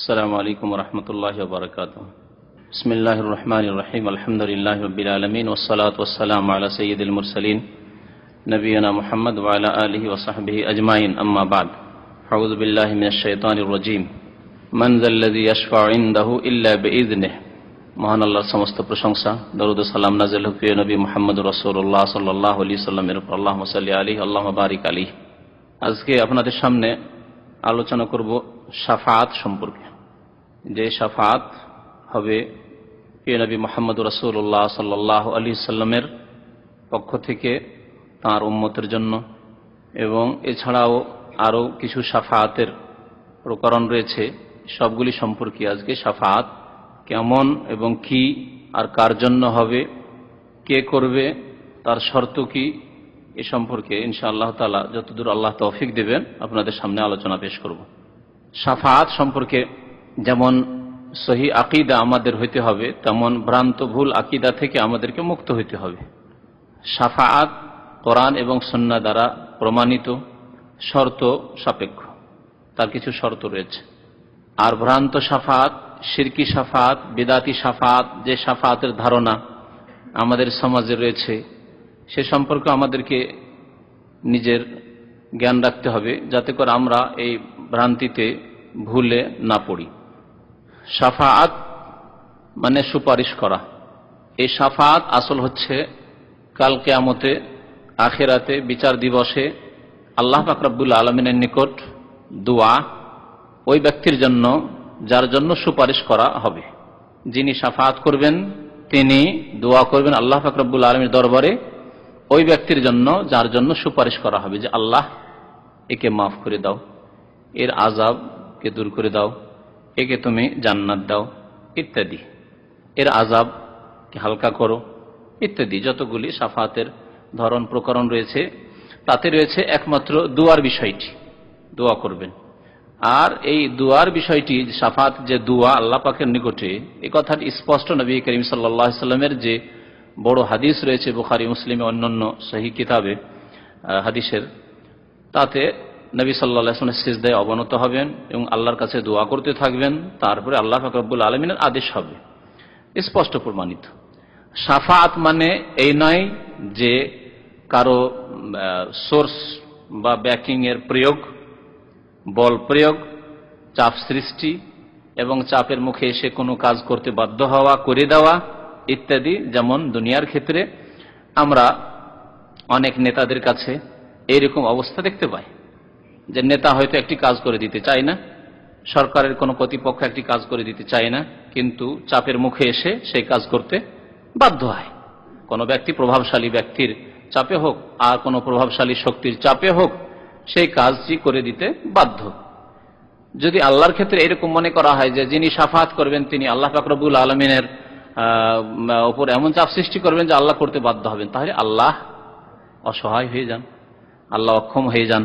السلام عليكم ورحمة الله وبركاته. بسم الله الرحمن الرحيم. الحمد لله رب العالمين والصلاة والسلام على سيد المرسلين نبينا محمد وعلى آله وصحبه أجمعين. أما بعد، أعوذ بالله من الشيطان الرجيم. من ذا الذي يشفع عنده إلا بإذنه. মহান আল্লাহর সমস্ত প্রশংসা, দরুদ ও সালাম নাযিল হোক প্রিয় নবী মুহাম্মদ রাসূলুল্লাহ সাল্লাল্লাহু আলাইহি সাল্লামের উপর। আল্লাহুম্মা সাল্লি আলাইহি আল্লাহুম্মা বারিক আলাইহি। আজকে আপনাদের সামনে আলোচনা করব শাফাআত সম্পর্কে। যে শাফাআত হবে প্রিয় নবী মুহাম্মদ রাসূলুল্লাহ সাল্লাল্লাহু আলাইহি সাল্লামের পক্ষ থেকে তাঁর উম্মতের জন্য, এবং এছাড়াও আরও কিছু শাফাআতের প্রকরণ রয়েছে। সবগুলি সম্পর্কে আজকে শাফাআত কেমন এবং কি আর কার জন্য হবে, কে করবে, তার শর্ত কি, এ সম্পর্কে ইনশাআল্লাহ তাআলা যতদূর আল্লাহ তৌফিক দেবেন আপনাদের সামনে আলোচনা পেশ করব। শাফাআত সম্পর্কে যেমন সহি আকীদা আমাদের হইতে হবে, তেমন ভ্রান্ত ভুল আকীদা থেকে আমাদেরকে মুক্ত হইতে হবে। শাফাআত কোরআন এবং সুন্নাহ দ্বারা প্রমাণিত, শর্ত সাপেক্ষ, তার কিছু শর্ত রয়েছে। আর ভ্রান্ত শাফাআত, শিরকি শাফাআত, বিদাতি শাফাআত, যে শাফাআতের ধারণা আমাদের সমাজে রয়েছে, সে সম্পর্কে আমাদেরকে নিজের জ্ঞান রাখতে হবে, যাতে করে আমরা এই ভ্রান্তিতে ভুলে না পড়ি। শাফাআত মানে সুপারিশ করা। এই শাফাআত আসল হচ্ছে কাল কিয়ামতে, আখিরাতে, বিচার দিবসে আল্লাহ পাক রব্বুল আলামিনের নিকট দোয়া ওই ব্যক্তির জন্য যার জন্য সুপারিশ করা হবে। যিনি শাফাআত করবেন তিনি দোয়া করবেন আল্লাহ পাক রব্বুল আলামিনের দরবারে ওই ব্যক্তির জন্য যার জন্য সুপারিশ করা হবে, যে আল্লাহ একে মাফ করে দাও, এর আযাবকে দূর করে দাও, একে তুমি জান্নাত দাও ইত্যাদি, এর আযাবকে হালকা করো ইত্যাদি। যতগুলি শাফাআতের ধরন প্রকরণ রয়েছে তাতে রয়েছে একমাত্র দুয়ার বিষয়টি, দোয়া করবেন। আর এই দুয়ার বিষয়টি, শাফাআত যে দোয়া আল্লাহ পাকের নিকটে, এই কথাটি স্পষ্ট নবী করিম সাল্লাল্লাহু আলাইহি সাল্লামের যে বড় হাদিস রয়েছে বুখারী মুসলিমে অন্যান্য সহিহ কিতাবে হাদিসের, তাতে নবী সাল্লাল্লাহু আলাইহি ওয়াসাল্লাম সিজদায় অবনত হবেন এবং আল্লাহর কাছে দোয়া করতে থাকবেন। তারপরে আল্লাহ পাক রব্বুল আলামিনের আদেশ হবে, স্পষ্ট প্রমাণিত। শাফাআত মানে এই নয় যে কারো সোর্স বা ব্যাকিং এর প্রয়োগ, বল প্রয়োগ, চাপ সৃষ্টি এবং চাপের মুখে এসে কোনো কাজ করতে বাধ্য হওয়া, করে দেওয়া ইত্যাদি। যেমন দুনিয়ার ক্ষেত্রে আমরা অনেক নেতাদের কাছে এইরকম অবস্থা দেখতে পাই, যে নেতা হয়তো একটি কাজ করে দিতে চায় না, সরকারের কোনো কর্তৃপক্ষ একটি কাজ করে দিতে চায় না, কিন্তু চাপের মুখে এসে সেই কাজ করতে বাধ্য হয়। কোনো ব্যক্তি প্রভাবশালী ব্যক্তির চাপে হোক আর কোনো প্রভাবশালী শক্তির চাপে হোক, সেই কাজটি করে দিতে বাধ্য। যদি আল্লাহর ক্ষেত্রে এরকম মনে করা হয় যে যিনি শাফাআত করবেন তিনি আল্লাহ পাক রব্বুল আলামিনের উপর এমন চাপ সৃষ্টি করবেন যে আল্লাহ করতে বাধ্য হবেন, তাহলে আল্লাহ অসহায় হয়ে যান, আল্লাহ অক্ষম হয়ে যান।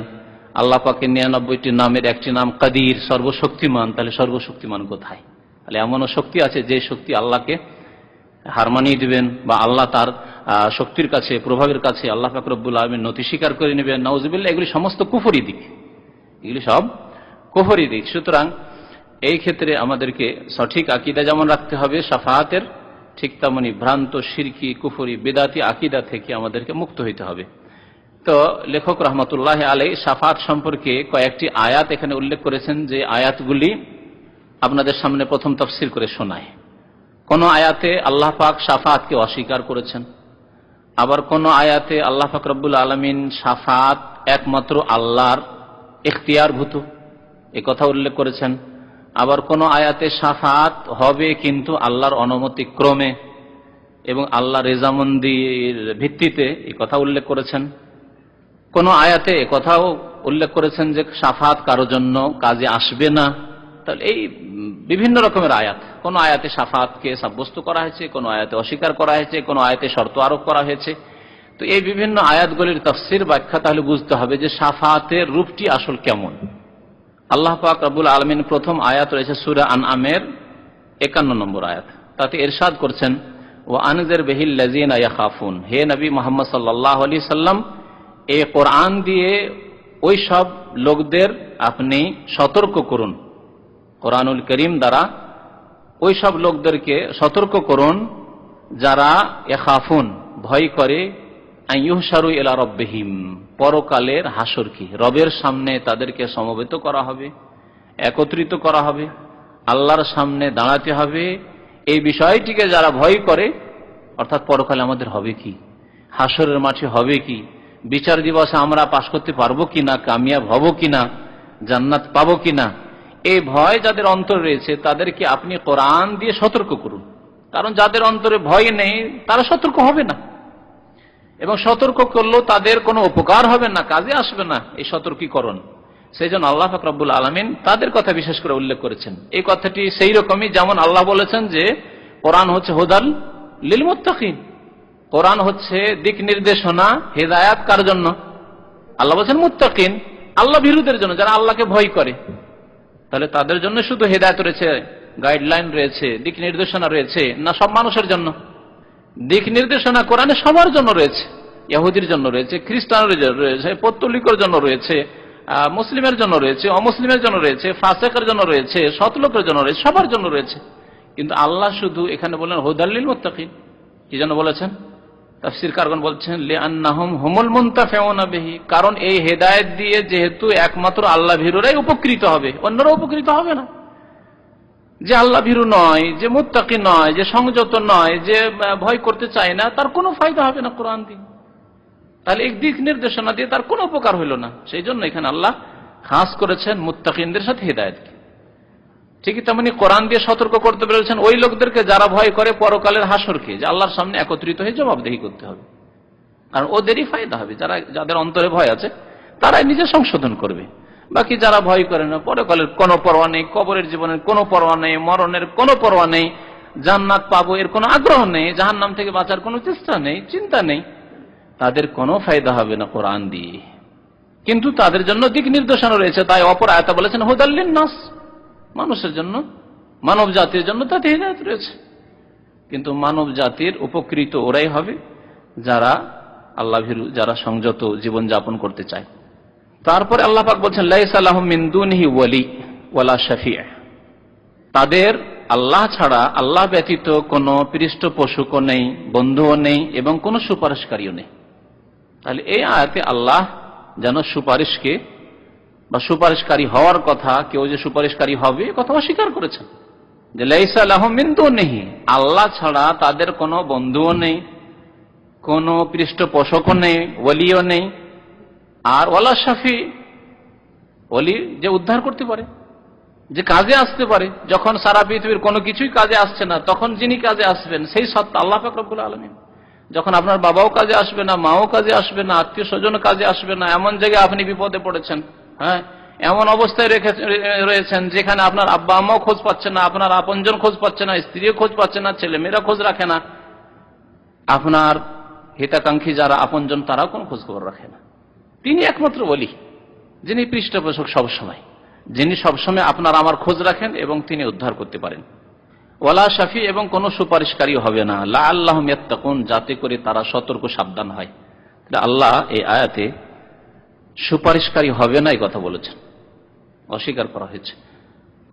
আল্লাহ পাকের 99টি নামের একটি নাম কাদির, সর্বশক্তিমান। তাহলে সর্বশক্তিমান কোথায়? তাহলে এমনও শক্তি আছে যে শক্তি আল্লাহকে হার মানিয়ে দিবেন, বা আল্লাহ তার শক্তির কাছে, প্রভাবের কাছে আল্লাহ পাক রব্বুল আলামিন নতি স্বীকার করে নেবেন। নাউজুবিল্লাহ। এগুলি সমস্ত কুফরি দিক, এগুলি সব কুফরি দিক। সুতরাং এই ক্ষেত্রে আমাদেরকে সঠিক আকীদা যেমন রাখতে হবে শাফাআতের, ঠিক তেমনি ভ্রান্ত শিরকি, কুফরি, বিদাতি আকীদা থেকে আমাদেরকে মুক্ত হইতে হবে। তো লেখক রহমতুল্লাহ আলাইহি শাফাআত সম্পর্কে কয়েকটি আয়াত এখানে উল্লেখ করেছেন, যে আয়াতগুলি আপনাদের সামনে প্রথম তাফসীর করে শোনায়। কোন আয়াতে আল্লাহ পাক শাফাআতকে অস্বীকার করেছেন, আবার কোন আয়াতে আল্লাহ পাক রব্বুল আলামিন শাফাআত একমাত্র আল্লাহর ইখতিয়ারভূত এ কথা উল্লেখ করেছেন। আবার কোন আয়াতে শাফাআত হবে কিন্তু আল্লাহর অনুমতি ক্রমে এবং আল্লাহর রেজামন্দির ভিত্তিতে, এই কথা উল্লেখ করেছেন। কোন আয়াতে এ কথাও উল্লেখ করেছেন যে শাফাআত কারো জন্য কাজে আসবে না। তাহলে এই বিভিন্ন রকমের আয়াত, কোন আয়াতে শাফাআতকে সাব্যস্ত করা হয়েছে, কোন আয়াতে অস্বীকার করা হয়েছে, কোন আয়াতে শর্ত আরোপ করা হয়েছে। তো এই বিভিন্ন আয়াতগুলির তাফসীর, ব্যাখ্যা তাহলে বুঝতে হবে যে শাফাআতের রূপটি আসল কেমন। আল্লাহ পাক রব্বুল আলামিন প্রথম আয়াত রয়েছে সূরা আনআমের 51 নম্বর আয়াত, তাতে ইরশাদ করছেন, ওয়া আনজির বিহিল লাযিনা ইয়াখাফুন। হে নবী মুহাম্মদ সাল্লাল্লাহু আলাইহি সাল্লাম, এই কোরআন দিয়ে ওই সব লোকদের আপনি সতর্ক করুন, কোরআনুল করিম দ্বারা ওই সব লোকদেরকে সতর্ক করুন যারা ইয়াখাফুন ভয় করে আইয়ুহশারু ইলা রাব্বিহিম পরকালের হাসর কি, রবের সামনে তাদেরকে সমবেত করা হবে, একত্রিত করা হবে, আল্লাহর সামনে দাঁড়াতে হবে। এই বিষয়টিকে যারা ভয় করে, অর্থাৎ পরকালে আমাদের হবে কি, হাসরের মাঠে হবে কি, বিচার দিবসে আমরা পাশ করতে পারবো কিনা, কামিয়াব হব কিনা, জান্নাত পাবো কিনা, এই ভয় যাদের অন্তরে রয়েছে তাদেরকে আপনি কোরআন দিয়ে সতর্ক করুন। কারণ যাদের অন্তরে ভয় নেই তারা সতর্ক হবে না, এবং সতর্ক করলেও তাদের কোনো উপকার হবে না, কাজে আসবে না এই সতর্কীকরণ। সেই জন্য আল্লাহ পাক রব্বুল আলামিন তাদের কথা বিশেষ করে উল্লেখ করেছেন। এই কথাটি সেই রকমই যেমন আল্লাহ বলেছেন যে কোরআন হচ্ছে হুদাল লিল মুত্তাকিন, কোরআন হচ্ছে দিক নির্দেশনা, হেদায়াত কার জন্য? আল্লাহ বলেছেন মুত্তাকিন, আল্লাহ ভীরুদের জন্য, যারা আল্লাহকে ভয় করে। তাহলে তাদের জন্য শুধু হেদায়াত রয়েছে, গাইডলাইন রয়েছে, দিক নির্দেশনা রয়েছে, না সব মানুষের জন্য? দিক নির্দেশনা কোরআনে সবার জন্য রয়েছে, ইহুদির জন্য রয়েছে, খ্রিস্টানের জন্য রয়েছে, পৌত্তলিকের জন্য রয়েছে, মুসলিমের জন্য রয়েছে, অমুসলিমের জন্য রয়েছে, ফাসেকের জন্য রয়েছে, সৎলোকের জন্য রয়েছে, সবার জন্য রয়েছে। কিন্তু আল্লাহ শুধু এখানে বলেন হুদাল লিল মুত্তাকিন। কি জন্য বলেছেন? তাফসীর কারগণ বলছেন লিআন্নাহুম হুমুল মুনতাফিউনা বিহি, কারণ এই হেদায়েত দিয়ে যেহেতু একমাত্র আল্লাহ ভীরুরাই উপকৃত হবে, অন্যরা উপকৃত হবে না। যে আল্লাহ ভীরু নয়, যে মুত্তাকি নয়, যে সংযত নয়, যে ভয় করতে চায় না, তার কোনো ফায়দা হবে না কোরআন দিয়ে। তাহলে এক দিক নির্দেশনা দিয়ে তার কোনো উপকার হইল না। সেই জন্য এখানে আল্লাহ খাস করেছেন মুত্তাকিনদের সাথে হেদায়েতকে। ঠিকই তেমনি কোরআন দিয়ে সতর্ক করতে পেরেছেন ওই লোকদেরকে যারা ভয় করে পরকালের হাসরকে, যে আল্লাহর সামনে একত্রিত হয়ে জবাবদিহি করতে হবে। কারণ ওদেরই ফায়দা হবে, যাদের অন্তরে ভয় আছে তারাই নিজে সংশোধন করবে। বাকি যারা ভয় করে না, পরকালের কোনো পরোয়া নেই, কবরের জীবনের কোনো পরোয়া নেই, মরণের কোনো পরোয়া নেই, জান্নাত পাবো এর কোনো আগ্রহ নেই, জাহান্নাম থেকে বাঁচার কোনো চেষ্টা নেই, চিন্তা নেই, তাদের কোনো ফায়দা হবে না কোরআন দিয়ে। কিন্তু তাদের জন্য দিক নির্দেশনা রয়েছে। তাই অপর আয়াতে বলেছেন হুদাল লিন-নাস, মানুষের জন্য, মানব জাতির জন্য তাতে হিদায়াত রয়েছে। কিন্তু মানব জাতির উপকৃত ওরাই হবে যারা আল্লাহ ভীরু, যারা সংযত জীবন যাপন করতে চায়। তারপরে আল্লাহ পাক বলছেন লাইসা লাহুম মিন দুনিহি ওয়ালি ওয়ালা শাফি', তাদের আল্লাহ ছাড়া, আল্লাহ ব্যতীত কোনো পৃষ্ঠপোষকও নেই, বন্ধুও নেই, এবং কোনো সুপারিশকারীও নেই। তাহলে এই আয়াতে আল্লাহ যেন সুপারিশকে বা সুপারিশকারী হওয়ার কথা, কেউ যে সুপারিশকারী হবে এ কথা অস্বীকার করেছেন। যে লাইসা লাহুম মিন দুনিহি, আল্লাহ ছাড়া তাদের কোনো বন্ধুও নেই, কোনো পৃষ্ঠপোষকও নেই, ওয়ালিও নেই, আর ওয়ালা শাফি, ওলি যে উদ্ধার করতে পারে, যে কাজে আসতে পারে। যখন সারা পৃথিবীর কোনো কিছুই কাজে আসছে না, তখন যিনি কাজে আসবেন সেই সত্তা আল্লাহ পাক রব্বুল আলামিন। যখন আপনার বাবাও কাজে আসবে না, মাও কাজে আসবে না, আত্মীয় স্বজন কাজে আসবে না, এমন জায়গায় আপনি বিপদে পড়েছেন, হ্যাঁ, এমন অবস্থায় রয়েছেন যেখানে আপনার আব্বা আম্মাও খোঁজ পাচ্ছে না, আপনার আপনজন খোঁজ পাচ্ছে না, স্ত্রীও খোঁজ পাচ্ছে না, ছেলে মেয়েরা খোঁজ রাখে না, আপনার হিতাকাঙ্ক্ষী যারা আপনজন তারাও কোনো খোঁজ খবর রাখে না। তিনি একমাত্র ওলি, যিনি পৃষ্ঠপোষক সবসময়, যিনি সবসময় আপনার আমার খোঁজ রাখেন এবং তিনি উদ্ধার করতে পারেন। ওয়ালা শাফি, এবং কোন সুপারিশকারী হবে না, লাআল্লাহুম ইয়াত্তাকুন, যাতে করে তারা সতর্ক সাবধান হয়। আল্লাহ এই আয়াতে সুপারিশকারী হবে না এই কথা বলেছেন, অস্বীকার করা হয়েছে।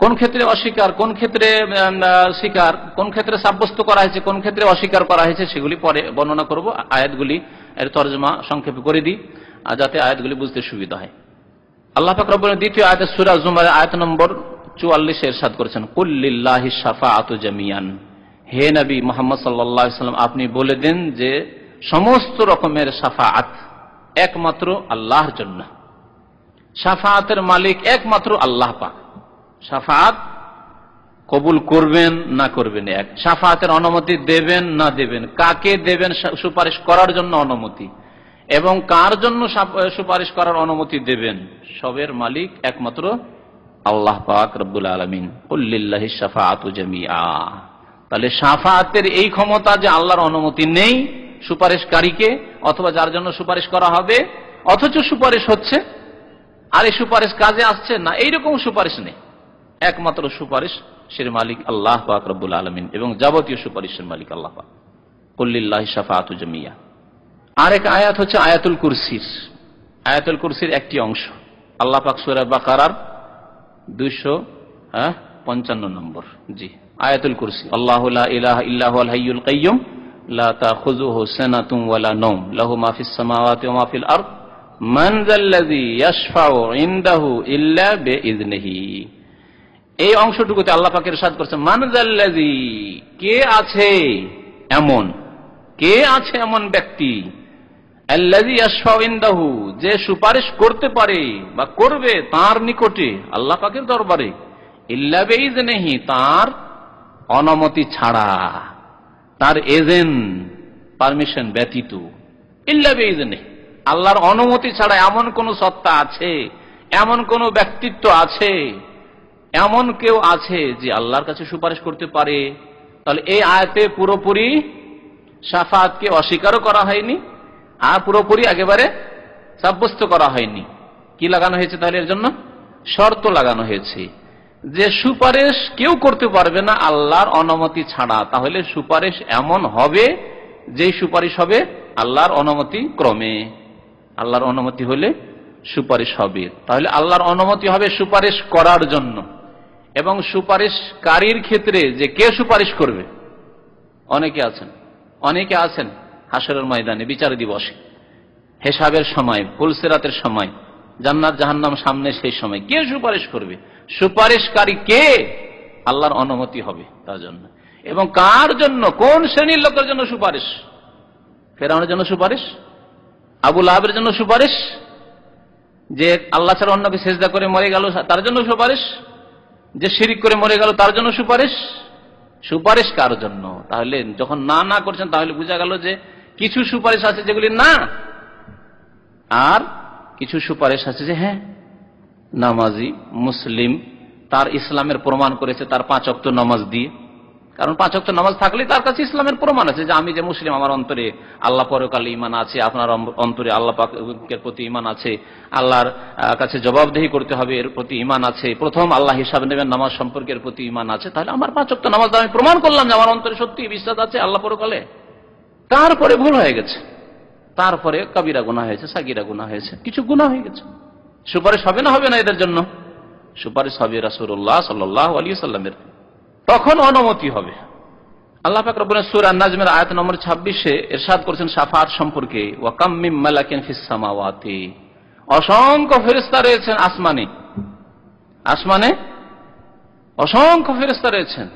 কোন ক্ষেত্রে অস্বীকার, কোন ক্ষেত্রে স্বীকার, কোন ক্ষেত্রে সাব্যস্ত করা হয়েছে, কোন ক্ষেত্রে অস্বীকার করা হয়েছে, সেগুলি পরে বর্ণনা করব। আয়াতগুলি এর তরজমা সংক্ষেপে করে দিই যাতে আয়াতগুলি বুঝতে সুবিধা হয়। আল্লাহ পাক রব্বুল দ্বিতীয় আয়াতে সূরা জুমারের আয়াত নম্বর 44 ইরশাদ করেছেন কুল লিল্লাহি শাফাআতু জামিয়ান, হে নবী মুহাম্মদ সাল্লাল্লাহু আলাইহি ওয়াসাল্লাম আপনি বলে দেন যে সমস্ত রকমের শাফাআত একমাত্র আল্লাহর জন্য। শাফাআতের মালিক একমাত্র আল্লাহ পাক। শাফাআত কবুল করবেন না করবেন এক, শাফাআতের অনুমতি দেবেন না দেবেন, কাকে দেবেন সুপারিশ করার জন্য অনুমতি, এবং কার জন্য সুপারিশ করার অনুমতি দেবেন, সবের মালিক একমাত্র আল্লাহ পাক রব্বুল আলামিন। কুল লিল্লাহি শাফাআতু জামিআ, তাহলে শাফাআতের এই ক্ষমতা যে আল্লাহর অনুমতি নেই সুপারিশকারীকে অথবা যার জন্য সুপারিশ করা হবে, অথচ সুপারিশ হচ্ছে আর এই সুপারিশ কাজে আসছে না, এইরকম সুপারিশ নেই। একমাত্র সুপারিশের মালিক আল্লাহ পাক রব্বুল আলামিন, এবং যাবতীয় সুপারিশের মালিক আল্লাহ পাক। কুল লিল্লাহি শাফাআতু জামিআ। আরেক আয়াত হচ্ছে আয়াতুল কুরসির। আয়াতুল কুরসির একটি অংশ আল্লাহ পাক সূরা বাকারার 285 55 নম্বর। জি, আয়াতুল কুরসি, আল্লাহু লা ইলাহা ইল্লা হুয়াল হাইয়ুল কাইয়্যুম লা তাখুযুহু সিনাতুন ওয়ালা নাওম লাহু মা ফিস সামাওয়াতি ওয়া মা ফিল আরদ মান যাল্লাযী ইয়াশফাউ ইনদাহু ইল্লা বিইযনিহি। এই অংশটুকুতে আল্লাহ পাক ইরশাদ করেছেন, মান যাল্লাযী, কে আছে এমন, কে আছে এমন ব্যক্তি, আল্লাযী ইয়াশফাউ ইনদাহু, যে সুপারিশ করতে পারে বা করবে তার নিকটে, আল্লাহ পাকের দরবারে, ইল্লা বিইযনিহি, তার অনুমতি ছাড়া, তার এজেন্ট পারমিশন ব্যতীত, ইল্লা বিইযনিহি, আল্লাহর অনুমতি ছাড়া এমন কোন সত্তা আছে, এমন কোন ব্যক্তিত্ব আছে, এমন কেউ আছে যে আল্লাহর কাছে সুপারিশ করতে পারে? তাহলে এই আয়াতে পুরোপুরি শাফাআতকে অস্বীকারও করা হয়নি, আর পুরোপুরি একেবারে সাব্যস্ত করা হয়নি। কি লাগানো হয়েছে তাহলে? এর জন্য শর্ত লাগানো হয়েছে যে সুপারিশ কেউ করতে পারবে না আল্লাহর অনুমতি ছাড়া। তাহলে সুপারিশ এমন হবে যে সুপারিশ হবে আল্লাহর অনুমতি ক্রমে, আল্লাহর অনুমতি হলে সুপারিশ হবে। তাহলে আল্লাহর অনুমতি হবে সুপারিশ করার জন্য, এবং সুপারিশকারীর ক্ষেত্রে যে কে সুপারিশ করবে, অনেকে আছেন হাসরের ময়দানে, বিচার দিবসে, হিসাবের সময়, পুলসিরাতের সময়, জান্নাত জাহান্নাম সামনে, সেই সময় কে সুপারিশ করবে? সুপারিশকারী কে? আল্লাহর অনুমতি হবে তার জন্য। এবং কার জন্য, কোন শ্রেণীর লোকের জন্য সুপারিশ? ফেরাউনের জন্য সুপারিশ, আবু লাহাবের জন্য সুপারিশ, যে আল্লাহ ছাড়া অন্যকে সেজদা করে মরে গেল তার জন্য সুপারিশ, যে শিরিক করে মরে গেল তার জন্য সুপারিশ। সুপারিশ কার জন্য? তাহলে যখন না করছেন, তাহলে বোঝা গেল যে কিছু সুপারিশ আছে যেগুলি না, আর কিছু সুপারিশ আছে যে হ্যাঁ, নামাজি মুসলিম, তার ইসলামের প্রমাণ করেছে তার 5 ওয়াক্ত নামাজ দিয়ে। কারণ 5 ওয়াক্ত নামাজ থাকলে তার কাছে ইসলামের প্রমাণ আছে যে আমি যে মুসলিম, আমার অন্তরে আল্লাহ পরকালে ঈমান আছে, আপনার অন্তরে আল্লাহ পাকের প্রতি ঈমান আছে, আল্লাহর কাছে জবাবদেহি করতে হবে এর প্রতি ঈমান আছে, প্রথম আল্লাহ হিসাব নেবেন নামাজ সম্পর্কের প্রতি ঈমান আছে। তাহলে আমার 5 ওয়াক্ত নামাজ আমি প্রমাণ করলাম যে আমার অন্তরে সত্যি বিশ্বাস আছে আল্লাহ পরকালে। তারপরে ভুল হয়ে গেছে, তারপরে কবিরা গুনাহ হয়েছে, সাগীরা গুনাহ হয়েছে, কিছু গুনাহ হয়ে গেছে, সুপারিশ হবে না? হবে না এদের জন্য? সুপারিশ হবে রাসূলুল্লাহ সাল্লাল্লাহু আলাইহি ওয়াসাল্লামের, তখন অনুমতি হবে। আল্লাহ পাক রব্বুল সূরা আন-নাজমের আয়াত নম্বর 26-এ ইরশাদ করেছেন শাফাআত সম্পর্কে, ওয়া কাম মিন মালাকিন ফিস সামাওয়াতি, অসংখ্য ফেরেশতা রয়েছেন আসমানে, আসমানে অসংখ্য ফেরেশতা রয়েছেন।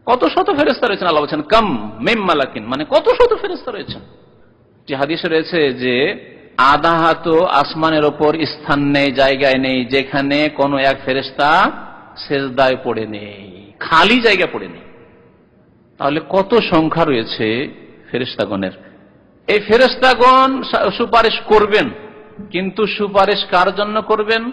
কত শত ফেরেশতা রয়েছেন? আল্লাহ বলেন কাম মিন মালাকিন, মানে কত শত ফেরেশতা রয়েছেন। যে হাদিসে রয়েছে যে আধা হাতও আসমানের ওপর স্থান নেই, জায়গায় নেই যেখানে কোন এক ফেরেশতা সেজদায় পড়ে নেই, খালি জায়গা পড়ে নেই। তাহলে কত সংখ্যা রয়েছে ফেরেশতাগণের। এই ফেরেশতাগণ সুপারিশ করবেন, কিন্তু সুপারিশ কার জন্য করবেন,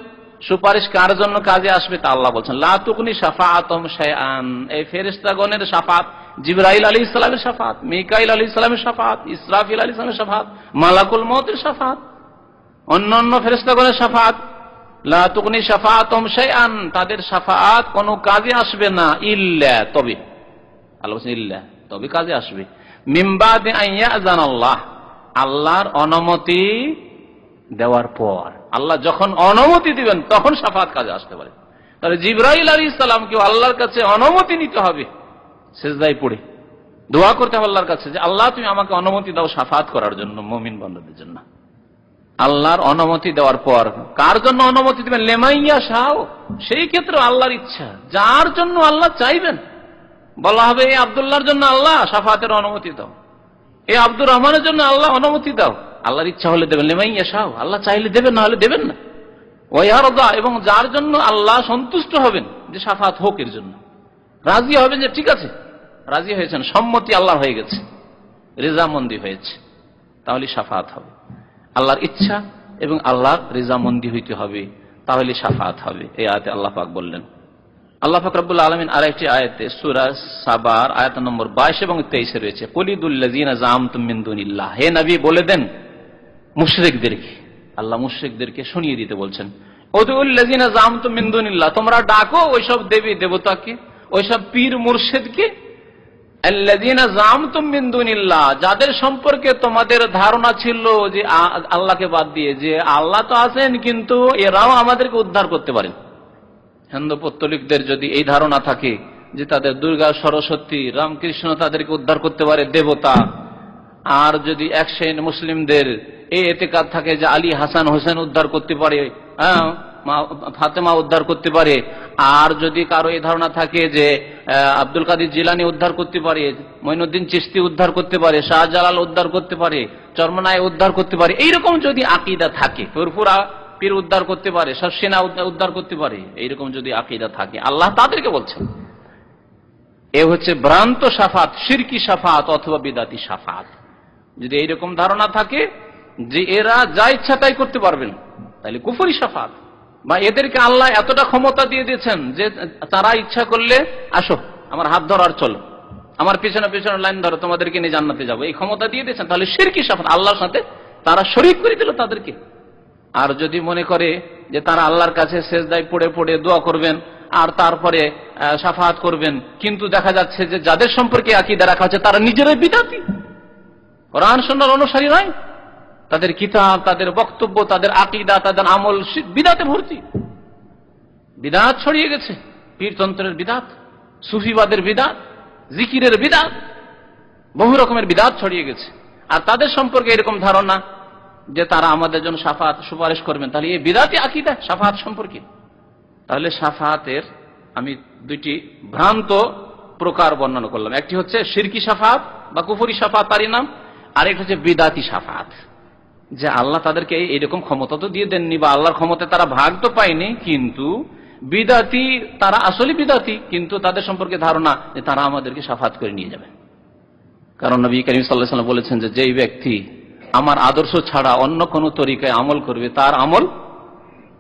সুপারিশ কার জন্য কাজে আসবে তা আল্লাহ বলছেন, লা তুগনি শাফাআতুম শাইআন। এই ফেরেশতাগণের শাফাত, জিবরাইল আলাইহিস সালামের শাফাত, মিকাইল আলাইহিস সালামের শাফাত, ইসরাফিল আলাইহিস সালামের শাফাত, মালাকুল মউতের শাফাত, অন্যান্য ফেরেশতাগণের শাফাত, লা তুগনি শাফাআতুম শাইআন, তাদের শাফাত কোনো কাজে আসবে না, ইল্লা, তবে, আল্লাহ বলছেন ইল্লা, তবে কাজে আসবে, মিন বাদি আন ইয়াযানাল্লাহ, আল্লাহর অনুমতি দেওয়ার পর। আল্লাহ যখন অনুমতি দিবেন তখন শাফাত কাজে আসতে পারে। তাহলে জিবরাইল আলাইহিস সালামকে আল্লাহর কাছে অনুমতি নিতে হবে, সিজদায় পড়ে দোয়া করতে হবে আল্লাহর কাছে যে আল্লাহ তুমি আমাকে অনুমতি দাও শাফাত করার জন্য মুমিন বান্দাদের জন্য। আল্লাহর অনুমতি দেওয়ার পর কার জন্য অনুমতি দিবেন? লিমাইয়া শাও, সেই ক্ষেত্রে আল্লাহর ইচ্ছা, যার জন্য আল্লাহ চাইবেন। বলা হবে এই আব্দুল্লাহর জন্য আল্লাহ শাফাতের অনুমতি দাও, এই আব্দুর রহমানের জন্য আল্লাহ অনুমতি দাও। আল্লাহর ইচ্ছা হলে দেবেন, লিমাইয়া শাও, আল্লাহ চাইলে দেবেন, না হলে দেবেন না। ওয়াইয়ারদা, এবং যার জন্য আল্লাহ সন্তুষ্ট হবেন যে শাফাত হোক, এর জন্য রাজি হবেন যে ঠিক আছে, রাজি হয়েছেন, সম্মতি আল্লাহর হয়ে গেছে, রেজামন্দি হয়েছে, তাহলে শাফাত হবে। আল্লাহর ইচ্ছা এবং আল্লাহর রেজামন্দি হইতে হবে, তাহলে শাফাত হবে। এই আয়াতে আল্লাহ পাক বললেন। আল্লাহ পাক রব্বুল আলামিন আরেকটি আয়াতে সূরা সাবার আয়াত নম্বর 22 এবং 23 রয়েছে, কুলিদুল্লাযিনা যামতুম মিন দুনিল্লাহ, হে নবী বলে দেন মুশরিকদেরকে, আল্লাহ মুশরিকদেরকে শুনিয়ে দিতে বলছেন, উদুল্লাযিনা যামতুম মিন দুনিল্লাহ, তোমরা ডাকো ওইসব দেবী দেবতাকে, ওইসব পীর মুর্শিদকে, আল্লাযিনা যামতুম মিন দুনিল্লাহ, যাদের সম্পর্কে তোমাদের ধারণা ছিল যে আল্লাহকে বাদ দিয়ে যে আল্লাহ তো আছেন কিন্তু এরাও আমাদেরকে উদ্ধার করতে পারেন। হিন্দু পৌত্তলিকদের যদি এই ধারণা থাকে যে তাদের দুর্গা, সরস্বতী, রামকৃষ্ণ তাদেরকে উদ্ধার করতে পারে, দেবতা, আর যদি এক শ্রেণী মুসলিমদের এই এতেকাদ থাকে যে আলী, হাসান, হোসেন উদ্ধার করতে পারে, ফাতেমা উদ্ধার করতে পারে, আর যদি কারো এই ধারণা থাকে যে আব্দুল কাদের জিলানী উদ্ধার করতে পারে, মঈনুদ্দিন চিশতি উদ্ধার করতে পারে, শাহজালাল উদ্ধার করতে পারে, চরমনায় উদ্ধার করতে পারে, এইরকম যদি আকীদা থাকে, ফুরফুরা পীর উদ্ধার করতে পারে, সরসিনা উদ্ধার করতে পারে, এইরকম যদি আকীদা থাকে, আল্লাহ তাদেরকে বলছেন এ হচ্ছে ভ্রান্ত শাফাত, শিরকি শাফাত অথবা বিদাতি শাফাত। যদি এইরকম ধারণা থাকে যে এরা যা ইচ্ছা তাই করতে পারবেন, তাহলে কুফরি শাফাত, বা এদেরকে আল্লাহ এতটা ক্ষমতা দিয়ে দিয়েছেন যে তারা ইচ্ছা করলে আসো আমার হাত ধরো আর চলো, আমার পিছনে পিছনে লাইন ধরো, তোমাদেরকে নিয়ে জান্নাতে যাবো, এই ক্ষমতা দিয়ে দিয়েছেন, তাহলে শিরকি শাফাত, আল্লাহর সাথে তারা শরীক করে দিল তাদেরকে। আর যদি মনে করে যে তারা আল্লাহর কাছে সেজদায় পড়ে পড়ে দোয়া করবেন আর তারপরে শাফাত করবেন, কিন্তু দেখা যাচ্ছে যে যাদের সম্পর্কে আকীদা রাখা হচ্ছে তারা নিজেরাই বিদাতি, কোরআন সুন্নাহর অনুসারী নয়, তাদের কিতাব, তাদের বক্তব্য, তাদের আকীদা, তাদের আমল বিদাতে ভর্তি, বিদাত ছড়িয়ে গেছে, পীরতন্ত্রের বিদাত, সুফিবাদের বিদাত, জিকিরের বিদাত, বহু রকমের বিদাত ছড়িয়ে গেছে। আর তাদের সম্পর্কে এরকম ধারণা যে তারা আমাদের জন্য শাফাত সুপারিশ করবেন, তাহলে এই বিদাতি আকীদা শাফাত সম্পর্কে। তাহলে শাফাতের আমি দুইটি ভ্রান্ত প্রকার বর্ণনা করলাম, একটি হচ্ছে শিরকি শাফাত বা কুফরি শাফাত, তারই নাম, আর একটা হচ্ছে বিদাতি শাফাত, যে আল্লাহ তাদেরকে এইরকম ক্ষমতা তো দিয়ে দেননি, বা আল্লাহর ক্ষমতায় তারা ভাগ তো পায়নি, কিন্তু বিদাতি, তারা আসলে বিদাতি, কিন্তু তাদের সম্পর্কে ধারণা যে তারা আমাদেরকে শাফাত করে নিয়ে যাবে। কারণ নবী করিম সাল্লাল্লাহু আলাইহি ওয়াসাল্লাম বলেছেন যে যেই ব্যক্তি আমার আদর্শ ছাড়া অন্য কোন তরিকায় আমল করবে তার আমল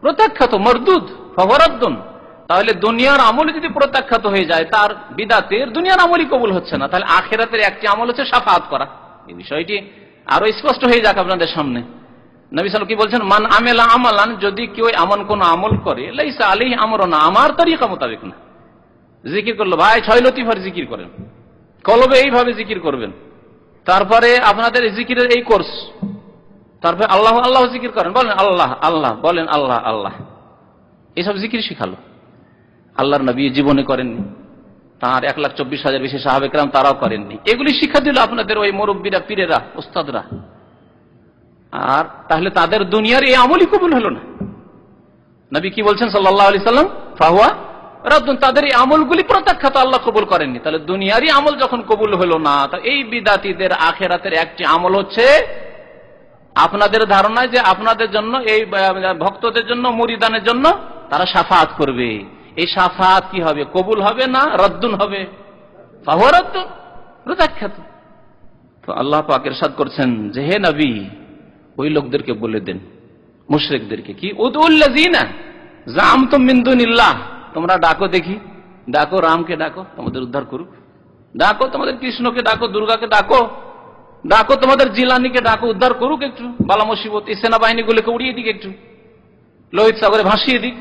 প্রত্যাখ্যাত, মরদুদ, ফাওয়ারাদ্দুন। তাহলে দুনিয়ার আমল যদি প্রত্যাখ্যাত হয়ে যায়, তার বিদাতের দুনিয়ার আমলই কবুল হচ্ছে না, তাহলে আখিরাতের একটি আমল হচ্ছে শাফাত করা। এই বিষয়টি আরো স্পষ্ট হয়ে যাক আপনাদের সামনে। নবী সাল্লাল্লাহু আলাইহি ওয়াসাল্লাম কি বলছেন, মান আমেলা আমালান, যদি কেউ এমন কোন আমল করে লাইসা আলাইহি আমরুনা, আমার তরিকা মোতাবেক না, জিকির করলো, ভাই 6 লতিফার জিকির করেন, কলবে এইভাবে জিকির করবেন, তারপরে আপনাদের জিকিরের এই কোর্স, তারপরে আল্লাহ আল্লাহ জিকির করেন, বলেন আল্লাহ আল্লাহ, বলেন আল্লাহ আল্লাহ, এইসব জিকির শিখালো। আল্লাহর নবী জীবনে করেননি, তার 1,24,000 বেশি সাহাবে কেরাম তারাও করেননি, এগুলি শিক্ষা দিল আপনাদের ওই মুরব্বীরা, পীরেরা, ওস্তাদরা। আর তাহলে তাদের দুনিয়ার এই আমলই কবুল হলো না। নবী কি বলছেন সাল্লাল্লাহু আলাইহি সাল্লাম, ফাহুয়া রাদ্দুন, তাদের এই আমলগুলি প্রত্যাখ্যাত, আল্লাহ কবুল করেননি। তাহলে দুনিয়ারই আমল যখন কবুল হলো না, তা এই বিদাতীদের আখিরাতের একটি আমল হচ্ছে আপনাদের ধারণায় যে আপনাদের জন্য, এই ভক্তদের জন্য, মুরিদানের জন্য তারা শাফাত করবে। এই শাফাত কি হবে, কবুল হবে না রদ্দুন হবে, ফাহুয়া রাদ্দুন, প্রত্যাখ্যাত। তো আল্লাহ পাক ইরশাদ করছেন যে হে নবী, ওই লোকদেরকে বলে দেন, মুশরিকদেরকে, কি উদউল্লাযিনা জামতুম মিন দুনিল্লাহ, তোমরা ডাকো দেখি, ডাকো রামকে, ডাকো তোমাদের উদ্ধার করুক, ডাকো তোমাদের কৃষ্ণকে, ডাকো দুর্গাকে, ডাকো ডাকো তোমাদের জিলানিকে, ডাকো উদ্ধার করুক একটু, বালা মুসিবত, এই সেনাবাহিনীগুলোকে উড়িয়ে দিক, একটু লোহিত সাগরে ভাসিয়ে দিক।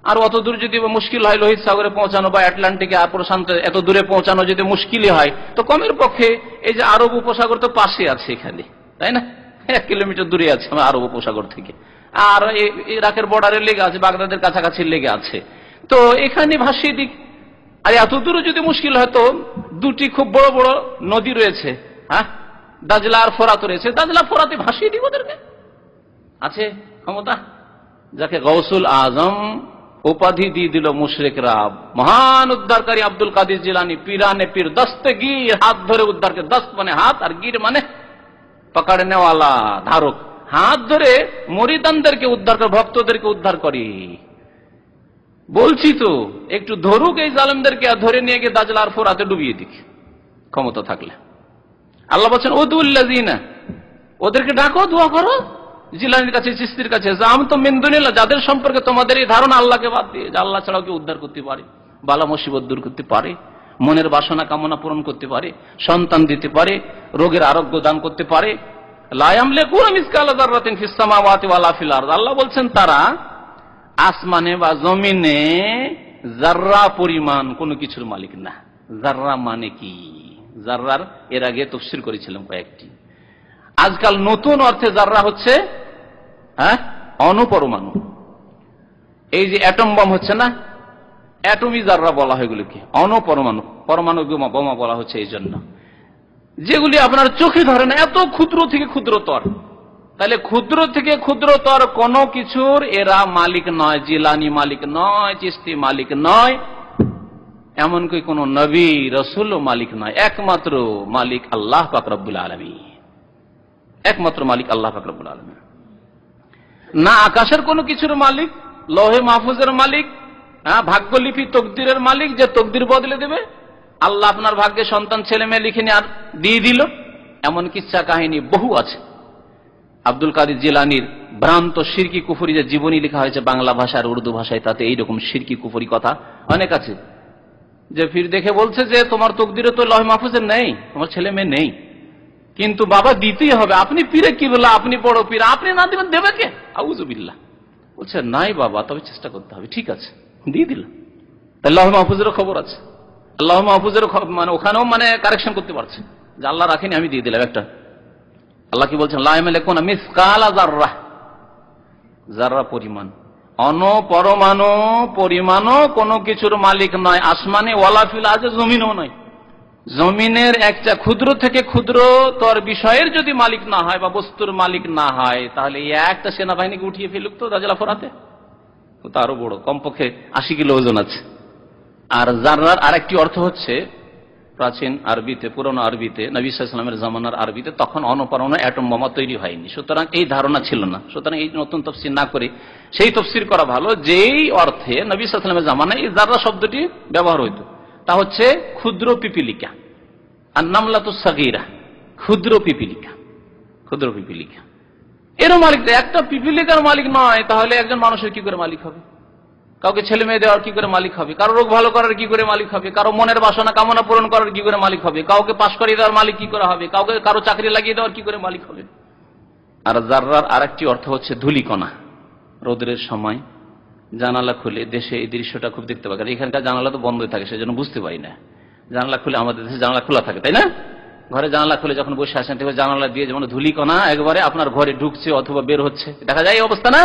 আর অত দূর যদি মুশকিল হয় লোহিত সাগরে পৌঁছানো বা আটলান্টিকে আর প্রশান্ত এত দূরে পৌঁছানো যদি মুশকিলই হয়, তো কমের পক্ষে এই যে আরব উপসাগর তো পাশে আছে এখানে, তাই না, 1 কিলোমিটার দূরে আছে আরব উপসাগর থেকে, আর ইরাকের বর্ডারে লেগে আছে, বাগদাদের কাছাকাছি লেগে আছে, তো এখানে ভাসিয়ে দিক। আর এত দূরে যদি মুশকিল হয়, তো দুটি খুব বড় বড় নদী রয়েছে, হ্যাঁ, দাজলা আর ফোরাত রয়েছে, দাজলা ফোরাতে ভাসিয়ে দিক ওদেরকে, আছে ক্ষমতা। যাকে গৌসুল আজম উপাধি দিয়ে দিল মুশরিকরা, মহান উদ্ধারকারী আব্দুল কাদের জিলানী, পীরানে পীর, দস্তগীর, হাত ধরে উদ্ধারকে, দস্ত মানে হাত আর গির মানে পকড়নে ওয়ালা, ধারক, হাত ধরে মুরিদানদেরকে উদ্ধার করে, ভক্তদেরকে উদ্ধার করে। বলছি তো একটু ধরুক এই জালেমদেরকে, ধরে নিয়ে গিয়ে দাজলা আর ফোরাতে ডুবিয়ে দিক ক্ষমতা থাকলে। আল্লাহ বলছেন উদউল্লাযিনা, ওদেরকে ডাকো, দোয়া করো জিলানির কাছে, চিশতির কাছে, জামতুম মিন দুনিল্লাহ, যাদের সম্পর্কে তোমাদের এই ধারণা আল্লাহকে বাদ দিয়ে, যে আল্লাহ ছাড়াও কেউ উদ্ধার করতে পারে, বালা মুসিবত দূর করতে পারে, মনের বাসনা কামনা পূরণ করতে পারে, সন্তান দিতে পারে, রোগের আরোগ্য দান করতে পারে। লা ইয়ামলিকুনা মিসকালা যাররাতিন ফিস সামাওয়াতি ওয়ালা ফিল আরদ, আল্লাহ বলছেন তারা আসমানে বা জমিনে জাররা পরিমাণ কোনো কিছুর মালিক না। জাররা মানে কি, জাররার এর আগে তাফসীর করেছিলাম কয়েকটি। আজকাল নতুন অর্থে জাররা হচ্ছে অণুপরমাণু। এই যে অ্যাটম বম হচ্ছে না, অ্যাটমি যাররা বলা হয় এগুলিকে, অণুপরমাণু, পরমাণু বোমা বলা হচ্ছে এই জন্য, যেগুলি আপনার চোখে ধরে না, এত ক্ষুদ্র থেকে ক্ষুদ্রতর। তাহলে ক্ষুদ্র থেকে ক্ষুদ্রতর কোন কিছুর এরা মালিক নয়, জিলানি মালিক নয়, চিশতি মালিক নয়, এমনকি কোন নবী রসুল মালিক নয়। একমাত্র মালিক আল্লাহ পাক রব্বুল আলামিন, একমাত্র মালিক আল্লাহ পাক রব্বুল আলামিন। না আকাশের কোন কিছুর মালিক, লৌহে মাহফুজের মালিক, ভাগ্যলিপি তকদিরের মালিক যে তকদির বদলে দেবে। আল্লাহ আপনার ভাগ্যে সন্তান ছেলে মেয়ে লিখে নিয়ে আর দিয়ে দিল, এমন কিচ্ছা কাহিনী বহু আছে। আব্দুল কাদের জিলানির ভ্রান্ত শিরকি কুফরি যে জীবনী লেখা হয়েছে বাংলা ভাষা আর উর্দু ভাষায়, তাতে এইরকম শিরকি কুফরি কথা অনেক আছে। যে ফির দেখে বলছে যে তোমার তকদিরে তো লৌহে মাহফুজে নেই, তোমার ছেলে মেয়ে নেই, কিন্তু বাবা দিতেই হবে, আপনি পীরে কি বলা, আপনি বড় পীর, আপনি না দিবেন দেবে কে? আউযুবিল্লাহ। বলছে নাই বাবা, তবে চেষ্টা করতে হবে। ঠিক আছে, দিয়ে দিল। লৌহে মাহফুজেরও খবর আছে, আল্লাহ মাহফুজের মানে ওখানেও মানে কারেকশন করতে পারছে যে আল্লাহ রাখেনি, আমি দিয়ে দিলাম একটা। আল্লাহ কি বলছেন? লা ইয়ামলিকুনা মিসকালা যাররা, যাররা পরিমাণ, অণুপরমাণু পরিমাণও কোন কিছুর মালিক নয়, আসমানে ওয়ালা ফিল আরদি, জমিনও নয়। জমিনের একটা ক্ষুদ্র থেকে ক্ষুদ্রতর বিষয়ের যদি মালিক না হয় বা বস্তুর মালিক না হয়, তাহলে এই একটা সেনাবাহিনীকে উঠিয়ে ফেলুক তো দাজলা ফোরাতে, তো আরো বড়, কমপক্ষে 80 কিলো ওজন আছে। আর জাররার আরেকটি অর্থ হচ্ছে প্রাচীন আরবিতে, পুরনো আরবিতে, নবী সাল্লাল্লাহু আলাইহি ওয়াসাল্লামের জামানার আরবিতে তখন অণুপরমাণু অ্যাটম বোমা তৈরি হয়নি, সুতরাং এই ধারণা ছিল না। সুতরাং এই নতুন তফসির না করে সেই তফসির করা ভালো যেই অর্থে নবী সাল্লাল্লাহু আলাইহি ওয়াসাল্লামের জামানায় এই জাররা শব্দটি ব্যবহার হইত, তা হচ্ছে ক্ষুদ্র পিপিলিকা, আর নামলাতুস সাগীরা, ক্ষুদ্র পিপিলিকা, ক্ষুদ্র পিপিলিকা। এরও মালিক একটা পিপিলিকার মালিক নয়, তাহলে একজন মানুষের কি করে মালিক হবে? কাউকে ছেলে মেয়ে দেওয়ার কি করে মালিক হবে? কারো রোগ ভালো করার কি করে মালিক হবে? কারো মনের বাসনা কামনা পূরণ করার কি করে মালিক হবে? কাউকে পাশ করিয়ে দেওয়ার মালিক কি করে হবে? কাউকে কারো চাকরি লাগিয়ে দেওয়ার কি করে মালিক হবে? আর জাররার আরেকটি অর্থ হচ্ছে ধূলিকণা। রোদের সময় জানালা খুলে, দেশে এই দৃশ্যটা খুব দেখতে পাই, এখানকার জানালা তো বন্ধই থাকে, সেজন্য বুঝতে পারি না। জানালা খুলে, আমাদের দেশে জানালা খোলা থাকে তাই না? ঘরে জানালা খুলে যখন বসে আসেন, জানালা দিয়ে যেমন ধূলিকণা একবারে আপনার ঘরে ঢুকছে অথবা বের হচ্ছে, দেখা যায় এই অবস্থা না?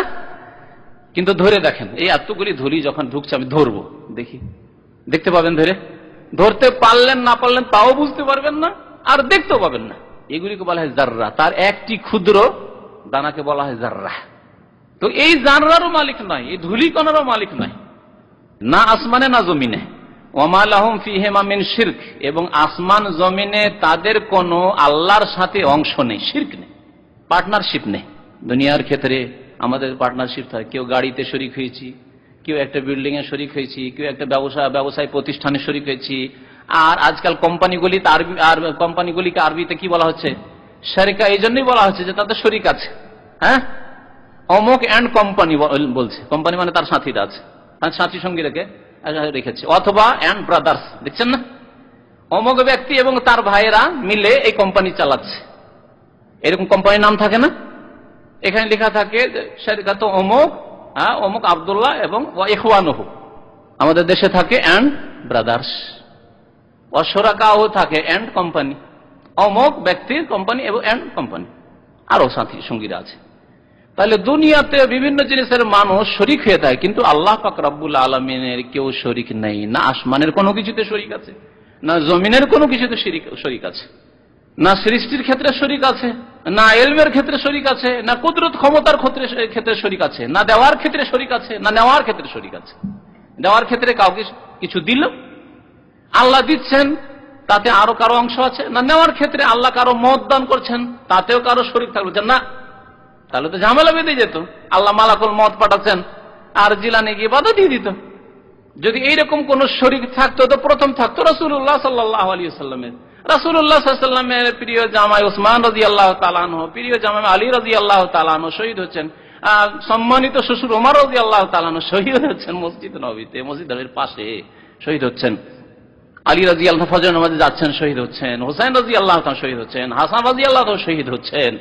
কিন্তু ধরে দেখেন, এই এতগুলি ধুলি যখন ঢুকছে, আমি ধরবো, দেখি, দেখতে পাবেন ধরে, ধরতে পারলেন না পারলেন তাও বুঝতে পারবেন না, আর দেখতেও পাবেন না। এগুলিকে বলা হয় জাররা, তার একটি ক্ষুদ্র দানাকে বলা হয় জাররা। তো এই জাররারও মালিক নয়, এই ধূলিকণারও মালিক নয়, না আসমানে না জমিনে। ওমা লাহুম ফিহিমা মিন শিরক, এবং আসমান জমিনে তাদের কোনো আল্লাহর সাথে অংশ নেই, শিরক নেই, পার্টনারশিপ নেই। দুনিয়ার ক্ষেত্রে আমাদের পার্টনারশিপ থাকে, কেউ গাড়িতে শরিক হয়েছি, কেউ একটা বিল্ডিং এ শরিক হয়েছি, কেউ একটা ব্যবসায় প্রতিষ্ঠানে শরিক হয়েছি। আর আজকাল কোম্পানিগুলিতে আর কোম্পানিগুলিকে আরবিতে কি বলা হচ্ছে? শারিকা। এই জন্যই বলা হচ্ছে যে তাদের শরিক আছে। হ্যাঁ, অমুক অ্যান্ড কোম্পানি বলছে, কোম্পানি মানে তার সাথীরা আছে, তার সাথী সঙ্গী রেখেছে, অথবা অ্যান্ড ব্রাদার্স, দেখছেন না? অমুক ব্যক্তি এবং তার ভাইয়েরা মিলে এই কোম্পানি চালাচ্ছে, এরকম কোম্পানির নাম থাকে না? এখানে লেখা থাকে শারিকাত অমুক, অমুক আব্দুল্লাহ এবং ইখওয়ানুহু। আমাদের দেশে থাকে অ্যান্ড ব্রাদার্স, অশরাকাও থাকে অ্যান্ড কোম্পানি, অমুক ব্যক্তির কোম্পানি এবং অ্যান্ড কোম্পানি, আরো সাথী সঙ্গীরা আছে। তাহলে দুনিয়াতে বিভিন্ন জিনিসের মানুষ শরিক হয়ে থাকে, কিন্তু আল্লাহ পাক রব্বুল আলামিনের কেউ শরিক নেই। না আসমানের কোনো কিছুতে শরিক আছে, না জমিনের কোনো কিছুতে শরিক আছে, না সৃষ্টির ক্ষেত্রে শরিক আছে, না ইলমের ক্ষেত্রে শরিক আছে, না কুদরত ক্ষমতার ক্ষেত্রে শরিক আছে, না দেওয়ার ক্ষেত্রে শরিক আছে, না নেওয়ার ক্ষেত্রে শরিক আছে। দেওয়ার ক্ষেত্রে কাউকে কিছু দিল, আল্লাহ দিচ্ছেন, তাতে আরো কারো অংশ আছে, না নেওয়ার ক্ষেত্রে আল্লাহ কারো মত দান করছেন, তাতেও কারো শরিক থাকলো না, তাহলে তো ঝামেলা বেঁধে যেত। আল্লাহ মালাকুল মত পাঠাচ্ছেন আর জিলানি গিয়ে বাধা দিয়ে দিত। যদি এইরকম কোন শরিক থাকতো তো প্রথম থাকতো রাসূলুল্লাহ সাল্লাল্লাহু আলাইহি ওয়াসাল্লামের। রাসূলুল্লাহ সাল্লাল্লাহু আলাইহি ওয়াসাল্লামের প্রিয় জামাই ওসমান রাদিয়াল্লাহু তাআলা আনহু, প্রিয় জামাই আলী রাদিয়াল্লাহু তাআলা আনহু শহীদ হচ্ছেন। সম্মানিত শ্বশুর ওমর রাদিয়াল্লাহু তাআলা আনহু শহীদ হচ্ছেন মসজিদ নববীতে, মসজিদ নববীর পাশে শহীদ হচ্ছেন। আলী রাদিয়াল্লাহু ফজর নামাজে যাচ্ছেন, শহীদ হচ্ছেন। হোসেন রাদিয়াল্লাহু তাআলা শহীদ হচ্ছেন। হাসান রাদিয়াল্লাহু তাআলা শহীদ হচ্ছেন।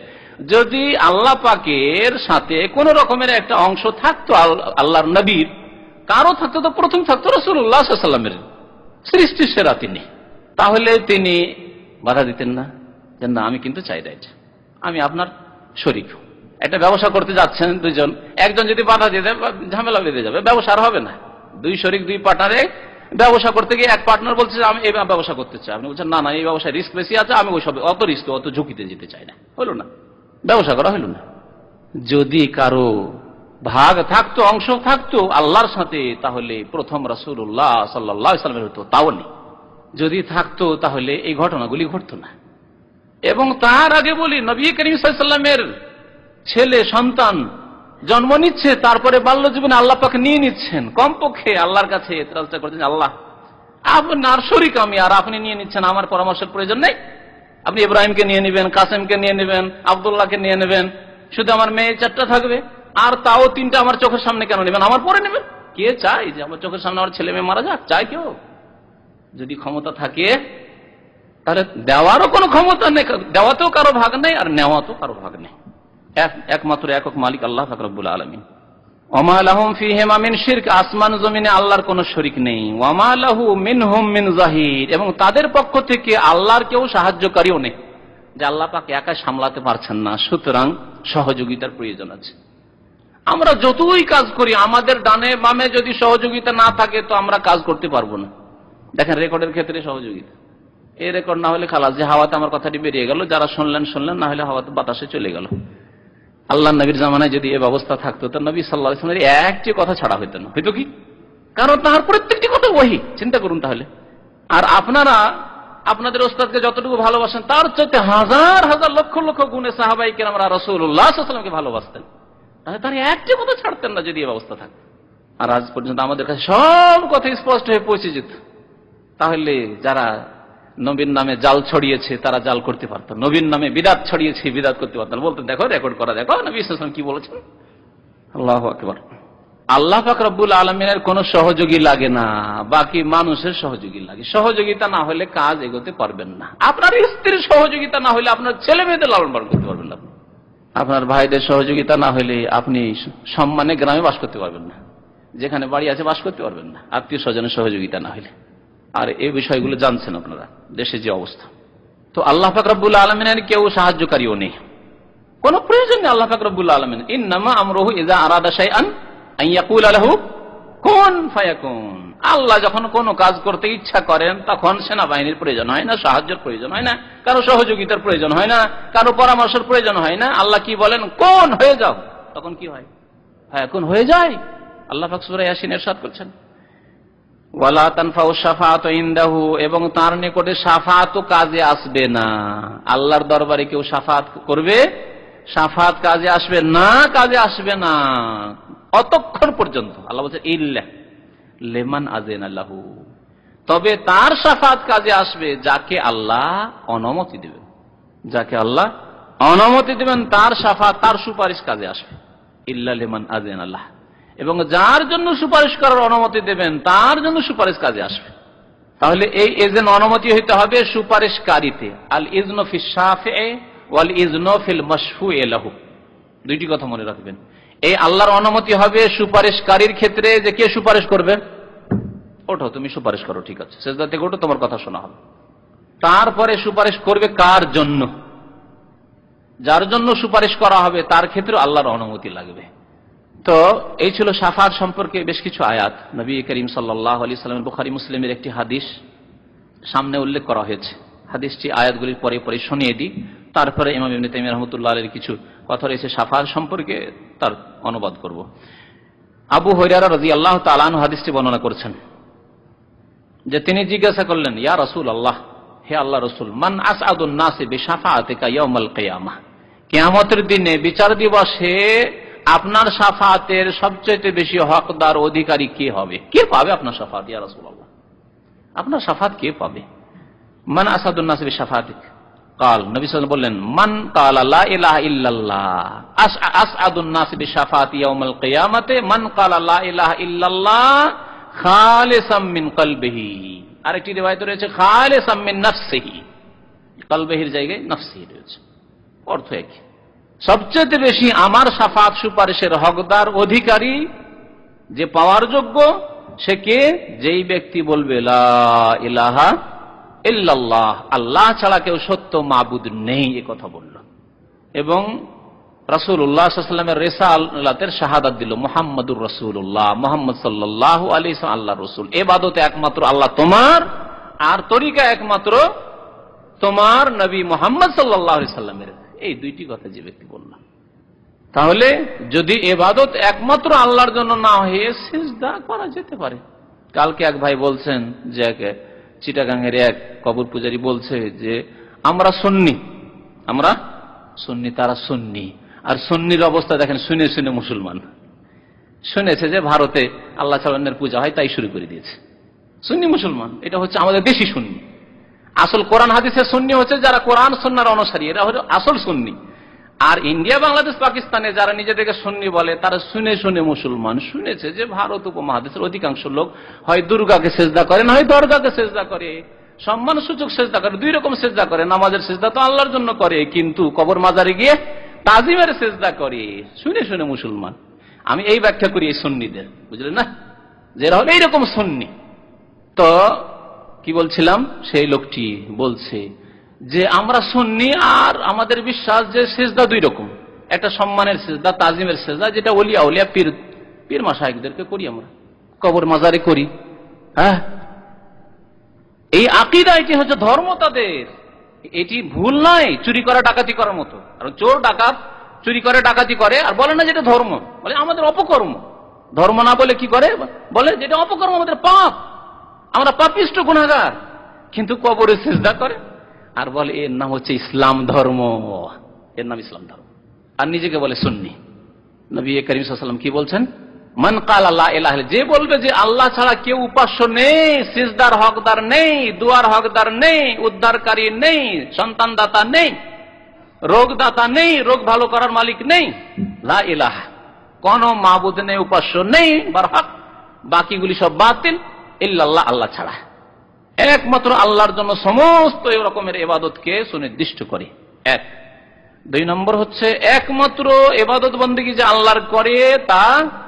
যদি আল্লাহ পাকের সাথে কোন রকমের একটা অংশ থাকতো আল্লাহর নবীর, কারো থাকতো তো প্রথম থাকতো রাসূলুল্লাহ সাল্লাল্লাহু আলাইহি ওয়াসাল্লামের, সৃষ্টির সেরা তিনি। তাহলে তিনি বাধা দিতেন না যে না, আমি কিন্তু চাই না, এটা আমি আপনার শরীক। একটা ব্যবসা করতে যাচ্ছেন দুজন, একজন যদি বাধা দিয়ে দেয় ঝামেলা বেঁধে যাবে, ব্যবসা আর হবে না। দুই শরিক, দুই পার্টনারে ব্যবসা করতে গিয়ে এক পার্টনার বলছে আমি এই ব্যবসা করতে চাই, আপনি বলছেন না না এই ব্যবসায় রিস্ক বেশি আছে, আমি ওই সব অত রিস্ক অত ঝুঁকিতে যেতে চাই না, হলো না, ব্যবসা করা হলো না। যদি কারো ভাগ থাকতো, অংশ থাকতো আল্লাহর সাথে, তাহলে প্রথম রাসূলুল্লাহ সাল্লাল্লাহু আলাইহি ওয়াসাল্লামের হতো, তাও নেই। যদি থাকতো তাহলে এই ঘটনাগুলি ঘটতো না। এবং তার আগে বলি, নবী করিম সাল্লাল্লাহু আলাইহি ওয়াসাল্লামের ছেলে সন্তান জন্ম নিচ্ছে, তারপরে বাল্য জীবনে আল্লাহ পাক নিয়ে নিচ্ছেন, কমপক্ষে আল্লাহর কাছে এতরাজটা করছেন, আল্লাহ আপনার শরীক আমি, আর আপনি নিয়ে নিচ্ছেন, আমার পরামর্শের প্রয়োজন নেই। আপনি ইব্রাহিমকে নিয়ে নেবেন, কাসেমকে নিয়ে নেবেন, আব্দুল্লাহকে নিয়ে নেবেন, শুধু আমার মেয়ে 4টা থাকবে, আর তাও 3টা আমার চোখের সামনে কেন নেবেন, আমার পরে নেবেন। কে চাই যে আমার চোখের সামনে আমার ছেলে মেয়ে মারা যাক? চাই কেউ? যদি ক্ষমতা থাকে তাহলে দেওয়ারও কোনো ক্ষমতা নেই, দেওয়াতেও কারো ভাগ নেই আর নেওয়াতেও কারো ভাগ নেই। একমাত্র একক মালিক আল্লাহ পাক রব্বুল আলামিন। ওমা লাহুম ফীহিমা মিন শিরক, আসমান জমিনে আল্লাহর কোনো শরীক নেই। ওমা লাহু মিনহুম মিন যাহির, এবং তাদের পক্ষ থেকে আল্লাহর কেউ সাহায্যকারীও নেই, যে আল্লাহ পাক একা সামলাতে পারছেন না, সুতরাং সহযোগিতার প্রয়োজন আছে। আমরা যতই কাজ করি, আমাদের ডানে বামে যদি সহযোগিতা না থাকে তো আমরা কাজ করতে পারবো না। দেখেন রেকর্ডের ক্ষেত্রে সহযোগিতা, এই রেকর্ড না হলে খালাস, যে হাওয়াতে আমার কথাটি বেরিয়ে গেল, যারা শুনলেন শুনলেন, না হলে হাওয়াতে বাতাসে চলে গেল। আল্লাহ নবীর জামানায় যদি এ ব্যবস্থা থাকতো তো নবী সাল্লাল্লাহু আলাইহি ওয়াসাল্লামের একটি কথা ছাড়া হইতো না, হইতো কি? কারণ তার প্রত্যেকটি কথা ওহী। চিন্তা করুন তাহলে। আর আপনারা আপনাদের ওস্তাদকে যতটুকু ভালোবাসেন তার চাইতে হাজার হাজার লক্ষ লক্ষ গুণে সাহাবায়ে কেরামরা রাসূলুল্লাহ সাল্লাল্লাহু আলাইহি ওয়াসাল্লামকে ভালোবাসতেন, তাহলে তার একটি কথা ছাড়তেন না যদি এ ব্যবস্থা থাকতো। আর আজ পর্যন্ত আমাদের কাছে সব কথা স্পষ্ট হয়ে পৌঁছে যেত, তাহলে যারা নবীর নামে জাল ছড়িয়েছে তারা জাল করতে পারত, নবীর নামে বিদআত ছড়িয়েছে বিদআত করতে পারত, বলতেন দেখো রেকর্ড করা, দেখো নবী সাল্লাল্লাহু আলাইহি ওয়াসাল্লাম কি বলেছেন। আল্লাহু আকবার। আল্লাহ পাক রব্বুল আলামিনের কোন সহযোগী লাগে না, বাকি মানুষের সহযোগী লাগে। সহযোগিতা না হলে কাজ এগোতে পারবেন না। আপনার স্ত্রীর সহযোগিতা না হলে আপনার ছেলে মেয়েদের লালন পালন করতে পারবেন না, আপনার ভাইদের সহযোগিতা না হলে আপনি সম্মানে গ্রামে বাস করতে পারবেন না, যেখানে বাড়ি আছে বাস করতে পারবেন না, আত্মীয় স্বজনের সহযোগিতা না হলে। আর এই বিষয়গুলো জানছেন আপনারা, দেশে যে অবস্থা। তো আল্লাহ পাক রব্বুল আলামিনের কেউ সাহায্যকারীও নেই, কোন প্রয়োজন নেই। আল্লাহ পাক রব্বুল আলামিন ইন্নামা আমরুহু ইযা আরাদা শাইআন আন ইয়াকুলা লাহু কুন ফায়াকুন। আল্লাহ যখন কোনো কাজ করতে ইচ্ছা করেন তখন সেনাবাহিনীর প্রয়োজন হয় না, সাহায্যের প্রয়োজন হয় না, কারো সহযোগিতার প্রয়োজন হয় না, কারো পরামর্শের প্রয়োজন হয় না। আল্লাহ কি বলেন? কোন হয়ে যাও, তখন কি হয়? ফায়াকুন হয়ে যায়। আল্লাহ পাক সূরা ইয়াসিন ইরশাদ করছেন ওয়ালা তানফাউ শাফাআতু ইনদাহু, এবং তার নিকটে শাফাআতও কাজে আসবে না। আল্লাহর দরবারে কেউ শাফাআত করবে, শাফাআত কাজে আসবে না, কাজে আসবে না অতক্ষণ পর্যন্ত। আল্লাহ বলছেন ইল্লা লিমান আযিনা লাহু, তবে তার শাফাআত কাজে আসবে যাকে আল্লাহ অনুমতি দেবেন, যাকে আল্লাহ অনুমতি দেবেন তার শাফাআত, তার সুপারিশ কাজে আসবে। ইল্লা লিমান আযিনা লাহু, এবং যার জন্য সুপারিশ করার অনুমতি দেবেন তার জন্য সুপারিশ কাজে আসবে। তাহলে এই এজেন অনুমতি হইতে হবে সুপারিশকারীতে। আল ইজনু ফিশ শাফিঈ ওয়াল ইজনু ফিল মাশফুঈ লাহু, দুইটি কথা মনে রাখবেন। এই আল্লাহর অনুমতি হবে সুপারিশকারীর ক্ষেত্রে, যে কে সুপারিশ করবে, ওঠো তুমি সুপারিশ করো, ঠিক আছে, সেজদা থেকে ওঠো, তোমার কথা শোনা হবে। তারপরে সুপারিশ করবে কার জন্য? যার জন্য সুপারিশ করা হবে তার ক্ষেত্রে আল্লাহর অনুমতি লাগবে। তো এই ছিল শাফাআত সম্পর্কে বেশ কিছু আয়াত। নবী করিম সাল্লাল্লাহু আলাইহি ওয়াসাল্লাম বুখারী মুসলিমের একটি হাদিস সামনে উল্লেখ করা হয়েছে। হাদিসটি আয়াতগুলির পরে পরে শুনিয়ে দিই, তারপরে ইমাম ইবনে তাইমিয়া রাহমাতুল্লাহ আলাইহির কিছু কথা রয়েছে শাফাআত সম্পর্কে, তার অনুবাদ করব। আবু হুরায়রা রাদিয়াল্লাহু তাআলা আনহু হাদিসটি বর্ণনা করেছেন যে তিনি জিজ্ঞাসা করলেন, ইয়া রাসূলুল্লাহ, হে আল্লাহর রাসূল, মান আসআদুন নাসি বিশাফাআতিকা ইয়াউমাল কিয়ামাহ, কিয়ামতের দিনে বিচার দিবসে আপনার শাফাতের সবচেয়ে বেশি হকদার অধিকারী কে হবে? কে পাবে আপনার শাফাত ইয়া রাসূলুল্লাহ? আপনার শাফাত কে পাবে? মান আসাদুন নাস বিশাফাতিক, কাল নবী সাল্লাল্লাহু আলাইহি ওয়াসাল্লাম বললেন, মান ক্বালা লা ইলাহা ইল্লাল্লাহ আসআদুন নাস বিশাফাতি ইয়াউমাল কিয়ামাতে মান ক্বালা লা ইলাহা ইল্লাল্লাহ খালিসাম মিন কলবিহি। আরেকটি রিওয়ায়াত রয়েছে খালিসাম মিন নাফসিহি, কলবিহির জায়গায় নাফসিহি রয়েছে, অর্থ একই। সবচেয়ে বেশি আমার শাফাত সুপারিশের হকদার অধিকারী যে পাওয়ার যোগ্য সে কে? যেই ব্যক্তি বলবে লা ইলাহা ইল্লাল্লাহ, আল্লাহ ছাড়া কেউ সত্য মাবুদ নেই, এ কথা বলল, এবং রাসূলুল্লাহ সাল্লাল্লাহু আলাইহি ওয়াসাল্লামের রিসালাতের শাহাদাত দিল, মুহাম্মাদুর রাসূলুল্লাহ, মুহাম্মদ সাল্লাল্লাহু আলাইহি ওয়াসাল্লাম আল্লাহর রাসূল। ইবাদত একমাত্র আল্লাহ তোমার, আর তরিকা একমাত্র তোমার নবী মুহাম্মদ সাল্লাল্লাহু আলাইহি ওয়াসাল্লামের। এই দুইটি কথা যে ব্যক্তি বলল, তাহলে যদি ইবাদত একমাত্র আল্লাহর জন্য না হয়ে সিজদা করা যেতে পারে। কালকে এক ভাই বলছেন যে চিটাগাঙ্গের এক কবর পূজারী বলছে যে আমরা সুন্নি, তারা সুন্নি। আর সুন্নির অবস্থা দেখেন, শুনে শুনে মুসলমান শুনেছে যে ভারতে আল্লাহ ছাড়ার পূজা হয়, তাই শুরু করে দিয়েছে। সুন্নি মুসলমান, এটা হচ্ছে আমাদের দেশি সুন্নি। আসল কোরআন হাদিসের সুন্নি হচ্ছে যারা কোরআন সুন্নাহর অনুসারী, এরা হলো আসল সুন্নি। আর ইন্ডিয়া, বাংলাদেশ, পাকিস্তানে যারা নিজেদেরকে সুন্নি বলে, তারা শুনে শুনে মুসলমান। শুনেছে যে ভারত উপমহাদেশের অধিকাংশ লোক হয় দুর্গাকে সেজদা করে, না হয় দরগাকে সেজদা করে, সম্মান সূচক সেজদা করে, দুই রকম সেজদা করে। নামাজের সেজদা তো আল্লাহর জন্য করে, কিন্তু কবর মাজারে গিয়ে তাজিমের সেজদা করে, শুনে শুনে মুসলমান। আমি এই ব্যাখ্যা করি এই সুন্নিদের, বুঝলেন না, যে এরা হলো এইরকম সুন্নি। তো কি বলছিলাম, সেই লোকটি বলছে যে আমরা সুন্নি, আর আমাদের বিশ্বাস যে সেজদা দুই রকম, একটা সম্মানের সেজদা, তাজিমের সেজদা, যেটা ওলিয়া উলিয়া পীর মাশায়েখদেরকে করি, আমরা কবর মাজারে করি। হ্যাঁ, এই আকীদা, এটি হচ্ছে ধর্ম তাদের। এটি ভুল নয় চুরি করা ডাকাতি করার মতো। আর চোর ডাকাত চুরি করে ডাকাতি করে আর বলে না যেটা ধর্ম, বলে আমাদের অপকর্ম। ধর্ম না বলে কি করে, বলে যেটা অপকর্ম, আমাদের পাপ, আমরা পাপিষ্ঠ গুনাহগার। কিন্তু কবরে সিজদা করে আর বলে এর নাম হচ্ছে ইসলাম ধর্ম, এর নাম ইসলাম ধর্ম, আর নিজেকে বলে সুন্নি। নবী করিম সাল্লাল্লাহু আলাইহি ওয়াসাল্লাম কি বলছেন, মান ক্বালা লা ইলাহা ইল্লাল্লাহ, যে বলবে যে আল্লাহ ছাড়া কেউ উপাস্য নেই, সিজদার হকদার নেই, দুয়ার হকদার নেই, উদ্ধারকারী নেই, সন্তান দাতা নেই, রোগ দাতা নেই, রোগ ভালো করার মালিক নেই, লা ইলাহা, কোন মাবুদ নেই, উপাস্য নেই বরহক, বাকিগুলি সব বাতিল, ইল্লাল্লাহ, আল্লাহ ছাড়া। একমাত্র আল্লাহর জন্য সমস্ত এই রকমের ইবাদতকে সুনির্দিষ্ট করে। এক। দুই নম্বর হচ্ছে একমাত্র ইবাদত বন্দেগী যে আল্লাহর করে, তা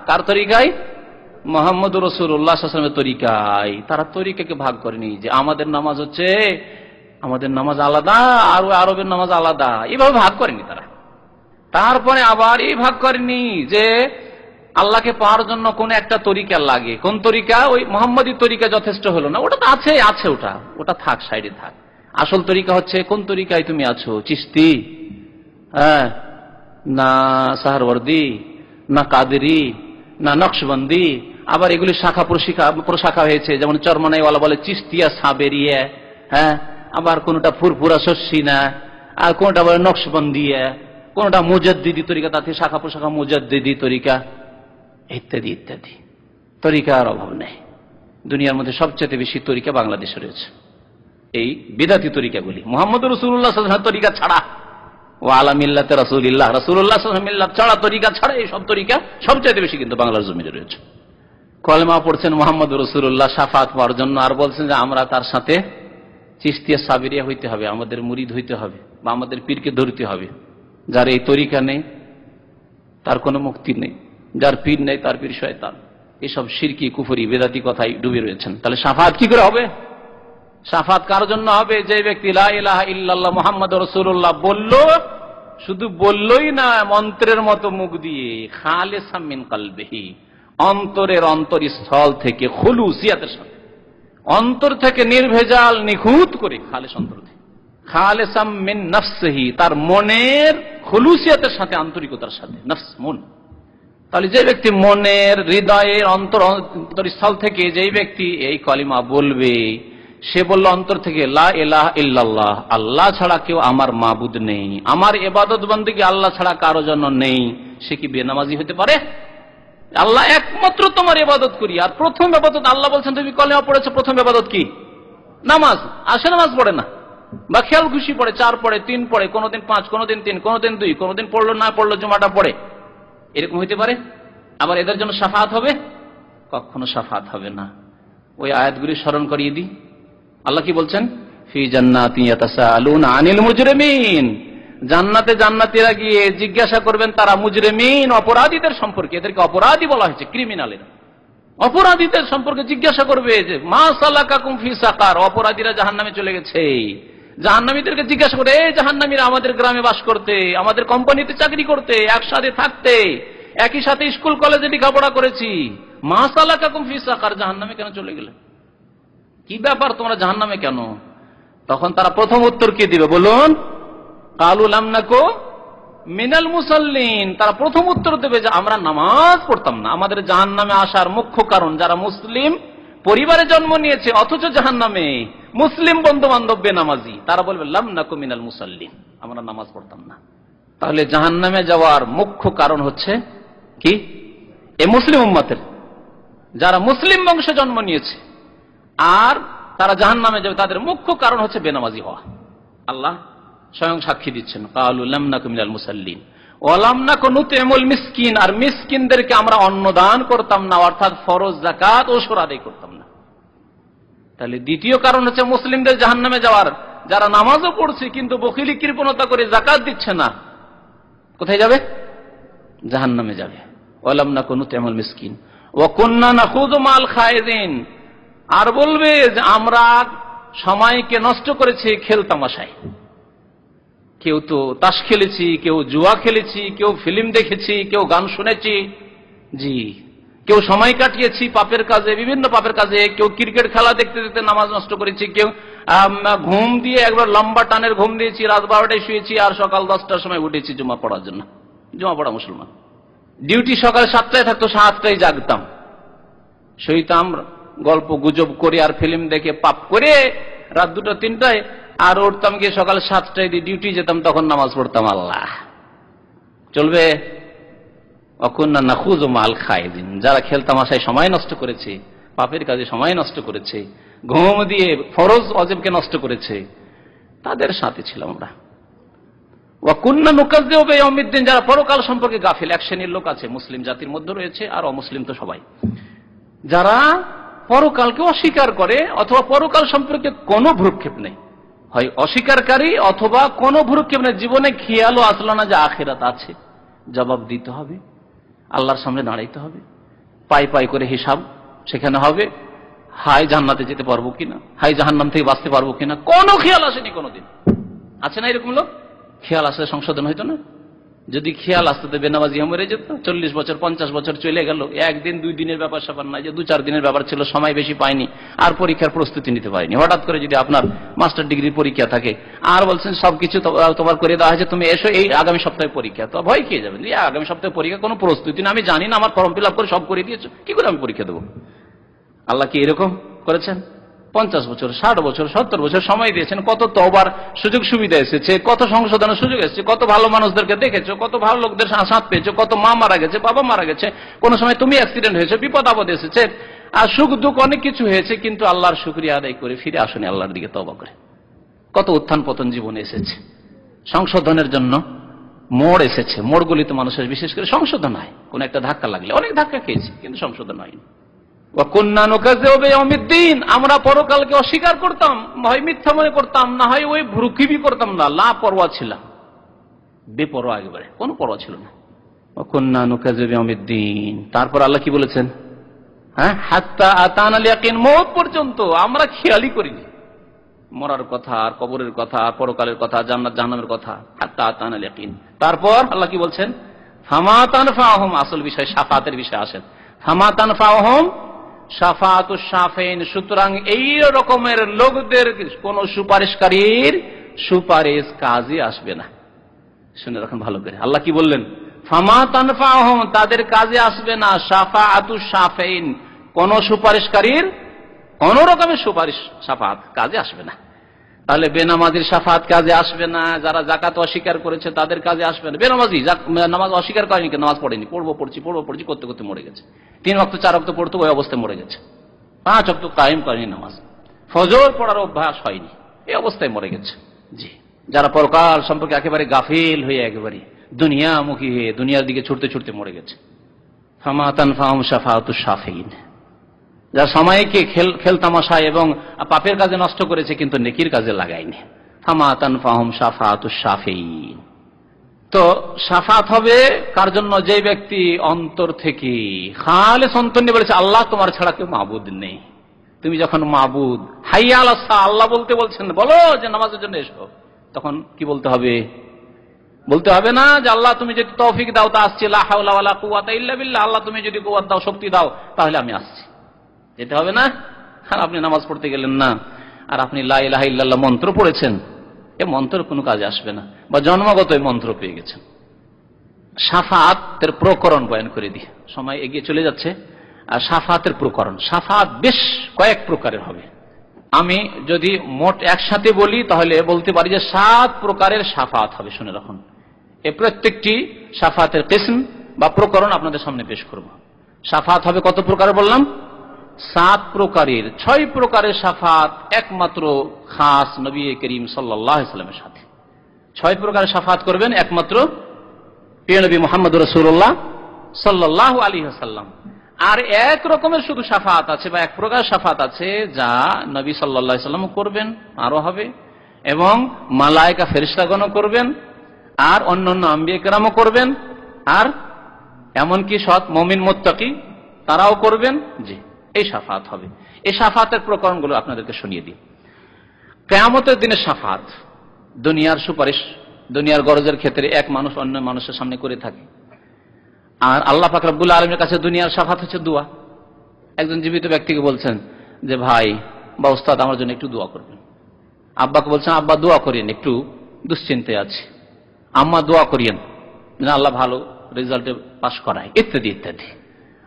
কার তরিকায়, মুহাম্মদুর রাসূলুল্লাহ সাল্লাল্লাহু আলাইহি ওয়াসাল্লামের তরিকায়। তারা তরিকাকে ভাগ করেনি যে আমাদের নামাজ হচ্ছে, আমাদের নামাজ আলাদা আর আরবের নামাজ আলাদা, এইভাবে ভাগ করেনি তারা। তারপরে আবার এই ভাগ করেনি যে আল্লাহকে পাওয়ার জন্য কোন একটা তরিকা লাগে, কোন তরিকা, ওই মুহাম্মদী তরিকা যথেষ্ট হলো না, ওটা তো আছে, ওটা থাক, সাইডে থাক। আসল তরিকা হচ্ছে কোন তরিকায় তুমি আছো, চিশতি, হ্যাঁ, না সাহারওয়ার্দী, না কাদেরি, না নকশবন্দি। আবার এগুলি শাখা প্রশাখা হয়েছে, যেমন চরমনাইওয়ালা বলে চিশতিয়া সাবেরিয়া, হ্যাঁ, আবার কোনটা ফুরফুরা শস্যিনা, আর কোনটা বলে নকশবন্দিয়া, কোনটা মুজাদ্দিদি তরিকা, তাতে শাখা প্রশাখা মুজাদ্দিদি তরিকা, ইত্যাদি ইত্যাদি। তরিকার অভাব নেই। দুনিয়ার মধ্যে সবচেয়ে বেশি তরিকা বাংলাদেশে রয়েছে, এই বিদাতি তরিকাগুলি। মুহাম্মদুর রাসূলুল্লাহ সাল্লাল্লাহু আলাইহি ওয়াসাল্লাম তরিকা ছাড়া, ওয়া আলা মিল্লাতি রাসূলিল্লাহ, রাসূলুল্লাহ সাল্লাল্লাহু আলাইহি ওয়াসাল্লাম মিল্লাত ছাড়া, তরিকা ছাড়া, এই সব তরিকা সবচেয়ে বেশি কিন্তু বাংলার জমিনে রয়েছে। কলেমা পড়ছেন মুহাম্মদুর রাসূলুল্লাহ শাফাত পাওয়ার জন্য, আর বলছেন যে আমরা তার সাথে চিশতিয়া সাবেরিয়া হইতে হবে, আমাদের মুরিদ হইতে হবে, বা আমাদের পীরকে ধরতে হবে। যার এই তরিকা নেই তার কোনো মুক্তি নেই, যার পীর নেই তার পীর শয়তান। এসব শিরকি কুফরি বেদাতি কথাই ডুবে রয়েছেন। তাহলে শাফাত কি করে হবে? শাফাত কার জন্য হবে? যে ব্যক্তি লা ইলাহা ইল্লাল্লাহ মুহাম্মাদুর রাসূলুল্লাহ বলল, শুধু বললই না, মন্ত্রের মতো মুখ দিয়ে, খালিসাম মিন কলবিহি, অন্তরের অন্তরস্থল থেকে, খুলুসিয়াতের সাথে, অন্তর থেকে নির্ভেজাল নিখুঁত করে, খালেস অন্তর থেকে, খালিসাম মিন নফসিহি, তার মনের খুলুসিয়াতের সাথে, আন্তরিকতার সাথে, নফস মন। তাহলে যে ব্যক্তি মনের, হৃদয়ের, অন্তরস্থল থেকে যেই ব্যক্তি এই কলিমা বলবে, সে বলল অন্তর থেকে লা ইলাহা ইল্লাল্লাহ, আল্লাহ ছাড়া কেউ আমার মাবুদ নেই, আমার ইবাদত বন্দেগী আল্লাহ ছাড়া কারো জন্য নেই, সে কি বেনামাজি হতে পারে? আল্লাহ একমাত্র তোমার ইবাদত করি। আর প্রথম ইবাদত আল্লাহ বলছেন, তুমি কলিমা পড়েছো, প্রথম ইবাদত কি? নামাজ। আসে নামাজ পড়ে না, বা খেয়াল খুশি পড়ে, 4 পড়ে, 3 পড়ে, কোনদিন 5, কোনদিন 3, কোনদিন 2, কোনদিন পড়লো না পড়লো, জুমাটা পড়ে, এরকম হইতে পারে? আবার এদের জন্য শাফাত হবে? কখনো শাফাত হবে না। ওই আয়াতগুলি স্মরণ করিয়ে দিই। আল্লাহ কি বলছেন? ফি জান্নাতিন ইয়াতাসাআলুনা আনিল মুজরিমিন, জান্নাতে জান্নাতীরা গিয়ে জিজ্ঞাসা করবেন তারা মুজরিমিন, অপরাধীদের সম্পর্কে। এদেরকে অপরাধী বলা হয়েছে, ক্রিমিনালের। অপরাধীদের সম্পর্কে জিজ্ঞাসা করবে যে মা সালাকাকুম ফি সাকার, অপরাধীরা জাহান্নামে চলে গেছে, জাহান্নামীদেরকে জিজ্ঞাসা করে, এই জাহান্নামীরা আমাদের গ্রামে বাস করতে, আমাদের কোম্পানিতে চাকরি করতে, একসাথে থাকতে, একই সাথে স্কুল কলেজে লেখাপড়া করেছি, মা সালাকাকুম ফি সাকার, জাহান্নামে কেন চলে গেলে? কি ব্যাপার, তোমরা জাহান্নামে কেন? তখন তারা প্রথম উত্তর কি দিবে বলুন? কালু লাম নাকু মিনাল মুসাল্লিন। তারা প্রথম উত্তর দেবে যে আমরা নামাজ পড়তাম না। আমাদের জাহান্নামে আসার মুখ্য কারণ, যারা মুসলিম পরিবারে জন্ম নিয়েছে অথচ জাহান্নামে, মুসলিম বন্ধু বান্ধব বেনামাজি, তারা বলবে লাম নাকু মিনাল মুসাল্লিন, আমরা নামাজ পড়তাম না। তাহলে জাহান্নামে যাওয়ার মুখ্য কারণ হচ্ছে কি? এ মুসলিম উম্মতের, যারা মুসলিম বংশে জন্ম নিয়েছে আর তারা জাহান্নামে যাবে, তাদের মুখ্য কারণ হচ্ছে বেনামাজি হওয়া। আল্লাহ স্বয়ং সাক্ষী দিচ্ছেন, কালু লাম নাকু মিনাল মুসাল্লিন ওয়া লাম নাকু নুতইমুল মিসকিন, আর মিসকিনদেরকে আমরা অন্নদান করতাম না, অর্থাৎ ফরজ যাকাত ওসর আদায় করতাম না। তাহলে দ্বিতীয় কারণ হচ্ছে মুসলিমদের জাহান্নামে যাওয়ার, যারা নামাজও পড়ছে কিন্তু বখিলি কৃপণতা করে যাকাত দিচ্ছে না, কোথায় যাবে? জাহান্নামে যাবে। ওয়া লাম নাকু নুতইমুল মিসকিন ওয়া কুননা নাখুযু মাল খায়দিন, আর বলবে যে আমরা সময়কে নষ্ট করেছি খেল তামাশায়। কেউ তো তাস খেলেছি, কেউ জুয়া খেলেছি, কেউ ফিল্ম দেখেছি, কেউ গান শুনেছি, জি, কেউ সময় কাটিয়েছি পাপের কাজে, বিভিন্ন পাপের কাজে, কেউ ক্রিকেট খেলা দেখতে দেখতে নামাজ নষ্ট করেছি, কেউ ঘুম দিয়ে একবার লম্বা টানের ঘুম দিয়েছি, রাত 12টায় শুয়েছি আর সকাল 10টার সময় উঠেছি জুমা পড়ার জন্য। জুমা পড়া মুসলমান। ডিউটি সকাল 7টায় থাকতো, 7টায় জাগতাম, শুইতাম, গল্প গুজব করে আর ফিল্ম দেখে পাপ করে রাত 2টা 3টায়, আর উঠতাম গিয়ে সকাল 7টায় দিয়ে ডিউটি যেতাম, তখন নামাজ পড়তাম। আল্লাহ চলবে? অকুন্না নাখুযু মাল খায়দিন, যারা খেলতামাশায় সময় নষ্ট করেছে, পাপের কাজে সময় নষ্ট করেছে, ঘুম দিয়ে ফরজ ওয়াজিবকে নষ্ট করেছে, তাদের সাথে ছিলাম আমরা। ওয়াকুন্না নুকাজ্জিবু বিয়াউমিদ্দিন, যারা পরকাল সম্পর্কে গাফিল। এক শ্রেণীর লোক আছে মুসলিম জাতির মধ্যে রয়েছে, আর অমুসলিম তো সবাই, যারা পরকালকে অস্বীকার করে অথবা পরকাল সম্পর্কে কোনো ভ্রুক্ষেপ নেই, হয় অস্বীকারী অথবা কোনো ভ্রুক্ষেপ নেই। জীবনে খেয়ালও আসলো না যে আখিরাত আছে, জবাব দিতে হবে, আল্লাহর সামনে দাঁড়াইতে হবে, পাই পাই করে হিসাব সেখানে হবে, হাই জান্নাতে যেতে পারবো কিনা, হাই জাহান্নাম থেকে বাঁচতে পারবো কিনা, কোনো খেয়াল আসেনি কোনোদিন। আছে না এরকম লোক? খেয়াল আসলে সংশোধন হইতো না? যদি খেয়াল আসতে তো বেনামাজি মরে যেত। 40 বছর 50 বছর চলে গেল, একদিন 2 দিনের ব্যাপার স্যাপার নাই, যে 2-4 দিনের ব্যাপার ছিল, সময় বেশি পাইনি আর পরীক্ষার প্রস্তুতি নিতে পারিনি। হঠাৎ করে যদি আপনার মাস্টার ডিগ্রির পরীক্ষা থাকে আর বলছেন সবকিছু তোমার করে দেওয়া হয়েছে, তুমি এসো, এই আগামী সপ্তাহে পরীক্ষা, তো ভয় খেয়ে যাবেন, আগামী সপ্তাহে পরীক্ষা, কোনো প্রস্তুতি না, আমি জানি না, আমার ফর্ম ফিল আপ করে সব করে দিয়েছো, কি করে আমি পরীক্ষা দেবো? আল্লাহ কি এরকম করেছেন? 50 বছর 60 বছর 70 বছর সময় দিয়েছেন, কত তওবার সুযোগ সুবিধা এসেছে, কত সংশোধনের সুযোগ এসেছে, কত ভালো মানুষদেরকে দেখেছো, কত ভালো লোকদের সাথ পেয়েছো, কত মা মারা গেছে, বাবা মারা গেছে, কোন সময় তুমি অ্যাক্সিডেন্ট হয়েছে, বিপদ আপদ এসেছে, আর সুখ দুঃখ অনেক কিছু হয়েছে, কিন্তু আল্লাহর শুকরিয়া আদায় করে ফিরে আসুনি আল্লাহর দিকে তওবা করে। কত উত্থান পতন জীবনে এসেছে, সংশোধনের জন্য মোড় এসেছে। মোড়গুলি তো মানুষের বিশেষ করে সংশোধন হয়, কোন একটা ধাক্কা লাগলে, অনেক ধাক্কা খেয়েছি কিন্তু সংশোধন হয়নি। আমরা পরকালকে অস্বীকার করতাম, হয় মিথ্যা মনে করতাম, না হয় ওই ভ্রুক্ষেপই করতাম না, লাপরোয়া ছিলাম, বেপরোয়া, একেবারে কোনো পরোয়া ছিল না। ওয়াকুন্না নুকাজ্জিবু বিয়াউমিদ্দিন। তারপর আল্লাহ কি বলেছেন? হ্যাঁ, হাত্তা আতানাল ইয়াকিন, মওত পর্যন্ত আমরা খেয়ালই করিনি মরার কথা, আর কবরের কথা, আর পরকালের কথা, জান্নাত জাহান্নামের কথা। হাত্তা আতানাল ইয়াকিন। তারপর আল্লাহ কি বলছেন? ফামা তানফাহুম, আসল বিষয় শাফাতের বিষয় আসেন। ফামা তানফাহুম শাফাতুশ শাফিন, সুতরাং এই রকমের লোকদের কোন সুপারিশকারীর সুপারিশ কাজে আসবে না। শুনে রাখুন ভালো করে, আল্লাহ কি বললেন? ফামা তানফাহুম, তাদের কাজে আসবে না শাফাতুশ শাফিন, কোন সুপারিশকারীর কোন রকমের সুপারিশ শাফাত কাজে আসবে না। তাহলে বেনামাজির শাফাত কাজে আসবে না, যারা যাকাত অস্বীকার করেছে তাদের কাজে আসবে না। বেনামাজি নামাজ অস্বীকার করেনি, নামাজ পড়েনি, পড়বো পড়ছি করতে করতে মরে গেছে। 3 ওয়াক্ত 4 ওয়াক্ত পড়তো, ওই অবস্থায় মরে গেছে। 5 ওয়াক্ত কায়েম করেনি নামাজ, ফজর পড়ার অভ্যাস হয়নি, এই অবস্থায় মরে গেছে। জি, যারা পরকাল সম্পর্কে একেবারে গাফিল হয়ে একেবারে দুনিয়ামুখী হয়ে দুনিয়ার দিকে ছুটতে ছুটতে মরে গেছে। ফামা তানফাহুম শাফাতুশ শাফিন, যারা সময়কে খেল তামাশা এবং পাপের কাজে নষ্ট করেছে কিন্তু নেকির কাজে লাগায়নি। ফামা তানফাহুম শাফাতুশ শাফিন। তো শাফাত হবে কার জন্য? যে ব্যক্তি অন্তর থেকে খালেস অন্তর নিয়ে বলেছে আল্লাহ তোমার ছাড়া কেউ মাবুদ নেই, তুমি যখন মাবুদ, হাইয়া আলাস সালাহ আল্লাহ বলতে বলছেন, বলো যে নামাজের জন্য এসো, তখন কি বলতে হবে? বলতে হবে না যে আল্লাহ তুমি যদি তৌফিক দাও তা আসছি, লা হাওলা ওয়ালা কুওয়াতা ইল্লা বিল্লাহ, আল্লাহ তুমি যদি কুওয়াত দাও, শক্তি দাও, তাহলে আমি আসছি। যেতে হবে না? আর আপনি নামাজ পড়তে গেলেন না, আর আপনি লা ইলাহা ইল্লাল্লাহ মন্ত্র পড়েছেন, এ মন্ত্র কোনো কাজে আসবে না, বা জন্মগত এই মন্ত্র পেয়ে গেছেন। শাফাতের প্রকরণ বয়ান করে দিই, সময় এগিয়ে চলে যাচ্ছে। আর শাফাতের প্রকরণ, শাফাত বেশ কয়েক প্রকারের হবে। আমি যদি মোট একসাথে বলি তাহলে বলতে পারি যে 7 প্রকারের শাফাত হবে। শুনে রাখুন, এই প্রত্যেকটি শাফাতের কিসম বা প্রকরণ আপনাদের সামনে পেশ করব। শাফাত হবে কত প্রকার বললাম? 7 প্রকারের। 6 প্রকারের শাফাত একমাত্র খাস নবী করিম সাল্লাল্লাহু আলাইহি ওয়াসাল্লামের সাথে। 6 প্রকারের শাফাত করবেন একমাত্র প্রিয় নবী মুহাম্মদ রাসূলুল্লাহ সাল্লাল্লাহু আলাইহি ওয়াসাল্লাম। আর এক রকমের শুধু শাফাত আছে, বা এক প্রকার শাফাত আছে যা নবী সাল্লাল্লাহু আলাইহি ওয়াসাল্লাম করবেন, আরো হবে, এবং মালায়েকা ফেরেশতাগণও করবেন, আর অন্যান্য আম্বিয়া কেরামও করবেন, আর এমনকি সৎ মুমিন মুত্তাকি তারাও করবেন। জি, এই শাফাত হবে। এই শাফাতের প্রকরণগুলো আপনাদেরকে শুনিয়ে দিই। কিয়ামতের দিনে শাফাত, দুনিয়ার সুপারিশ, দুনিয়ার গরজের ক্ষেত্রে এক মানুষ অন্য মানুষের সামনে করে থাকে। আর আল্লাহ পাক রব্বুল আলামিনের কাছে দুনিয়ার শাফাত হচ্ছে দোয়া। একজন জীবিত ব্যক্তিকে বলছেন যে ভাই বা ওস্তাদ আমার জন্য একটু দোয়া করবেন। আব্বাকে বলছেন আব্বা দোয়া করিয়েন, একটু দুশ্চিন্তায় আছে। আম্মা দোয়া করিয়েন যেন আল্লাহ ভালো রেজাল্টে পাস করায়, ইত্যাদি ইত্যাদি।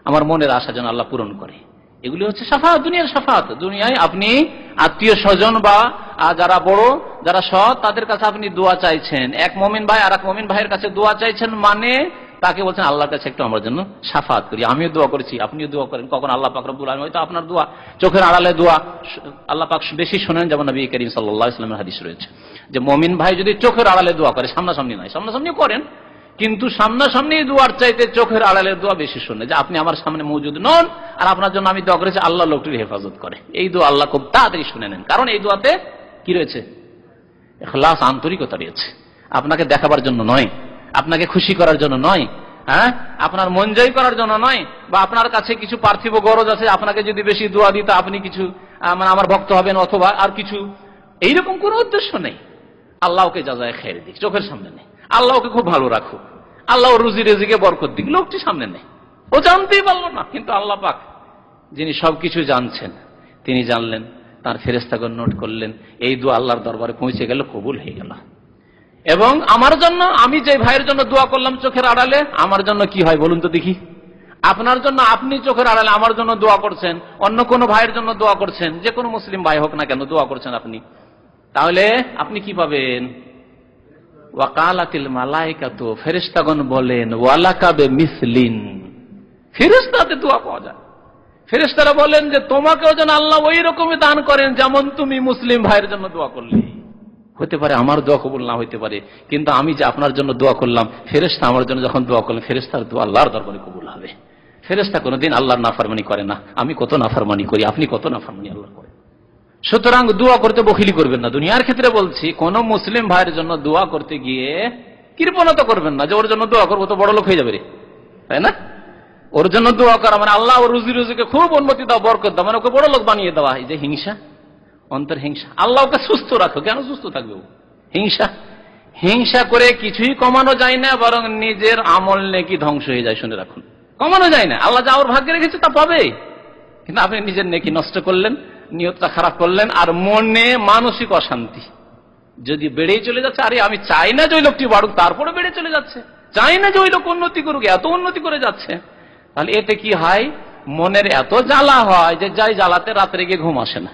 আমার মনের আশা যেন আল্লাহ পূরণ করে। এগুলি হচ্ছে শাফাত, দুনিয়ার শাফাত। দুনিয়ায় আপনি আত্মীয় স্বজন বা যারা বড়, যারা সৎ, তাদের কাছে আপনি দোয়া চাইছেন। এক মুমিন ভাই আর এক মুমিন ভাইয়ের কাছে দোয়া চাইছেন, মানে তাকে বলছেন আল্লাহর কাছে একটু আমার জন্য শাফাত করি। আমিও দোয়া করেছি, আপনিও দোয়া করেন। কখন আল্লাহ পাক রব্বুল আলামিন হয়তো আপনার দোয়া, চোখের আড়ালে দোয়া আল্লাহ পাক বেশি শোনেন, যেমন নবী করিম সাল্লাল্লাহু আলাইহি ওয়াসাল্লামের হাদিস রয়েছে যে মুমিন ভাই যদি চোখের আড়ালে দোয়া করে, সামনাসামনি নয়, সামনাসামনিও করেন, কিন্তু সামনাসামনি দোয়ার চাইতে চোখের আড়ালের দোয়া বেশি শোনে, যে আপনি আমার সামনে মওজুদ নন আর আপনার জন্য আমি দোয়া করেছি, আল্লাহ লোকটির হেফাজত করে। এই দোয়া আল্লাহ খুব তাড়াতাড়ি শুনে নেন, কারণ এই দোয়াতে কি রয়েছে? ইখলাস, আন্তরিকতা রয়েছে। আপনাকে দেখাবার জন্য নয়, আপনাকে খুশি করার জন্য নয়, হ্যাঁ, আপনার মন জয় করার জন্য নয়, বা আপনার কাছে কিছু পার্থিব গরজ আছে, আপনাকে যদি বেশি দোয়া দিত আপনি কিছু মানে আমার ভক্ত হবেন, অথবা আর কিছু, এইরকম কোনো উদ্দেশ্য নেই। আল্লাহ ওকে যাজায় খেয়ে দিক, চোখের সামনে নেই। আল্লাহ ওকে খুব ভালো রাখুক, আল্লাহ রুজি রেজিকে বরকত দিক, লোকটি সামনে নেই, ও জানতেই পারলো না। কিন্তু আল্লাহ পাক যিনি সবকিছু জানছেন, তিনি জানলেন, তার ফেরেশতাগণ নোট করলেন, এই দোয়া আল্লাহর দরবারে পৌঁছে গেল, কবুল হয়ে গেল। এবং আমার জন্য, আমি যে ভাইয়ের জন্য দোয়া করলাম চোখের আড়ালে, আমার জন্য কি হয় বলুন তো দেখি? আপনার জন্য আপনি চোখের আড়ালে আমার জন্য দোয়া করছেন, অন্য কোনো ভাইয়ের জন্য দোয়া করছেন, যে কোনো মুসলিম ভাই হোক না কেন দোয়া করছেন আপনি, তাহলে আপনি কি পাবেন? ওয়াকালাতিল মালাইকাতু, ফেরেশতাগণ বলেন, ওয়ালাকা বিমিসলিন, ফেরেশতাতে দোয়া পাওয়া যায়। ফেরেশতারা বলেন যে তোমাকেও যেন আল্লাহ ওই রকমই দান করেন যেমন তুমি মুসলিম ভাইয়ের জন্য দোয়া করলে। হতে পারে আমার দোয়া কবুল না হইতে পারে, কিন্তু আমি যে আপনার জন্য দোয়া করলাম, ফেরেশতা আমার জন্য যখন দোয়া করলেন, ফেরেশতার দোয়া আল্লাহর দরবারে কবুল হবে। ফেরেশতা কোনোদিন আল্লাহর নাফরমানি করে না। আমি কত নাফরমানি করি, আপনি কত নাফরমানি আল্লাহ করে। সুতরাং দোয়া করতে বখিলি করবেন না। দুনিয়ার ক্ষেত্রে বলছি, কোন মুসলিম ভাইয়ের জন্য দোয়া করতে গিয়ে কৃপণতা করবেন না, যে ওর জন্য দোয়া করবো তো বড় লোক হয়ে যাবে রে, তাই না? ওর জন্য দোয়া করা মানে আল্লাহ ওর রুজি রুজিকে খুব উন্নতি দাও, বরকত দাও, মানে ওকে বড় লোক বানিয়ে দেওয়া। এই যে হিংসা, অন্তর হিংসা, আল্লাহ ওকে সুস্থ রাখো। কেন সুস্থ থাকবে ও? হিংসা, হিংসা করে কিছুই কমানো যায় না, বরং নিজের আমল নেকি ধ্বংস হয়ে যায়। শুনে রাখুন, কমানো যায় না। আল্লাহ যা ওর ভাগ্যে রেখেছে তা পাবে, কিন্তু আপনি নিজের নেকি নষ্ট করলেন, নিয়তটা খারাপ করলেন, আর মনে মানসিক অশান্তি যদি বেড়েই চলে যাচ্ছে। আরে আমি চাই না যে ওই লোকটি বাড়ুক, তারপরে বেড়ে চলে যাচ্ছে। চাই না যে ওই লোক উন্নতি করুক, এত উন্নতি করে যাচ্ছে। তাহলে এতে কি হয়? মনের এত জ্বালা হয় যে যাই জ্বালাতে রাত্রে গিয়ে ঘুম আসে না,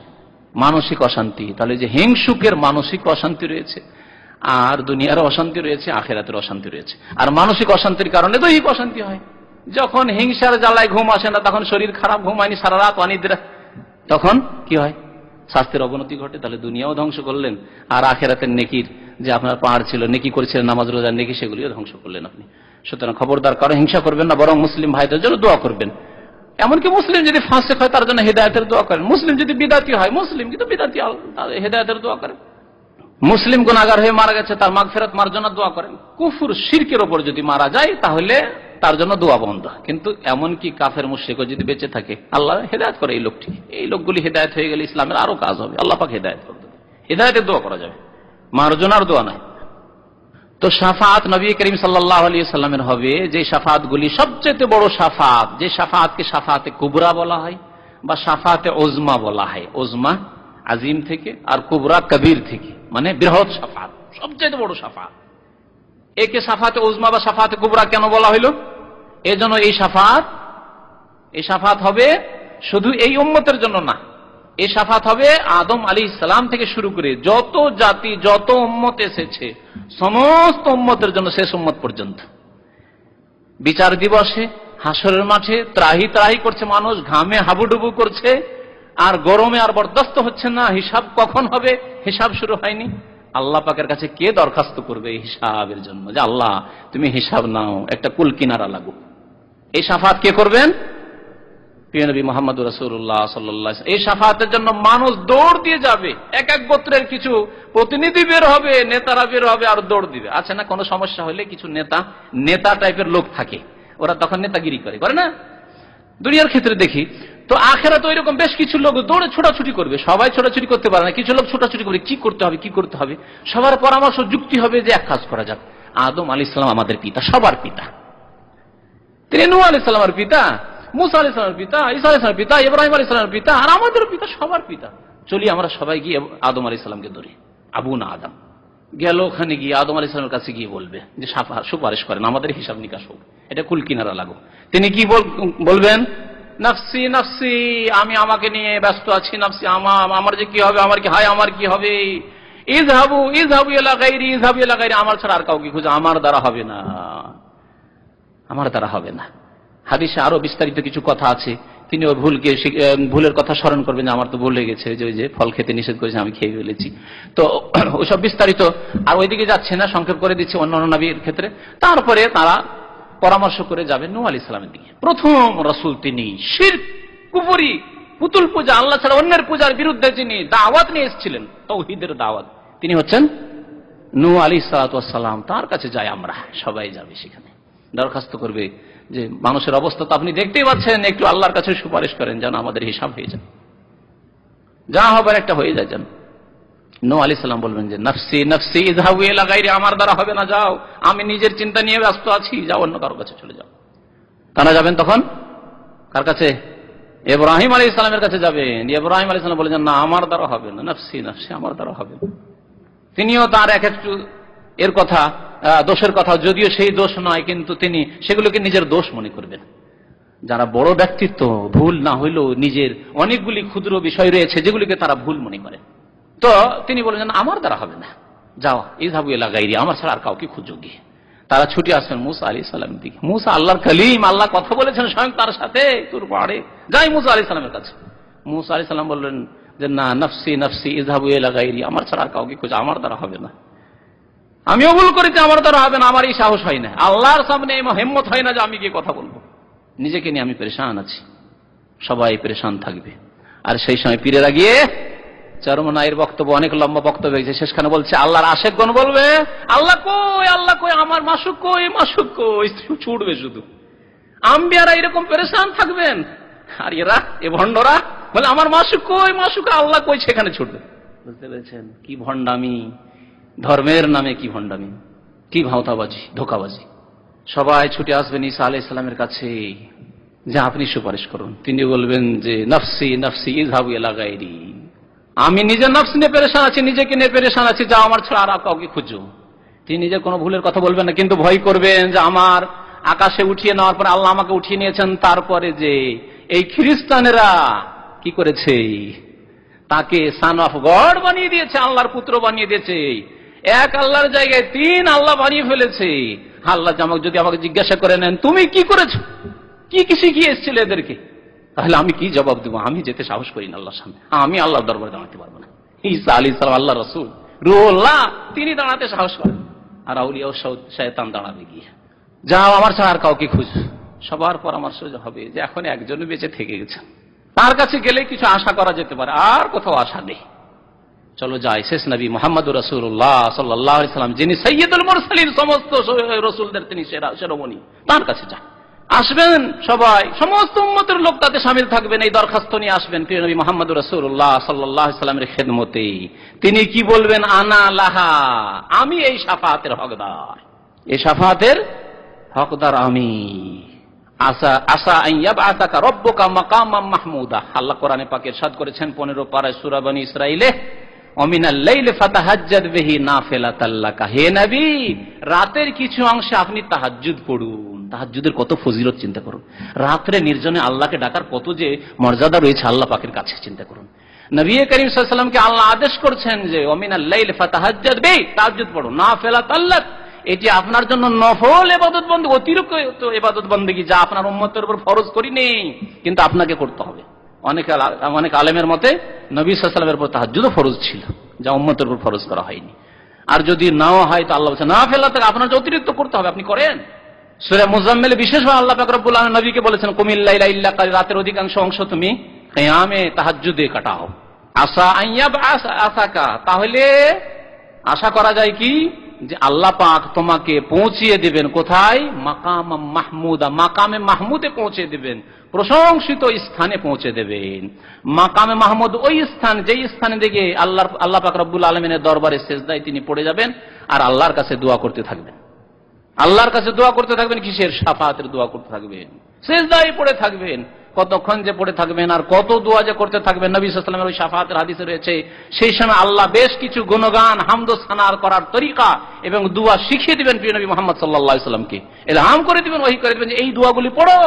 মানসিক অশান্তি। তাহলে যে হিংসুকের মানসিক অশান্তি রয়েছে, আর দুনিয়ার অশান্তি রয়েছে, আখেরাতের অশান্তি রয়েছে। আর মানসিক অশান্তির কারণে দৈহিক অশান্তি হয়। যখন হিংসার জ্বালায় ঘুম আসে না, তখন শরীর খারাপ, ঘুমায়নি সারা রাত, অনিদ্রা, তখন কি হয়? স্বাস্থ্যের অবনতি ঘটে। তাহলে দুনিয়াও ধ্বংস করলেন, আর আখেরাতের নেকির যে আপনার পাহাড় ছিল, নেকি করেছিলেন, নামাজ রোজার নেকি, সেগুলিও ধ্বংস করলেন আপনি। সুতরাং খবরদার, কারো হিংসা করবেন না, বরং মুসলিম ভাইদের জন্য দোয়া করবেন। এমনকি মুসলিম যদি ফাসিক হয় তার জন্য হেদায়েতের দোয়া করেন। মুসলিম যদি বিদাতি হয়, মুসলিম কিন্তু বিদাতি, হেদায়েতের দোয়া করেন। মুসলিম গুনাহগার হয়ে মারা গেছে, তার মাগফিরাত মার্জনার দোয়া করেন। কুফর শিরকের ওপর যদি মারা যায়, তাহলে তার জন্য দোয়া বন্ধ। কিন্তু এমন কি কাফের মুশরিকও যদি বেঁচে থাকে, আল্লাহ হেদায়েত করে এই লোকটি, এই লোকগুলি হেদায়েত হয়ে গেলে ইসলামের আরো কাজ হবে, আল্লাহ পাক হেদায়েত করবে, হেদায়েতের দোয়া করা যাবে, মার্জনার দোয়া নয়। তো শাফাত নবী করিম সাল্লাল্লাহু আলাইহি সাল্লামের হবে, যে শাফাতগুলি সবচেয়ে বড় শাফাত, যে শাফাতকে শাফাতে কুবরা বলা হয় বা শাফাতে ওজমা বলা হয়, ওজমা আজিম থেকে আর কুবরা কবির থেকে, মানে বৃহৎ শাফাত, সবচেয়ে বড় শাফাত। একে শাফাতে ওজমা বা শাফাতে কুবরা কেন বলা হইল? এজন্য এই শাফাত হবে শুধু এই উম্মতের জন্য না, এই শাফাত হবে আদম আলাইহিস সালাম থেকে শুরু করে যত জাতি যত উম্মত এসেছে সমস্ত উম্মতের জন্য, শেষ উম্মত পর্যন্ত। বিচার দিবসে হাসরের মাঠে ত্রাহি ত্রাহি করছে মানুষ, ঘামে হাবুডুবু করছে, আর গরমে আর বরদাস্ত হচ্ছে না, হিসাব কখন হবে, হিসাব শুরু হয়নি। আল্লাহ পাকের কাছে কে দরখাস্ত করবে এই হিসাবের জন্য, যে আল্লাহ তুমি হিসাব নাও, একটা কুল কিনারা লাগুক? এই শাফাত কে করবেন? প্রিয় নবী মুহাম্মদ রাসূলুল্লাহ সাল্লাল্লাহু আলাইহি ওয়াসাল্লাম। এই শাফাতের জন্য মানুষ দৌড় দিয়ে যাবে, এক এক গোত্রের কিছু প্রতিনিধি বের হবে, নেতারা বের হবে আর দৌড় দিবে। আছে না, কোনো সমস্যা হলে কিছু নেতা টাইপের লোক থাকে, ওরা তখন নেতাগিরি করে না, দুনিয়ার ক্ষেত্রে দেখি। তো আখেরাতে ওইরকম বেশ কিছু লোক দৌড়ে ছোটাছুটি করবে, সবাই ছোটাছুটি করতে পারে না, কিছু লোক ছোটাছুটি করবে, কি করতে হবে, সবার পরামর্শ যুক্তি হবে যে এক কাজ করা যাক, আদম আলাইহিস সালাম আমাদের পিতা, সবার পিতা, তিনি নূহ আলাইহিস সালামের পিতা, মুসা আলাইহিস সালামের পিতা, ঈসা আলাইহিস সালামের পিতা, ইব্রাহিম আলাইহিস সালামের পিতা, আর আমাদের পিতা, সবার পিতা। চলি আমরা সবাই গিয়ে আদম আলাইহিস সালামকে ধরি। আবু না আদম গেল, ওখানে গিয়ে আদম আলাইহিস সালামের কাছে গিয়ে বলবে যে সুপারিশ করেন, আমাদের হিসাব নিকাশ হোক, এটা কুল কিনারা লাগো। তিনি কি বলবেন? নফসি নফসি, আমি আমাকে নিয়ে ব্যস্ত আছি, নফসি, আমার যে কি হবে, আমার কি হয়, আমার কি হবে, ইযহাবু ইলা গায়রি, আমার ছাড়া আর কাউকে খুঁজে, আমার দ্বারা হবে না, আমার দ্বারা হবে না। হাদিসে আরো বিস্তারিত কিছু কথা আছে, তিনি ওই ভুলের কথা স্মরণ করবেন, যে আমার তো ভুল হয়ে গেছে, যে ফল খেতে নিষেধ করেছে আমি খেয়ে ফেলেছি। তো ওইসব বিস্তারিত আর ওইদিকে যাচ্ছে না, সংক্ষেপ করে দিচ্ছে অন্যান্য নবীর ক্ষেত্রে। তারপরে তারা পরামর্শ করে যাবেন নূহ আলাইহিস সালামের দিকে। প্রথম রাসূল তিনি, শিরক, কুফরি, পুতুল পূজা, আল্লাহ ছাড়া অন্যের পূজার বিরুদ্ধে যিনি দাওয়াত নিয়ে এসেছিলেন, তাওহীদের দাওয়াত, তিনি হচ্ছেন নূহ আলাইহিস সালাম। তার কাছে যাই আমরা, সবাই যাবে, সেখানে দরখাস্ত করবে যে মানুষের অবস্থা তো আপনি দেখতেই পাচ্ছেন, একটু আল্লাহর কাছে সুপারিশ করেন যেন আমাদের হিসাব হয়ে যায়, যা হবার একটা হয়ে যায় যেন। নূহ আলাইহিস সালাম বলবেন যে নফসি নফসি ইযহাবু ইলা গায়রি, আমার দ্বারা হবে না, যাও, আমি নিজের চিন্তা নিয়ে ব্যস্ত আছি, যাও অন্য কারো কাছে চলে যাও। তারা যাবেন তখন কার কাছে? ইব্রাহিম আলাইহিস সালামের কাছে যাবেন। ইব্রাহিম আলাইহিস সালাম বলেছেন না, আমার দ্বারা হবে না, নফসি নফসি, আমার দ্বারা হবে না। তিনিও তার এক একটু এর কথা, দোষের কথা, যদিও সেই দোষ নয়, কিন্তু তিনি সেগুলোকে নিজের দোষ মনে করবেন। যারা বড় ব্যক্তিত্ব, ভুল না হইলেও নিজের অনেকগুলি ক্ষুদ্র বিষয় রয়েছে যেগুলিকে তারা ভুল মনে করে। তো তিনি বলেছেন আমার দ্বারা হবে না, যাও, ইযহাবু ইলা গায়রি, আমার ছাড়া আর কাউকে খুঁজো গিয়ে। তারা ছুটে আসবেন মুসা আলাইহিস সালামের দিকে। মুসা আল্লাহর কলিম, আল্লাহ কথা বলেছেন স্বয়ং তার সাথে তোর পাহাড়ে, যাই মুসা আলাইহিস সালামের কাছে। মুসা আলাইহিস সালাম বললেন যে না, নফসি নফসি ইযহাবু ইলা গায়রি, আমার ছাড়া আর কাউকে খুঁজো, আমার দ্বারা হবে না, আমিও ভুল করেছি, আমার দ্বারা হবে না, আমার এই সাহস হয় না, আল্লাহর সামনে এই হিম্মত হয় না যে আমি গিয়ে কথা বলবো, নিজেকে নিয়ে আমি পেরেশান আছি। সবাই পেরেশান থাকবে। আর সেই সময় পীরেরা গিয়ে চরমনায়ের বক্তব্য, অনেক লম্বা বক্তব্য হয়েছে, শেষখানে বলছে আল্লাহর আশেকগণ বলবে আল্লাহ কই, আল্লাহ কই, আমার মাসুক কই, মাসুক কই, ছুটবে শুধু। আম্বিয়ারা এরকম পেরেশান থাকবেন, আর এরা এ ভণ্ডরা বলে আমার মাসুক কই, মাসুক, আল্লাহ কই, সেখানে ছুটবে। বুঝতে পেরেছেন কি ভণ্ডামি, ধর্মের নামে কি ভণ্ডামি, কি ভাওতাবাজি, ধোকাবাজি। সবাই ছুটে আসবেন ঈসা আলাইহিস সালামের কাছে যে আপনি সুপারিশ করুন। তিনি বলবেন যে নফসি নফসি ইযহাবু ইলা গায়রি, আমি নিজের নফস নিয়ে পেরেশান আছি, নিজেকে নিয়ে পেরেশান আছি, যাও আমার ছাড়া আর কাউকে খুঁজো। তিনি নিজের কোনো ভুলের কথা বলবেন না, কিন্তু ভয় করবেন যে আমার আকাশে উঠিয়ে নেওয়ার পরে আল্লাহ আমাকে উঠিয়ে নিয়েছেন, তারপরে যে এই খ্রিস্টানেরা কি করেছে, তাকে সান অফ গড বানিয়ে দিয়েছে, আল্লাহর পুত্র বানিয়ে দিয়েছে, এক আল্লাহর জায়গায় তিন আল্লাহ বানিয়ে ফেলেছে। আল্লাহ যদি আমাকে জিজ্ঞাসা করে নেন তুমি কি করেছো, কি শিখিয়ে এসেছিল এদেরকে, তাহলে আমি কি জবাব দেবো? আমি যেতে সাহস করি না আল্লাহর সামনে, আমি আল্লাহর দরবারে দাঁড়াতে পারবো না। ঈসা আলাইহিস সালাম আল্লাহ রাসূল, রুহুল্লাহ, তিনি দাঁড়াতে সাহস করেন, আর আউলিয়া ও শয়তান দাঁড়াবে গিয়ে। যাও, আমার ছাড়া আর কাউকে খুঁজ। সবার পরামর্শ হবে যে এখন একজনই বেঁচে থেকে গেছে, তার কাছে গেলে কিছু আশা করা যেতে পারে, আর কোথাও আশা নেই। চলো যাই শেষ নবী মুহাম্মদুর রাসূলুল্লাহ সাল্লাল্লাহু আলাইহি সাল্লাম, যিনি সাইয়্যিদুল মুরসালিন, সমস্ত রাসূলদের তিনি শিরোমণি, তার কাছে যান। আসবেন সবাই, সমস্ত উম্মতের লোক তাতে শামিল থাকবেন, এই দরখাস্ত নিয়ে আসবেন প্রিয় নবী মুহাম্মদুর রাসূলুল্লাহ সাল্লাল্লাহু আলাইহি সাল্লামের খেদমতে। তিনি কি বলবেন? আনা লাহা, আমি এই শাফাআতের হকদার, এই শাফাআতের হকদার আমি। আসা আসা আন ইয়াবআসাকা রাব্বুকা মাকামাম মাহমুদা, আল্লাহ কোরআনে পাকে ইরশাদ করেছেন 15 পারায় সূরা বনী ইসরাঈলে, ওমিনাল লাইলি ফাতাহাজ্জাদ বিহি নাফিলাতাল লাকা, হে নবী রাতের কিছু অংশে আপনি তাহাজ্জুদ পড়ুন। তাহাজ্জুদের কত ফজিলত চিন্তা করুন, রাত্রে নির্জনে আল্লাহকে ডাকার কত যে মর্যাদা রয়েছে আল্লাহ পাকের কাছে চিন্তা করুন। নবী করিম সাল্লাল্লাহু আলাইহি ওয়াসাল্লামকে আল্লাহ আদেশ করছেন যে ওমিনাল লাইলি ফাতাহাজ্জাদ বিহি, তাহাজ্জুদ পড়ুন, নাফিলাতাল লাক, এটি আপনার জন্য নফল ইবাদত বন্দেগী, অতিরিক্ত ইবাদত বন্দেগী, যা আপনার উম্মতের উপর ফরজ করি নেই, কিন্তু আপনাকে করতে হবে। অনেক আলেমের মতে নবী সাল্লাল্লাহু আলাইহি ওয়াসাল্লামের উপর তাহাজ্জুদও ফরজ ছিল, যা উম্মতের উপর ফরজ করা হয়নি। আর যদি নাও হয় তো আল্লাহ বলেছেন নাফিলাত আপনার অতিরিক্ত করতে হবে, আপনি করেন। সূরা মুজাম্মিলে বিশেষভাবে আল্লাহ পাক রব্বুল আলামিন নবীকে বলেছেন কুমিল লাইলা ইল্লা কালিলা, রাতের অধিকাংশ অংশ তুমি কিয়ামে তাহাজ্জুদে কাটাও। আসা আন ইয়াবআসাকা, তাহলে আশা করা যায় কি যে আল্লাহ পাক তোমাকে পৌঁছিয়ে দিবেন কোথায়? মাকাম মাহমুদা, মাকামে মাহমুদে পৌঁছে দিবেন, প্রশংসিত স্থানে পৌঁছে দেবেন। মাকামে মাহমুদ ওই স্থান, যেই স্থানে দিকে আল্লাহ পাক রব্বুল আলামিনের দরবারে সেজদায় তিনি পড়ে যাবেন আর আল্লাহর কাছে দোয়া করতে থাকবেন। আল্লাহর কাছে দোয়া করতে থাকবেন, কিসের? শাফাআতের দোয়া করতে থাকবেন, সেজদায় পড়ে থাকবেন। কতক্ষণ যে পড়ে থাকবেন আর কত দোয়া যে করতে থাকবেন, নবী সাল্লাল্লাহু আলাইহি ওয়াসাল্লামের ওই শাফাআতের হাদিসে রয়েছে। সেই সময় আল্লাহ বেশ কিছু গুণগান, হামদ ও সানার করার তরিকা এবং দোয়া শিখিয়ে দিবেন প্রিয় নবী মুহাম্মদ সাল্লাল্লাহু আলাইহি ওয়াসাল্লামকে, ইলহাম করে দিবেন, ওহী করে দিবেন যে এই দোয়াগুলি পড়ো,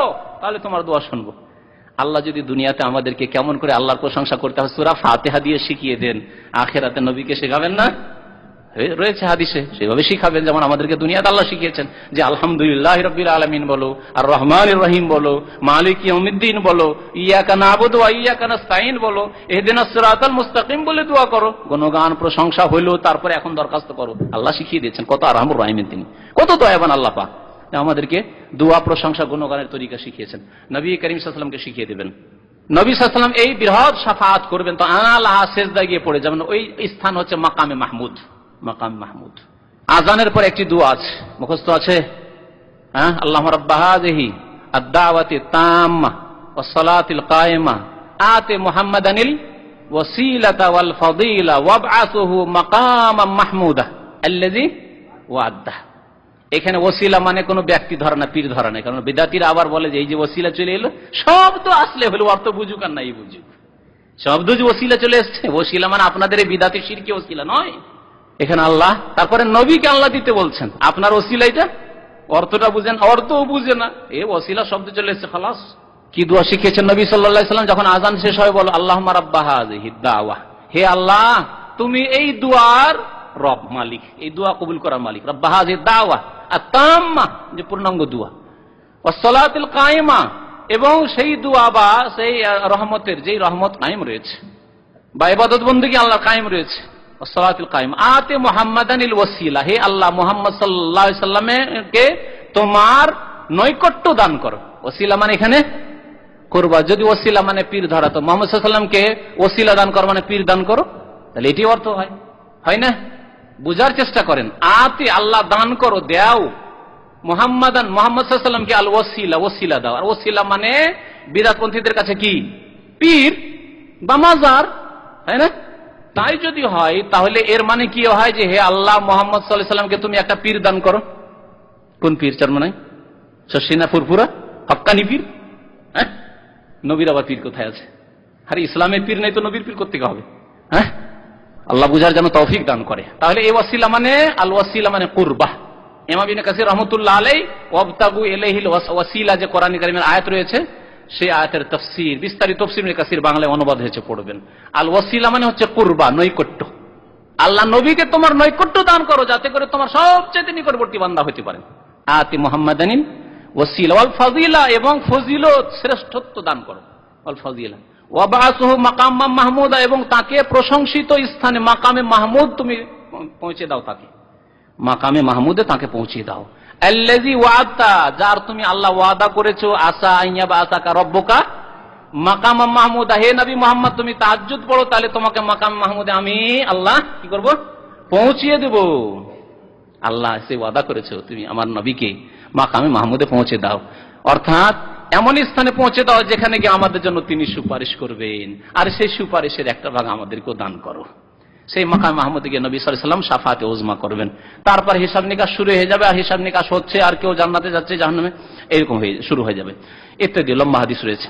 তাহলে তোমার দোয়া শুনবো। আল্লাহ যদি দুনিয়াতে আমাদেরকে কেমন করে আল্লাহর প্রশংসা করতে হয় সূরা ফাতিহা দিয়ে শিখিয়ে দেন, আখিরাতে নবীকে শেখাবেন না? রয়েছে হাদিসে, সেভাবে শিখাবেন যেমন আমাদেরকে দুনিয়াতে আল্লাহ শিখিয়েছেন যে আলহামদুলিল্লাহি রাব্বিল আলামিন বলো, আর রহমানির রহিম বলো, মালিক ইয়াউমিদ্দিন বলো, ইয়াকা নাবুদু ওয়া ইয়াকা নাস্তাইন বলো, ইহদিনাস সিরাতাল মুস্তাকিম বলে দোয়া করো। গুণগান প্রশংসা হইলো, তারপরে এখন দরখাস্ত করো। আল্লাহ শিখিয়ে দিয়েছেন, কত আরহামুর রাহিমিন তিনি, কত দয়াবান আল্লাহ পাক, আমাদেরকে দোয়া প্রশংসা গুণগানের তরিকা শিখিয়েছেন। নবী করিম সাল্লাল্লাহু আলাইহি ওয়াসাল্লামকে শিখিয়ে দিবেন। নবী সাল্লাল্লাহু আলাইহি ওয়াসাল্লাম এই বৃহৎ শাফাআত করবেন, তো আল্লাহ সেজদায় গিয়ে পড়ে যাবেন। ওই স্থান হচ্ছে মাকামে মাহমুদ, মাকাম মাহমুদ। আজানের পর একটি দোয়া আছে, মুখস্থ আছে, হ্যাঁ? আল্লাহুম্মা রাব্বা হাযিহি আদ-দাওয়াতি তাম্মা ওয়াস সালাতিল কায়েমা আতি মুহাম্মাদানিল ওয়াসিলাতা ওয়াল ফাদিলা ওয়াবআসুহু মাকামাম মাহমুদা আল্লাযী ওয়া'আদা। এখানে ওসিলা মানে কোনো ব্যক্তি ধরা না, পীর ধরা না, কারণ বিদাতিরা আবার বলে যে এই যে ওসিলা চলে এলো, শব্দ আসলে হলো, অর্থ বুঝুক আর নাই বুঝুক, শব্দ যে ওসিলা চলে এসছে, ওসিলা মানে আপনাদের এই বিদাতি শিরকি ওসিলা নয়। এখানে আল্লাহ, তারপরে নবীকে আল্লাহ দিতে বলছেন, আপনার ওসিলাইটা অর্থটা বুঝেন, অর্থও বুঝে না, এ ওসিলা শব্দ চলে এসছে, খালাস। কি দোয়া শিখিয়েছেন নবী সাল্লাল্লাহু আলাইহি ওয়াসাল্লাম যখন আযান শেষ হয়? বলো আল্লাহুম্মা রাব্বা হাযিহি দাওয়া, হে আল্লাহ তুমি এই দুয়ার রব, মালিক, এই দোয়া কবুল করার মালিক। রাব্বা হাযিহি দাওয়া আত-তাম্মা, যে পূর্ণাঙ্গ দোয়া, ওয়াস সালাতিল কায়েমা, এবং সেই দোয়া বা সেই রহমতের, যেই রহমত কায়েম রয়েছে বা ইবাদত বন্দেগী আল্লাহর কায়েম রয়েছে, সালাতুল কায়েম আতে মুহাম্মাদানিল ওয়াসিলা, হে আল্লাহ মুহাম্মদ সাল্লাল্লাহু আলাইহি সাল্লামকে তোমার নৈকট্য দান করো। ওসিলা মানে এখানে করবা, যদি ওসিলা মানে পীর ধরা, তো মুহাম্মদ সাল্লাল্লাহু আলাইহি সাল্লামকে ওসিলা দান করো মানে পীর দান করো, তাহলে এটি অর্থ হয়, হয় না? বুঝার চেষ্টা করেন। আতে আল্লাহ দান করো, দাও মুহাম্মাদান, মুহাম্মদ সাল্লাল্লাহু আলাইহি সাল্লামকে আল ওয়াসিলা, ওসিলা দাও। আর ওসিলা মানে বিদআতপন্থীদের কাছে কি? পীর বা মাজার, তাই না? তাই যদি হয় তাহলে এর মানে কি হয় যে হে আল্লাহ মুহাম্মদ সাল্লাল্লাহু আলাইহি সাল্লামকে তুমি একটা পীর দান করো। কোন পীর? চার মানে শশিনা ফুরফুরা হক্কানি পীর, হ্যাঁ? নবীর আবার পীর কোথায় আছে? আরে ইসলামের পীর নেই তো নবীর পীর কোত্থেকে হবে? হ্যাঁ, আল্লাহ বুঝার যেন তৌফিক দান করে। তাহলে এই ওয়াসিলা মানে আল ওয়াসিলা মানে কুরবাহ। ইমাম ইবনে কাসির রাহমাতুল্লাহ আলাইহি ওয়াবতাগু ইলাইহিল ওয়াসিলা, যে কোরআন কারীমের আয়াত রয়েছে, সেই আয়াতের তাফসীর, বিস্তারিত তাফসীর ইবনে কাসির বাংলায় অনুবাদ হয়েছে, পড়বেন। আল ওয়াসিলা মানে হচ্ছে কুরবা, নৈকট্য। আল্লাহ নবীকে তোমার নৈকট্য দান করো, যাতে করে তোমার সবচেয়ে নিকটবর্তী বান্দা হতে পারেন। আতি মুহাম্মাদানিল ওয়াসিলা ওয়াল ফাযিলা, এবং ফজিলত, শ্রেষ্ঠত্ব দান করো, ওয়াল ফাযিলা ওয়াবআসুহু মাকামাম মাহমুদা, এবং তাকে প্রশংসিত স্থানে মাকামে মাহমুদ তুমি পৌঁছে দাও, তাকে মাকামে মাহমুদে তাকে পৌঁছে দাও। আল্লাযী ওয়া'আদা, যার তুমি আল্লাহ ওয়াদা করেছো, আসা আইয়াবা আসাকা রব্বুকা মাকাম মাহমুদা, হে নবী মোহাম্মদ তুমি তাহাজ্জুদ পড়ো, তাহলে তোমাকে মাকাম মাহমুদে আমি আল্লাহ কি করব, পৌঁছিয়ে দেব। আল্লাহ সে ওয়াদা করেছে, তুমি আমার নবীকে মাকামে মাহমুদে পৌঁছে দাও, অর্থাৎ এমন স্থানে পৌঁছে দাও যেখানে গিয়ে আমাদের জন্য তিনি সুপারিশ করবেন, আর সেই সুপারিশের একটা ভাগ আমাদেরকেও দান করো। সেই মাকাম মাহমুদে গিয়ে নবী সাল্লাল্লাহু আলাইহি ওয়াসাল্লাম শাফাতে উজমা করবেন। তারপর হিসাব নিকাশ শুরু হয়ে যাবে, আর হিসাব নিকাশ হচ্ছে, আর কেউ জান্নাতে যাচ্ছে জাহান্নামে, এরকম শুরু হয়ে যাবে ইত্যাদি লম্বা হাদিস রয়েছে।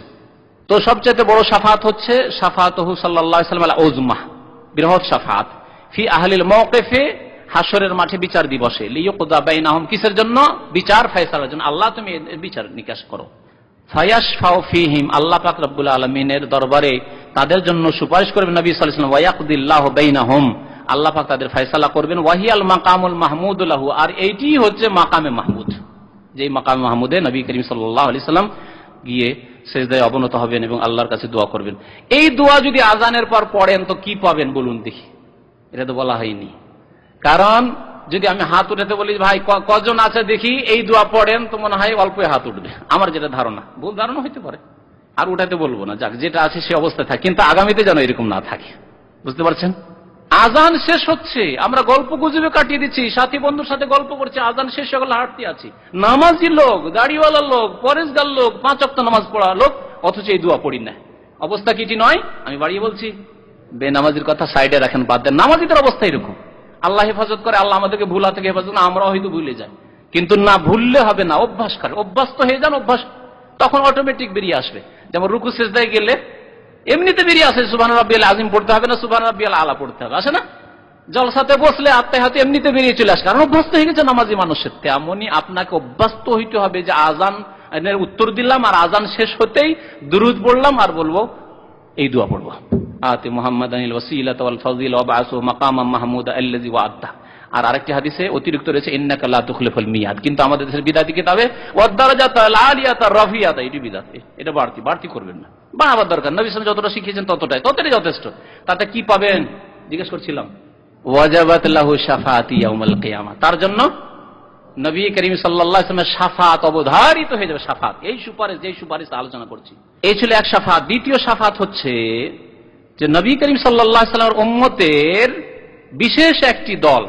তো সবচেয়ে বড় শাফাত হচ্ছে শাফাতুহু সাল্লাল্লাহু আলাইহি ওয়াসাল্লাম আল উজমা, বৃহৎ শাফাত ফি আহলিল মাওকিফে, হাসরের মাঠে বিচার দিবসে, লিইউকদা বাইনাহুম, কিসের জন্য, বিচার ফয়সালার জন্য। আল্লাহ তুমি বিচার নিকাশ করো। ফায়াশফাউ ফীহিম, আল্লাহ পাক রব্বুল আলামিনের দরবারে তাদের জন্য সুপারিশ করবেন নবী সাল্লাল্লাহু আলাইহি ওয়াসাল্লাম। ওয়ায়াকদিল্লাহু বাইনাহুম, আল্লাহ পাক তাদের ফয়সালা করবেন। ওয়াহিয়াল মাকামুল মাহমুদ লাহু, আর এইটি হচ্ছে মাকামে মাহমুদ, যেই মাকামে মাহমুদে নবী করিম সাল্লাল্লাহু আলাইহি ওয়াসাল্লাম গিয়ে সেজদায় অবনত হবেন এবং আল্লাহর কাছে দোয়া করবেন। এই দোয়া যদি আজানের পর পড়েন তো কি পাবেন বলুন দেখি, এটা তো বলা হয়নি। কারণ যদি আমি হাত উঠাতে বলি ভাই কজন আছে দেখি, এই দোয়া পড়েন, তো মনে হয় অল্পই হাত উঠবে, আমার যেটা ধারণা, ভুল ধারণা হইতে পারে, আর উঠাতে বলবো না, যাক যেটা আছে সে অবস্থায় থাকে, কিন্তু আগামীতে যেন এরকম না থাকে, বুঝতে পারছেন। আজান শেষ হচ্ছে, আমরা গল্প গুজবে কাটিয়ে দিচ্ছি, সাথী বন্ধুর সাথে গল্প করছি, আজান শেষ হয়ে গেল হাঁটতে আছি, নামাজি লোক, দাড়িওয়ালা লোক, পরেশগার লোক, 5 ওয়াক্ত নামাজ পড়া লোক, অথচ এই দোয়া পড়ি না। অবস্থা কিটি নয়, আমি বাড়িয়ে বলছি, বেনামাজির কথা সাইডে রাখেন, বাদ দেন, নামাজিদের অবস্থা এরকম। আল্লাহ হেফাজত করে, আল্লাহ আমাদেরকে ভুলা থেকে হেফাজত করে, আমরাও হয়তো ভুলে যাই, কিন্তু না ভুললে হবে না, অভ্যাস করে, অভ্যস্ত হয়ে যান, অভ্যাস তখন অটোমেটিক বেরিয়ে আসবে। যেমন রুকু সিজদায় গেলে এমনিতে বেরিয়ে আসে, সুবহান রাব্বিয়াল আযীম পড়তে হবে না, সুবহান রাব্বিয়াল আলা পড়তে হবে, আসে না। জলসাতে বসলে আত্মাহাতে এমনিতে বেরিয়ে চলে আসে, কারণ অভ্যস্ত হয়ে গেছে নামাজি মানুষের। তেমনই আপনাকে অভ্যস্ত হইতে হবে যে আজান উত্তর দিলাম, আর আজান শেষ হতেই দুরুদ পড়লাম, আর বলবো এই দোয়া পড়বো, আতি মুহাম্মাদানিল ওয়াসিলাতা ওয়াল ফাযিলা ওয়াবআসহু মাকামাম মাহমুদা আল্লাযী ওয়া'আদতা। আর আরেকটি হাদিসে অতিরিক্ত রয়েছে ইন্নাকা লা তুখলিফুল মিয়াদ, কিন্তু আমাদের দেশের বিদাতি কিতাবে ওয়াদ দারাজাতাল আলিয়াতা রাফিয়াতা, এটি বিদাত, এটা বাড়তি করবেন না, বাড়াবার দরকার। নবী সাল্লাল্লাহু আলাইহি ওয়াসাল্লাম যতটা শিখিয়েছেন ততটাই যথেষ্ট। তাতে কি পাবেন জিজ্ঞেস করছিলাম, ওয়াজাবাত লাহু শাফাআতি ইয়াউমাল কিয়ামা, তার জন্য নবী করিম সাল্লাল্লাহু আলাইহি ওয়াসাল্লামের শাফাত অবধারিত হয়ে যাবে। শাফাত, এই সুপারিশ, যেই সুপারিশ আলোচনা করছি, এই ছিল এক শাফাত। দ্বিতীয় শাফাত হচ্ছে যে নবী করিম সাল্লাল্লাহু আলাইহি ওয়াসাল্লামের উম্মতের বিশেষ একটি দল,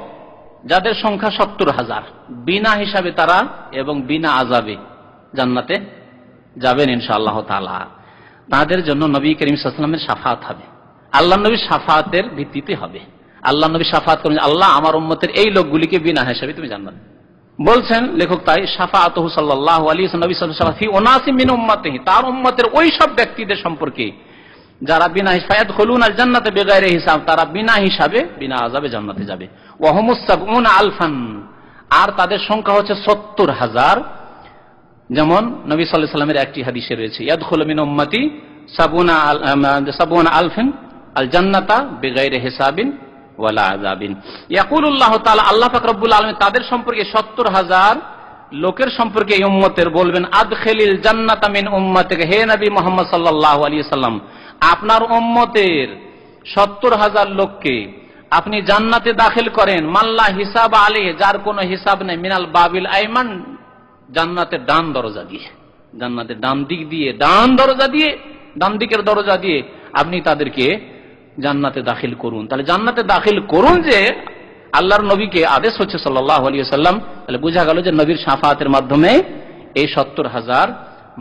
যাদের সংখ্যা 70,000, বিনা হিসাবে তারা এবং বিনা আযাবে জান্নাতে যাবেন ইনশাআল্লাহ তাআলা। তাদের জন্য নবী করিম সাল্লাল্লাহু আলাইহি ওয়াসাল্লামের শাফাত হবে, আল্লাহ নবীর শাফাতের ভিত্তিতে হবে। আল্লাহ নবী শাফাত করেন, আল্লাহ আমার উম্মতের এই লোকগুলিকে বিনা হিসাবে তুমি জান্নাত বলছেন। লেখক তাই শাফাআতুহু সাল্লাল্লাহু আলাইহি ওয়াসাল্লাম, নবী সাল্লাল্লাহু আলাইহি ওয়াসাল্লাম ফি উনাসিম মিন উম্মতিহি, তার উম্মতের ওই সব ব্যক্তিদের সম্পর্কে যারা বিনা হিসাবে ইয়াদখুলুনাল জান্নাতা বিগাইরি হিসাব, তারা বিনা হিসাবে বিনা আযাবে জান্নাতে যাবে। ওয়া হুমুস সাবউনা আলফান, আর তাদের সংখ্যা হচ্ছে 70,000। যেমন নবী সাল্লাল্লাহু আলাইহি ওয়াসাল্লামের একটি হাদিসে রয়েছে, ইয়াদখুলু মিন উম্মতি সাবউনা আলফান আল জান্নাতা বিগাইরি হিসাবিন ওয়ালা আযাবিন। ইয়াকুলুল্লাহু তাআলা, আল্লাহ পাক রব্বুল আলামিন তাদের সম্পর্কে 70,000 লোকের সম্পর্কে এই উম্মতের বলবেন, আদখিলিল জান্নাতা মিন উম্মাতিকা, হে নবী মুহাম্মদ সাল্লাল্লাহু আলাইহি ওয়াসাল্লাম, আপনার উম্মতের 70,000 লোককে আপনি জান্নাতে দাখিল করেন, মাল্লা হিসাব আলাইহি, যার কোনো হিসাব নেই, মিনাল বাবিল আইমান, জান্নাতের ডান দরজা দিয়ে, জান্নাতের ডান দিক দিয়ে, ডান দিকের দরজা দিয়ে আপনি তাদেরকে জান্নাতে দাখিল করুন। তাহলে জান্নাতে দাখিল করুন যে আল্লাহর নবীকে আদেশ হচ্ছে সাল্লাল্লাহু আলাইহি ওয়াসাল্লাম, তাহলে বোঝা গেল যে নবীর শাফাতের মাধ্যমে এই 70,000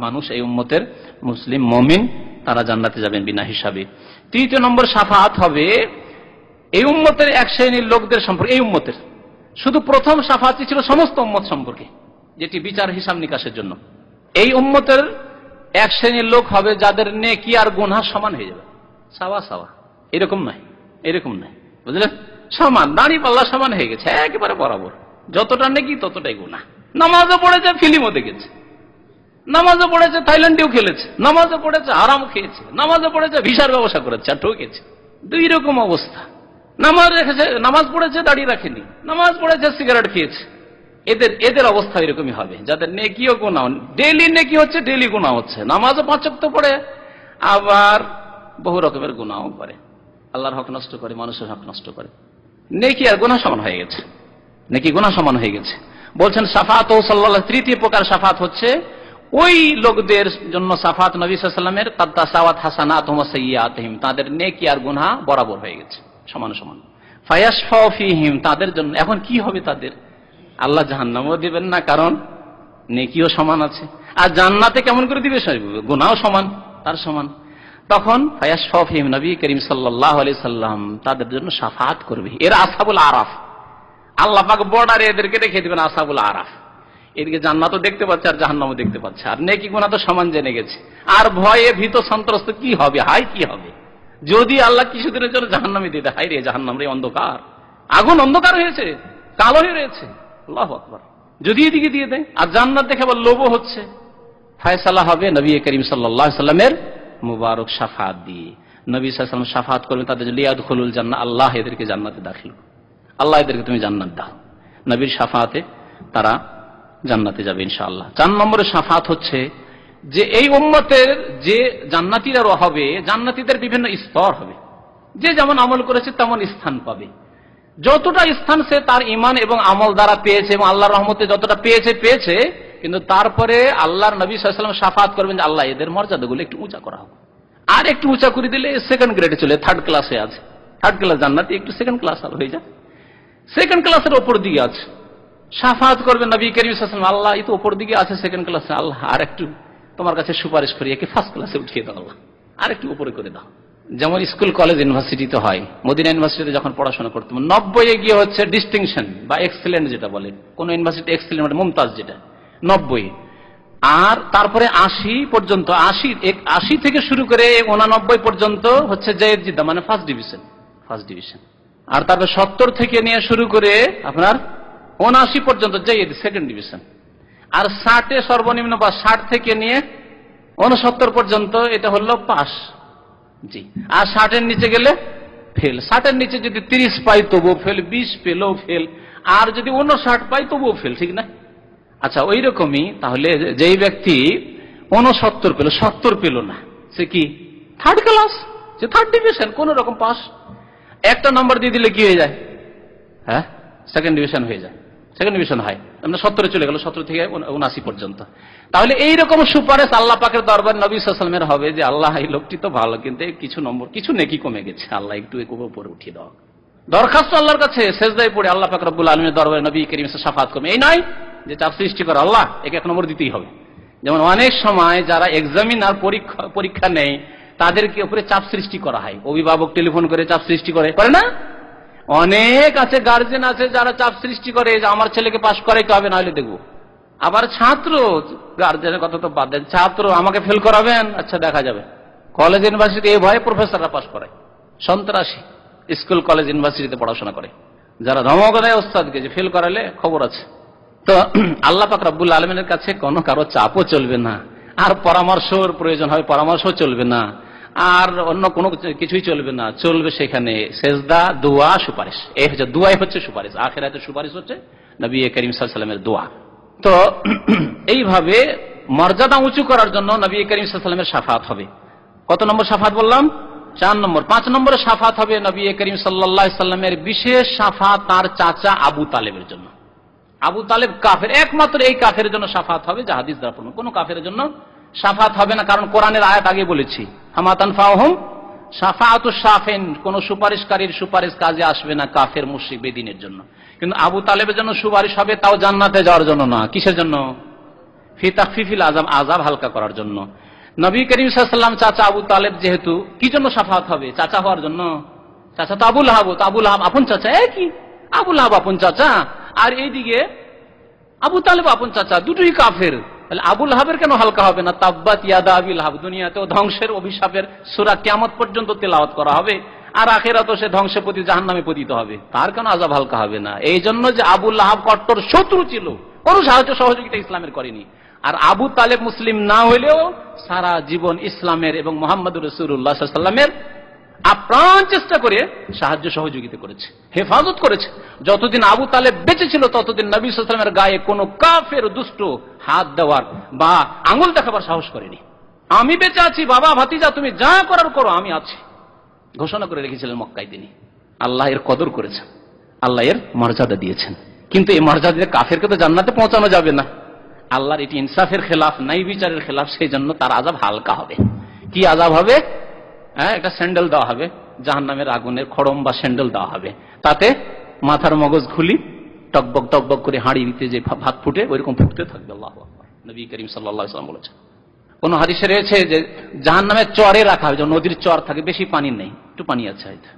মানুষ, এই উম্মতের মুসলিম মুমিন, তারা জান্নাতে যাবেন বিনা হিসাবে। তৃতীয় নম্বর শাফাত হবে এই উম্মতের এক শ্রেণীর লোকদের সম্পর্কে। এই উম্মতের শুধু প্রথম শাফাতই ছিল সমস্ত উম্মত সম্পর্কে, যেটি বিচার হিসাব নিকাশের জন্য। এই উম্মতের এক শ্রেণীর লোক হবে যাদের নেকি আর গুনাহ সমান হয়ে যাবে, সাওয়া সাওয়া, এরকম নয়, বুঝলেন, সমান, দাড়ি পাল্লা সমান হয়ে গেছে, একেবারে বরাবর, যতটা নেকি ততটাই গুনাহ। নামাজও পড়েছে, ফিল্মও দেখেছে, নামাজও পড়েছে, থাইল্যান্ডেও খেলেছে, নামাজও পড়েছে, হারাম খেয়েছে, নামাজও পড়েছে, ভিসার ব্যবসা করেছে আর ঠকেছে, দুই রকম অবস্থা। নামাজ পড়েছে, দাড়ি রাখেনি, নামাজ পড়েছে, সিগারেট খেয়েছে। এদের অবস্থা এরকমই হবে, যাদের নেকিও গুনাহ, ডেইলি নেকি হচ্ছে, ডেইলি গুনাহ হচ্ছে, নামাজও 5 ওয়াক্ত পড়ে, আবার বহু রকমের গুনাহ করে, আল্লাহর হক নষ্ট করে, মানুষের হক নষ্ট করে, নেকি আর গুনাহ সমান হয়ে গেছে, নেকি গুনাহ সমান হয়ে গেছে। বলছেন শাফাত সাল্লাল্লাহু, তৃতীয় প্রকার শাফাত হচ্ছে ওই লোকদের জন্য শাফাত নবী সাল্লাল্লাহু আলাইহি ওয়াসাল্লামের কাদ তাসাওয়াত হাসানাতুহুম ওয়া সাইয়্যাতুহুম, তাদের নেকি আর গুনাহ বরাবর হয়ে গেছে, সমান সমান। ফায়াশফাউ ফীহিম, তাদের জন্য এখন কি হবে তাদের? আল্লাহ জাহান্নামও দিবেন না, কারণ নেকিও সমান আছে। আর জান্নাতে কেমন করে দিবে? গুনাহও সমান, তার সমান। তখন ফায়াশফাউ ফীহিম, নবী করিম সাল্লাল্লাহু আলাইহি সাল্লাম তাদের জন্য শাফাত করবে। এরা আসহাবুল আরাফ, আল্লাহ পাক বর্ডারে এদেরকে রেখে দিবেন আসহাবুল আরাফ। এদিকে জান্নাতও দেখতে পাচ্ছে আর জাহান্নামও দেখতে পাচ্ছে, আর নেকি গুনাহ তো সমান জেনে গেছে। আর ভয়ে ভীত সন্ত্রস্ত কি হবে, হাই কি হবে যদি আল্লাহ কিছুদিনের জন্য জাহান্নামে দিয়ে দেয়। হাই রে জাহান্নাম রে, অন্ধকার, আগুন অন্ধকার হয়েছে, কালো হয়ে রয়েছে, আল্লাহু আকবার, যদি এদিকে দিয়ে দেয়। আর জান্নাত দেখে আবার লোভও হচ্ছে। ফয়সালা হবে নবী করিম সাল্লাল্লাহু আলাইহি সাল্লামের মুবারক শাফাত দিয়ে। নবী সাল্লাল্লাহু আলাইহি ওয়াসাল্লাম শাফাত করবেন তাদের জন্য, লিয়াদখুলুল জান্নাহ, আল্লাহ এদেরকে জান্নাতে দাখিল, আল্লাহ এদেরকে তুমি জান্নাত দাও। নবীর শাফাতে তারা জান্নাতে যাবে ইনশাআল্লাহ। 4 নম্বরের শাফাত হচ্ছে যে এই উম্মতের যে জান্নাতীরা হবে, জান্নাতীদের বিভিন্ন স্তর হবে, যে যেমন আমল করেছে তেমন স্থান পাবে। যতটা স্থান সে তার ঈমান এবং আমল দ্বারা পেয়েছে এবং আল্লাহর রহমতে যতটা পেয়েছে, কিন্তু তারপরে আল্লাহর নবী সাল্লাল্লাহু আলাইহি ওয়াসাল্লাম শাফাত করবেন যে আল্লাহ এদের মর্যাদাগুলো একটু উঁচা করা হোক। আর একটু উঁচা করে দিলে সেকেন্ড গ্রেডে চলে, থার্ড ক্লাসে আছে, থার্ড ক্লাস জান্নাতি একটু সেকেন্ড ক্লাস হয়ে যায়, সেকেন্ড ক্লাসের ওপর দিকে আছে। শাফাত করবেন নবী করিম সাল্লাল্লাহু আলাইহি ওয়াসাল্লাম, আল্লাহ এই তো ওপর দিকে আছে সেকেন্ড ক্লাসে, আল্লাহ আর একটু তোমার কাছে সুপারিশ করি, একে ফার্স্ট ক্লাসে উঠিয়ে দাও, আল্লাহ আর একটু উপরে করে দাও। যেমন স্কুল কলেজ ইউনিভার্সিটিতে হয়, মদিনা ইউনিভার্সিটিতে যখন পড়াশোনা করতাম 90 গিয়ে হচ্ছে ডিস্টিংশন বা এক্সেলেন্ট যেটা বলে, কোন ইউনিভার্সিটি এক্সেলেন্ট মানে মুমতাজ যেটা 90, আর তারপরে 80 পর্যন্ত, 80 থেকে শুরু করে 89 পর্যন্ত হচ্ছে জায়েদ জিদ্দা মানে ফার্স্ট ডিভিশন, আর তারপর 70 থেকে নিয়ে শুরু করে আপনার 79 পর্যন্ত জায়েদ সেকেন্ড ডিভিশন, আর 60 সর্বনিম্ন বা 60 থেকে নিয়ে 69 পর্যন্ত এটা হলো পাস, জি। আর 60 এর নিচে গেলে ফেল, 60 এর নিচে যদি 30 পাই তবুও ফেল, 20 পেলেও ফেল, আর যদি 59 পাই তবুও ফেল, ঠিক না? আচ্ছা ওই রকমই তাহলে যেই ব্যক্তি 69 পেল, 70 পেল না, সে কি থার্ড ক্লাস, সে থার্ড ডিভিশন, কোন রকম পাস। একটা নম্বর দিয়ে দিলে কি হয়ে যায়? হ্যাঁ, সেকেন্ড ডিভিশন হয়ে যায়, সেকেন্ড ডিভিশন হয়, আমরা 70 চলে গেল, 70 থেকে 79 পর্যন্ত। তাহলে এইরকম সুপারিশ আল্লাহ পাকের দরবার নবী সাল্লাল্লাহু আলাইহি ওয়াসাল্লামের হবে যে আল্লাহ এই লোকটি তো ভালো, কিন্তু কিছু নম্বর, কিছু নেকি কমে গেছে, আল্লাহ একটু উপরে উঠিয়ে দাও। দরখাস্ত আল্লাহর কাছে সেজদায় পড়ে আল্লাহ পাক রব্বুল আলামিনের দরবারে নবী করিম শাফাত করবে। এই নয় যে চাপ সৃষ্টি করে আল্লাহ একে 1 নম্বর দিতেই হবে। যেমন অনেক সময় যারা এক্সামিনার পরীক্ষা নেয় তাদেরকে উপরে চাপ সৃষ্টি করা হয়, অভিভাবক টেলিফোন করে চাপ সৃষ্টি করে না? অনেক আছে, গার্জেন আছে যারা চাপ সৃষ্টি করে যে আমার ছেলেকে পাস করাইতে হবে, নাহলে দেখবো। আবার ছাত্র, গার্জেনের কথা তো বাদ দেন, ছাত্র আমাকে ফেল করাবেন, আচ্ছা দেখা যাবে। কলেজ ইউনিভার্সিটি এই ভয়ে প্রফেসররা পাস করায়, সন্ত্রাসী স্কুল কলেজ ইউনিভার্সিটিতে পড়াশোনা করে, যারা ধমক দেয় ওস্তাদকে যে ফেল করালে খবর আছে। তো আল্লাহ পাক রব্বুল আলামিনের কাছে কোনো কারো চাপও চলবে না, আর পরামর্শর প্রয়োজন হয় পরামর্শ চলবে না, আর অন্য কোনো কিছুই চলবে না, চলবে সেখানে সেজদা, দোয়া, সুপারিশ। এই হচ্ছে দোয়াই হচ্ছে সুপারিশ, আখিরাতে সুপারিশ হচ্ছে নবী করিম সাল্লাল্লাহু আলাইহি ওয়াসাল্লামের দোয়া। তো এইভাবে মর্যাদা উঁচু করার জন্য নবী করিম সাল্লাল্লাহু আলাইহি ওয়াসাল্লামের শাফাত হবে। কত নম্বর শাফাত বললাম? 4 নম্বর। 5 নম্বরে শাফাত হবে নবী করিম সাল্লাল্লাহু আলাইহি ওয়াসাল্লামের বিশেষ শাফাত তার চাচা আবু তালেবের জন্য। আবু তালেব কাফের, একমাত্র এই কাফের জন্য শাফাত হবে, যা হাদিস দ্বারা প্রমাণ। কোন কাফের জন্য শাফাত হবে না, কারণ কোরআনের আয়াত আগে বলেছি, হামা তানফাউহুম শাফাআতুশ শাফিন, কোন সুপারিশকারীর সুপারিশ কাজে আসবে না কাফের মুশরিক বেদিনের জন্য। কিন্তু আবু তালেবের জন্য সুপারিশ হবে, তাও জান্নাতে যাওয়ার জন্য না। কিসের জন্য? ফি তাখফিফিল আযাব, আযাব হালকা করার জন্য। নবী করিম সাল্লাল্লাহু আলাইহি ওয়াসাল্লাম চাচা আবু তালেব, যেহেতু কি জন্য শাফাত হবে? চাচা হওয়ার জন্য। চাচা তো আবু লাহাব, তো আবু লাহাব আপন চাচা, একই, আবু লাহাব আপন চাচা, আর এইদিকে আবু তালেব আপন চাচা, দুটোই কাফের। তাহলে আবু লাহাবের কেন হালকা হবে না? তাব্বাত ইয়াদা আবি লাহাব, দুনিয়াতেও ধ্বংসের অভিশাপের সূরা কিয়ামত পর্যন্ত তেলাওয়াত করা হবে, আর আখিরাতেও সে ধ্বংসে পতিত জাহান্নামে পতিত হবে। তার কেন আযাব হালকা হবে না? এই জন্য যে আবু লাহাব কট্টর শত্রু ছিল, কোন সাহায্য সহযোগিতা ইসলামের করেনি। আর আবু তালেব মুসলিম না হইলেও সারা জীবন ইসলামের এবং মুহাম্মদুর রাসূলুল্লাহ সাল্লাল্লাহু আলাইহি ওয়াসাল্লামের আপ্রাণ চেষ্টা করে সাহায্য সহযোগিতা করেছে, হেফাজত করেছে। যতদিন আবু তালেব বেঁচে ছিল ততদিন নবী সাল্লাল্লাহু আলাইহি ওয়াসাল্লামের গায়ে কোনো কাফের দুষ্ট হাত দেওয়ার বা আঙুল দেখাবার সাহস করেনি। আমি বেঁচে আছি বাবা, ভাতিজা তুমি যা করার করো, আমি আছি, ঘোষণা করে রেখেছিলেন মক্কায় তিনি। আল্লাহ এর কদর করেছেন, আল্লাহ এর মর্যাদা দিয়েছেন। কিন্তু এই মর্যাদা কাফেরকে তো জান্নাতে পৌঁছানো যাবে না, আল্লাহর এটি ইনসাফের খেলাফ, নাই বিচারের খেলাফ, সেই জন্য তার আযাব হালকা হবে। কি আযাব হবে? একটা স্যান্ডেল দেওয়া হবে, জাহান্নামের আগুনের খড়ম বা স্যান্ডেল দেওয়া হবে, তাতে মাথার মগজ খুলি টকবক টকবক করে হাঁড়িতে যে ভাত ফুটে ওইরকম ফুটতে থাকবে। আল্লাহু আকবার। নবী করিম সাল্লাল্লাহু আলাইহি ওয়াসাল্লাম বলেছেন। কোন হাদিসে রয়েছে যে জাহান্নামের চরে রাখা হবে, নদীর চর থাকে, বেশি পানি নেই, একটু পানি আছে হয়তো,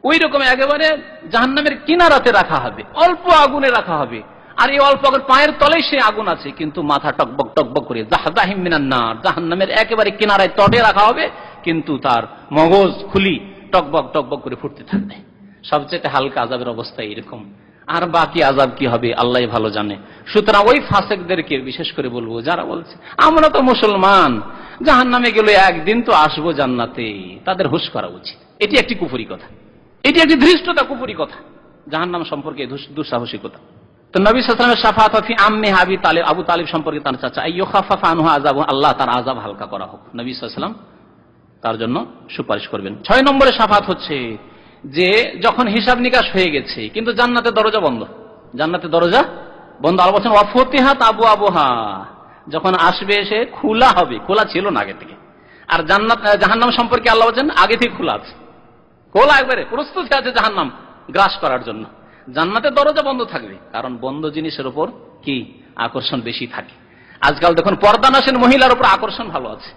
ওই রকম একেবারে জাহান্নামের কিনারাতে রাখা হবে, অল্প আগুনে রাখা হবে। আর এই অল্প আগুন পায়ের তলেই সে আগুন আছে, কিন্তু মাথা টকবক টকবক করে জাহজাহিম মিনান নার, জাহান্নামের একেবারে কিনারায় তটে রাখা হবে, কিন্তু তার মগজ খুলি টকবক টকবক করে ফুটতে থাকবে। সবচেয়ে হালকা আযাবের অবস্থা এরকম। আর বাকি আযাব কি হবে আল্লাহ ভালো জানে। সুতরাং ওই ফাসিকদেরকে বিশেষ করে বলবো, যারা বলছে আমরা তো মুসলমান, জাহান্নামে গেলে একদিন তো আসবো জান্নাতে, তাদের হুঁশ করা উচিত। এটি একটি কুফরি কথা, এটি একটি ধৃষ্টতা, কুফরি কথা, জাহান্নাম সম্পর্কে দুঃসাহসিকতা। তো নবী সাল্লাল্লাহু আলাইহি ওয়াসাল্লাম শাফাআত ফি আম্মি আবি তালিব, আবু তালিব সম্পর্কে তার চাচা, আইয়ুখাফফা আনহু আযাবু, আল্লাহ তার আযাব হালকা করা হোক, নবী সাল্লাল্লাহু আলাইহি ওয়াসাল্লাম তার জন্য সুপারিশ করবেন। 6 নম্বরে শাফাআত হচ্ছে যে যখন হিসাব নিকাশ হয়ে গেছে কিন্তু জান্নাতের দরজা বন্ধ, জান্নাতের দরজা বন্ধ, আল্লাহ বলেন ওয়াফতিহাত আবওয়াবুহা, যখন আসবে সে খোলা হবে, খোলা ছিল না আগে থেকে। আর জাহান্নাম সম্পর্কে আল্লাহ বলেন আগে থেকে খোলা আছে, খোলা একবারে প্রস্তুত আছে জাহান্নাম গ্রাস করার জন্য। জান্নাতের দরজা বন্ধ থাকবে, কারণ বন্ধ জিনিসের উপর কি আকর্ষণ বেশি থাকে। আজকাল দেখুন পর্দানাসীন মহিলার উপর আকর্ষণ ভালো আছে।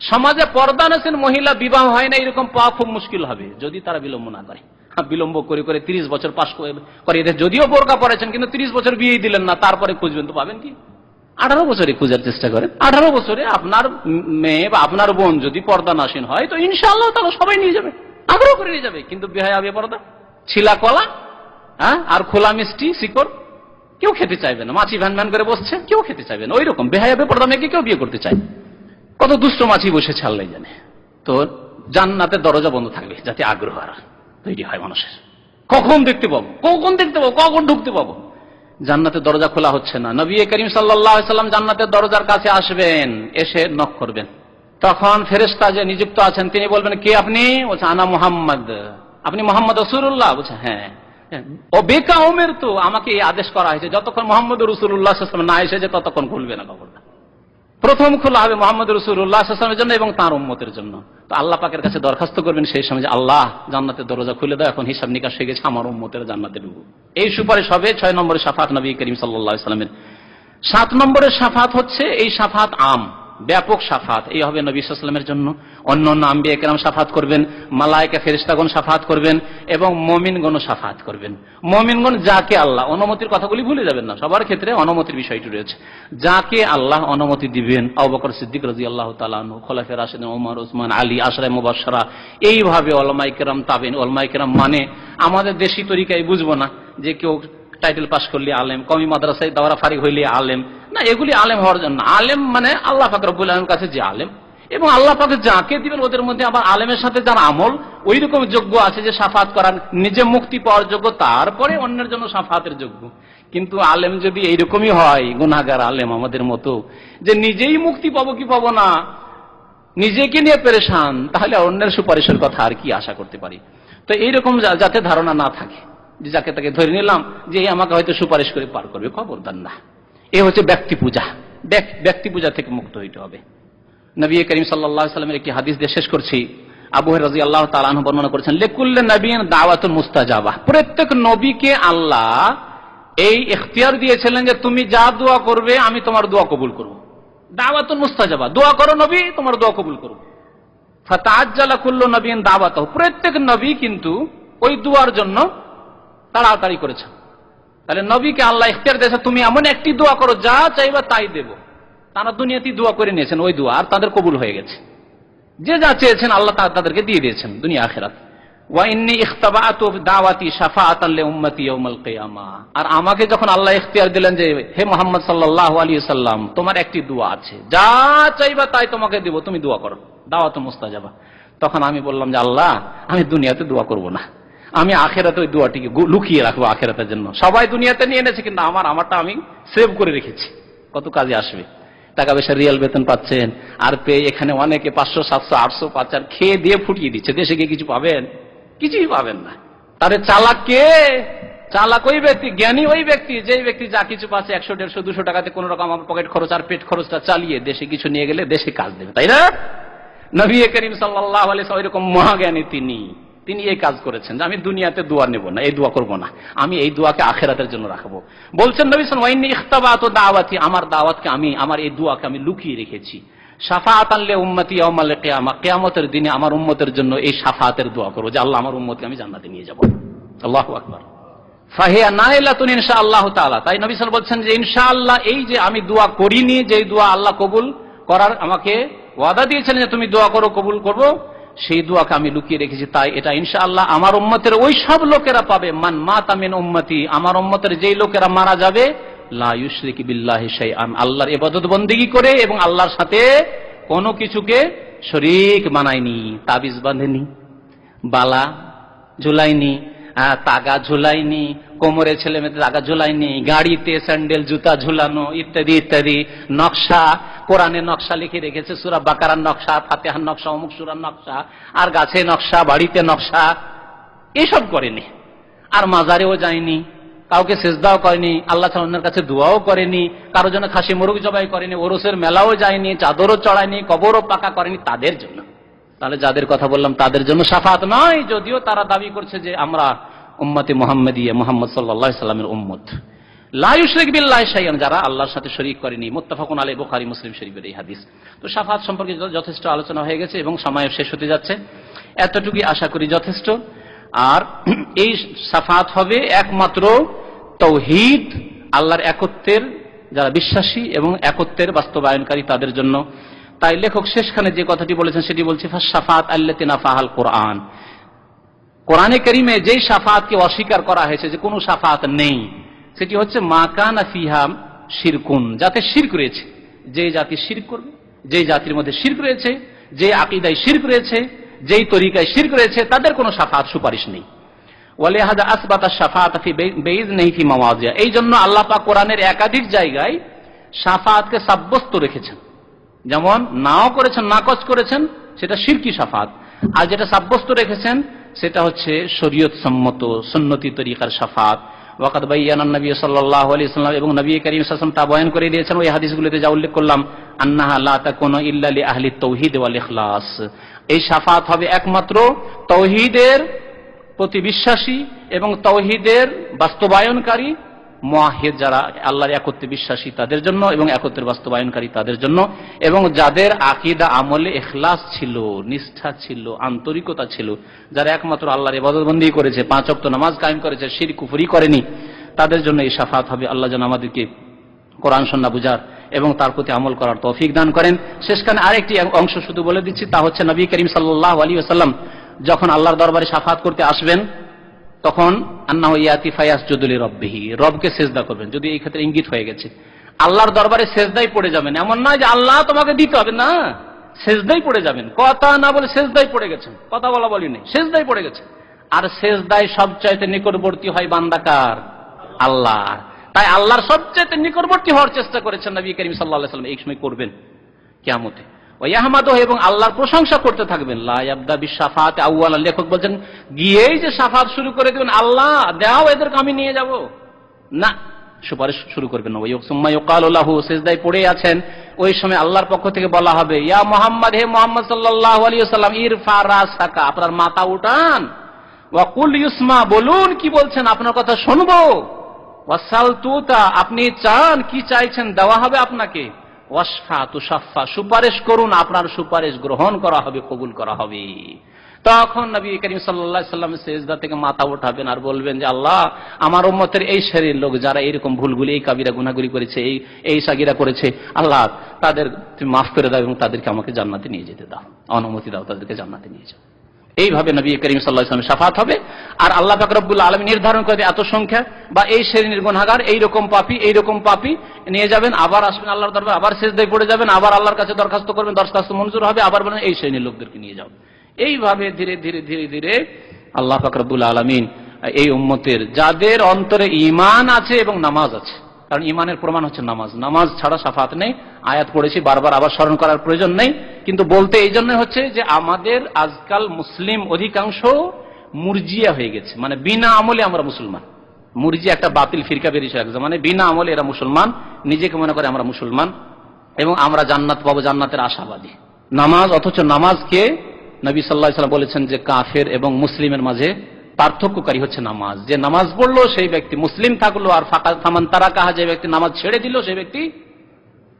সমাজে পর্দানাসীন মহিলা বিবাহ হয় না এরকম পাওয়া খুব মুশকিল হবে যদি তারা বিলম্ব না করে। বিলম্ব করে করে 30 বছর পাশ করে, এদের যদিও বোরকা পড়েছেন কিন্তু 30 বছর বিয়ে দিলেন না, তারপরে খুঁজবেন তো পাবেন কি? 18 বছরে খোঁজার চেষ্টা করেন। 18 বছরে আপনার মেয়ে বা আপনার বোন যদি পর্দানাসীন হয় তো ইনশাআল্লাহ তারা সবাই নিয়ে যাবে, আগ্রহ করে নিয়ে যাবে। কিন্তু বেহায়া বেপরদা, ছিলা কলা, আর খোলা মিষ্টি শিকড় কেউ খেতে চাইবে না, মাছি ভ্যান ভ্যান করে বসছে, কেউ খেতে চাইবে না। ওই রকম বেহায়া বেপরদা মেয়েকে কেউ বিয়ে করতে চায়, কত দুষ্ট মাছি বসেছে আল্লাহ জানে। তো জান্নাতের দরজা বন্ধ থাকবে যাতে আগ্রহ আর তৈরি হয় মানুষের, কখন দেখতে পাবো, কখন দেখতে পাবো, কখন ঢুকতে পাবো। জান্নাতের দরজা খোলা হচ্ছে না। নবী করিম সাল্লাল্লাহু আলাইহি ওয়াসাল্লাম জান্নাতের দরজার কাছে আসবেন, এসে নক করবেন। তখন ফেরেশতা যে নিযুক্ত আছেন তিনি বলবেন কে আপনি? বলছে আনা মুহাম্মদ। আপনি মুহাম্মদ রাসূলুল্লাহ? বলছে হ্যাঁ। ও বেকা ওমের, তো আমাকে এই আদেশ করা হয়েছে যতক্ষণ মুহাম্মদ রাসূলুল্লাহ সাল্লাল্লাহু আলাইহি ওয়াসাল্লাম না এসেছে ততক্ষণ খুলবে না কবরটা। প্রথম খোলা হবে মুহাম্মদ রাসূলুল্লাহ সাল্লাল্লাহু আলাইহি ওয়াসাল্লামের জন্য এবং তার উম্মতের জন্য। তো আল্লাহ পাকের কাছে দরখাস্ত করবেন সেই সময় যে আল্লাহ জান্নাতের দরজা খুলে দাও, এখন হিসাব নিকাশ হয়ে গেছে, আমার উম্মতের জান্নাতে ঢুকবো। এই সুপারিশ হবে 6 নম্বরের শাফাআত নবী করিম সাল্লাল্লাহু আলাইহি ওয়াসাল্লামের। 7 নম্বরের শাফাআত হচ্ছে এই শাফাআত আম, ব্যাপক শাফাআত, এই হবে নবী সাল্লাল্লাহু আলাইহি ওয়াসাল্লামের জন্য। অন্যান্য আম্বিয়া কেরাম শাফাআত করবেন, মালায়েকা ফেরেশতাগণ শাফাআত করবেন এবং মুমিনগণও শাফাআত করবেন। মুমিনগণ যাকে আল্লাহ, অনুমতির কথাগুলি ভুলে যাবেন না, সবার ক্ষেত্রে অনুমতির বিষয়টি রয়েছে। যাকে আল্লাহ অনুমতি দিবেন, আবু বকর সিদ্দিক রাদিয়াল্লাহু তাআলা আনহু, খোলাফায়ে রাশিদিন ওমর, ওসমান, আলী, আশরায়ে মুবাশশারা, এইভাবে উলামায়ে কেরাম, তাবেঈন, উলামায়ে কেরাম, মানে আমাদের দেশি তরিকায় বুঝবো না যে কেউ টাইটেল পাস করলে আলেম, কওমি মাদ্রাসায় দাওরা ফারিগ হইলে আলেম না, এগুলি আলেম হওয়ার জন্য। আলেম মানে আল্লাহ পাক রব্বুল আলামিনের কাছে যে আলেম, এবং আল্লাহ পাক যাকে দিবেন ওদের মধ্যে আবার আলেমের সাথে যার আমল ওই রকম যোগ্য আছে যে শাফাআত করার, নিজে মুক্তি পাওয়ার যোগ্য, তারপরে অন্যের জন্য শাফাআতের যোগ্য। কিন্তু আলেম যদি এইরকমই হয়, গুনাহগার আলেম আমাদের মতো, যে নিজেই মুক্তি পাবো কি পাবো না, নিজেকে নিয়ে পেরেশান, তাহলে অন্যের সুপারিশের কথা আর কি আশা করতে পারি? তো এইরকম যাতে ধারণা না থাকে যে যাকে তাকে ধরে নিলাম যে আমাকে হয়তো সুপারিশ করে পার করবে, খবরদার না। এ হচ্ছে ব্যক্তি পূজা, ব্যক্তি পূজা থেকে মুক্ত হইতে হবে। নবী করিম সাল্লাল্লাহু আলাইহি ওয়াসাল্লামের একটি হাদিস দিয়ে শেষ করছি। আবু হুরায়রা রাদিয়াল্লাহু তাআলা আনহু বর্ণনা করেছেন, লিকুল্লি নাবিয়্যিন দাওয়াতুন মুস্তাজাবা, প্রত্যেক নবীকে আল্লাহ এই ইখতিয়ার দিয়েছিলেন যে তুমি যা দোয়া করবে আমি তোমার দোয়া কবুল করব। দাওয়াতুন মুস্তাজাবা, দোয়া করো নবী, তোমার দোয়া কবুল করব। ফাতাআজ্জালা কুল্লু নাবিয়্যিন দাওয়াতাহু, প্রত্যেক নবী কিন্তু ওই দোয়ার জন্য তাড়াতাড়ি করেছেন। তাহলে নবীকে আল্লাহ ইখতিয়ার দিয়েছে তুমি এমন একটি দোয়া করো যা চাইবা তাই দেব। তারা দুনিয়াতেই দোয়া করে নিয়েছেন ওই দোয়া, আর তাদের কবুল হয়ে গেছে। যে যা চেয়েছেন আল্লাহ তাদেরকে দিয়ে দিয়েছেন দুনিয়া আখিরাত। ওয়া ইন্নী ইখতাবাতু দাওয়াতি শাফাআতান লিউম্মতি ইয়াউমাল কিয়ামা, আর আমাকে যখন আল্লাহ ইখতিয়ার দিলেন যে হে মুহাম্মদ সাল্লাল্লাহু আলাইহি ওয়াসাল্লাম তোমার একটি দোয়া আছে, যা চাইবা তাই তোমাকে দেব, তুমি দোয়া করো, দাওয়াতুল মুস্তাজাবা। তখন আমি বললাম যে আল্লাহ আমি দুনিয়াতে দোয়া করব না, আমি আখিরাতে ওই দোয়াটিকে লুকিয়ে রাখবো আখিরাতের জন্য। সবাই দুনিয়াতে নিয়ে এনেছে কিন্তু আমারটা আমি সেভ করে রেখেছি, কত কাজে আসবে। টাকা পয়সা রিয়াল বেতন পাচ্ছেন, আর পেয়ে এখানে অনেকে 500 700 800 পাচ্ছেন, খেয়ে দিয়ে ফুটিয়ে দিচ্ছে, দেশে গিয়ে কিছু পাবেন? কিছুই পাবেন না। তারে চালাক কে? চালাক ওই ব্যক্তি, জ্ঞানী ওই ব্যক্তি, যে ব্যক্তি যা কিছু পাচ্ছে 100, 150, 200 টাকাতে কোন রকম আমার পকেট খরচ আর পেট খরচটা চালিয়ে দেশে কিছু নিয়ে গেলে দেশে কাজ দেবে, তাই না? নবী করিম সাল্লাল্লাহু আলাইহি ওয়াসাল্লাম এরকম মহাজ্ঞানী, তিনি এই কাজ করেছেন যে আমি দুনিয়াতে দোয়া নেব না, এই দোয়া করব না, আমি এই দোয়াকে আখিরাতের জন্য রাখবো। বলছেন নবী সাল্লাল্লাহু আলাইহি ওয়াসাল্লাম, ওয়াইন্নী ইখতাবাতু দাওয়াতি, আমার দাওয়াতকে আমার এই দোয়াকে আমি লুকিয়ে রেখেছি, শাফাআতান লি উম্মতি ইয়াউমাল কিয়ামা, কিয়ামতের দিনে আমার উম্মতের জন্য এই শাফাআতের দোয়া করব যে আল্লাহ আমার উম্মতকে আমি জান্নাতে নিয়ে যাব। আল্লাহু আকবার। ফাহিয়া নাইলাতুন ইনশাআল্লাহু তাআলা। তাই নবী সাল্লাল্লাহু আলাইহি ওয়াসাল্লাম বলছেন যে ইনশাআল্লাহ, এই যে আমি দোয়া করিনি, যে দোয়া আল্লাহ কবুল করার আমাকে ওয়াদা দিয়েছেন যে তুমি দোয়া করো কবুল করব, সেই দোয়াকে আমি লুকিয়ে রেখেছি। তাই এটা ইনশাআল্লাহ আমার উম্মতের ওই সব লোকেরা পাবে, মান মাতা মিন উম্মতি, আমার উম্মতের যেই লোকেরা মারা যাবে, লা ইউশরিকু বিল্লাহি শাইআন, আল্লাহর ইবাদত বন্দেগী করে এবং আল্লাহর সাথে কোনো কিছুকে শরীক বানায়নি, তাবিজ বাঁধেনি, বালা ঝুলাইনি, তাগা ঝুলাইনি, কোমরে ছেলে মেয়েদের তাগা ঝুলাইনি, গাড়িতে স্যান্ডেল জুতা ঝুলানো ইত্যাদি ইত্যাদি, নকশা, কোরআনে নকশা লিখে রেখেছে, সূরা বাকারার নকশা, ফাতিহার নকশা, অমুক সূরার নকশা, আর গাছে নকশা, বাড়িতে নকশা, এসব করেনি। আর মাজারেও যায়নি, কাউকে সেজদাও করেনি, আল্লাহ তাআলার কাছে দোয়াও করেনি, কারোর জন্য খাসি মুরগ জবাই করেনি, ওরসের মেলাও যায়নি, চাদরও চড়ায়নি, কবরও পাকা করেনি, তাদের জন্য। তাহলে যাদের কথা বললাম তাদের জন্য শাফাআত নয়, যদিও তারা দাবি করছে যে আমরা উম্মতে মুহাম্মাদিয়া, মুহাম্মদ সাল্লাল্লাহু আলাইহি সাল্লামের উম্মত। লা ইউশরিকু বিল্লাহি শাইআন, যারা আল্লাহর সাথে শরীক করেনি। মুত্তাফাকুন আলাইহি, বুখারী মুসলিম শরীফের এই হাদিস। তো শাফাআত সম্পর্কে যথেষ্ট আলোচনা হয়ে গেছে এবং সময় শেষ হতে যাচ্ছে, এতটুকুই আশা করি যথেষ্ট। আর এই শাফাআত হবে একমাত্র তাওহীদ, আল্লাহর একত্বের যারা বিশ্বাসী এবং একত্বের বাস্তবায়নকারী তাদের জন্য। তাই লেখক শেষখানে যে কথাটি বলেছেন সেটি বলছি, ফাশফাআত আল্লাতী নাফাহাল কোরআন, কোরআনে কারীমে যেই শাফাআতকে অস্বীকার করা হয়েছে যে কোনো শাফাআত নেই, সেটি হচ্ছে মা কানা ফিহা শিরকুন, যাতে শিরক রয়েছে, যে জাতি শিরক করবে, যেই জাতির মধ্যে শিরক রয়েছে, যে আকীদায় শিরক রয়েছে, যেই তরিকায় শিরক রয়েছে, তাদের কোনো শাফাআত সুপারিশ নেই। ওয়ালিহাদা আসবাতা শাফাআত ফি বিইযনিহি ফি মাওয়াযিআ, এই জন্য আল্লাহ পাক কোরআনের একাধিক জায়গায় শাফাআতকে সাব্যস্ত রেখেছেন, যেমন নাও করেছেন, নাকচ করেছেন, সেটা শিরকি শাফাআত, আর যেটা সাব্যস্ত রেখেছেন সেটা হচ্ছে শরীয়ত সম্মত সুন্নতি তরিকার শাফাআত। ওয়াকাদ বায়ানা নবী সাল্লাল্লাহু আলাইহি ওয়াসাল্লাম, এবং নবী করিম সাল্লাল্লাহু আলাইহি ওয়াসাল্লাম তা বয়ান করে দিয়েছেন ওই হাদিসগুলোতে যা উল্লেখ করলাম, আন্নাহা লা তাকুনু ইল্লা লি আহলি তাওহীদ ওয়াল ইখলাস, এই শাফাআত হবে একমাত্র তাওহীদের প্রতি বিশ্বাসী এবং তাওহীদের বাস্তবায়নকারী মুওয়াহহিদ, যারা আল্লাহর একত্বে বিশ্বাসী তাদের জন্য এবং একত্বের বাস্তবায়নকারী তাদের জন্য, এবং যাদের আকীদা আমলে ইখলাস ছিল, নিষ্ঠা ছিল, আন্তরিকতা ছিল, যারা একমাত্র আল্লাহর ইবাদতবন্দি করেছে, 5 ওয়াক্ত নামাজ কায়েম করেছে, শিরক কুফরি করেনি, তাদের জন্য এই শাফাআত হবে। আল্লাহ যেন আমাদেরকে কোরআন সুন্নাহ বুঝার এবং তার প্রতি আমল করার তৌফিক দান করেন। শেষখানে আরেকটি অংশ শুধু বলে দিচ্ছি, তা হচ্ছে নবী করিম সাল্লাল্লাহু আলাইহি ওয়াসাল্লাম যখন আল্লাহর দরবারে শাফাআত করতে আসবেন, তখন আন্নাহু ইয়াতি ফায়াসজুদু লিরাব্বিহি, রবকে সেজদা করবেন। যদি এই ক্ষেত্রে ইঙ্গিত হয়ে গেছে আল্লাহর দরবারে সেজদাই পড়ে যাবেন, এমন নয় যে আল্লাহ তোমাকে দিতে হবে, না, সেজদাই পড়ে যাবেন। কথা না বলে সেজদাই পড়ে গেছেন, কথা বলা বলি নেই, সেজদাই পড়ে গেছেন। আর সেজদায় সবচাইতে নিকটবর্তী হয় বান্দাকার, আল্লাহ। তাই আল্লাহর সবচাইতে নিকটবর্তী হওয়ার চেষ্টা করেছেন নবী করিম সাল্লাল্লাহু আলাইহি ওয়াসাল্লাম, এই সময় করবেন কিয়ামতে। ওয়াহমাদুহু, এবং আল্লাহর প্রশংসা করতে থাকবেন। লা ইয়াবদা বিশাফাআতি আউয়ালা, লেখক বলেন গিয়েই যে শাফাআত শুরু করে দিবেন, আল্লাহ দাও এদেরকে আমি নিয়ে যাব, না, সুপারিশ শুরু করবেন না। সুম্মা ইউকালু লাহু, সিজদায় পড়ে আছেন, ওই সময় আল্লাহর পক্ষ থেকে বলা হবে, ইয়া মুহাম্মদ, হে মুহাম্মদ সাল্লাল্লাহু আলাইহি ওয়াসাল্লাম, ইরফা রাসাকা, আপনার মাথা উঠান, ওয়া কুল ইউসমা, বলুন কি বলছেন, আপনার কথা শুনবো, ওয়াসাল তুতা, আপনি চান কি চাইছেন দেওয়া হবে আপনাকে, ওয়াশফা তুশাফা, সুপারিশ করুন, আপনার সুপারিশ গ্রহণ করা হবে, কবুল করা হবে। তখন নবী করিম সাল্লাল্লাহু আলাইহি ওয়াসাল্লাম সিজদা থেকে মাথা উঠাবেন আর বলবেন যে আল্লাহ, আমার উম্মতের এই শ্রেণীর লোক যারা এরকম ভুলগুলি, এই কাবিরা গুনাহগুলি করেছে, এই সাগিরা করেছে, আল্লাহ তাদের তুমি মাফ করে দাও এবং তাদেরকে আমাকে জান্নাতে নিয়ে যেতে দাও, অনুমতি দাও, তাদেরকে জান্নাতে নিয়ে যাও। এইভাবে নবী করিম সাল্লাল্লাহু আলাইহি ওয়াসাল্লামের শাফাআত হবে। আর আল্লাহ পাক রব্বুল আলামিন নির্ধারণ করে এত সংখ্যা বা এই শ্রেণীর গুনাহগার, এইরকম পাপী নিয়ে যাবেন, আবার আসবেন আল্লাহর দরবারে, আবার সিজদায় পড়ে যাবেন, আবার আল্লাহর কাছে দরখাস্ত করবেন, দরখাস্ত মঞ্জুর হবে, আবার বলেন এই শ্রেণীর লোকদেরকে নিয়ে যাও। এইভাবে ধীরে ধীরে ধীরে ধীরে আল্লাহ পাক রব্বুল আলামিন এই উম্মতের যাদের অন্তরে ঈমান আছে এবং নামাজ আছে, কারণ ঈমানের প্রমাণ হচ্ছে নামাজ, নামাজ ছাড়া শাফাআত নেই। আয়াত পড়েছি, বারবার আবার স্মরণ করার প্রয়োজন নেই, কিন্তু বলতে এই জন্য হচ্ছে যে আমাদের আজকাল মুসলিম অধিকাংশ মুরজিয়া হয়ে গেছে, মানে বিনা আমলে আমরা মুসলমান, মুরজি একটা বাতিল ফিরকা বেরিয়েছে এক জামানে, বিনা আমলে এরা মুসলমান, নিজেকে মনে করে আমরা মুসলমান এবং আমরা জান্নাত পাবো, জান্নাতের আশাবাদী। নামাজ, অথচ নামাজকে নবী সাল্লাল্লাহু আলাইহি ওয়াসাল্লাম বলেছেন যে কাফের এবং মুসলিমের মাঝে পার্থক্যকারী হচ্ছে নামাজ। যে নামাজ পড়লো সেই ব্যক্তি মুসলিম থাকলো, আর ফাকাত ফামান তারাকাহা, যে ব্যক্তি নামাজ ছেড়ে দিল সেই ব্যক্তি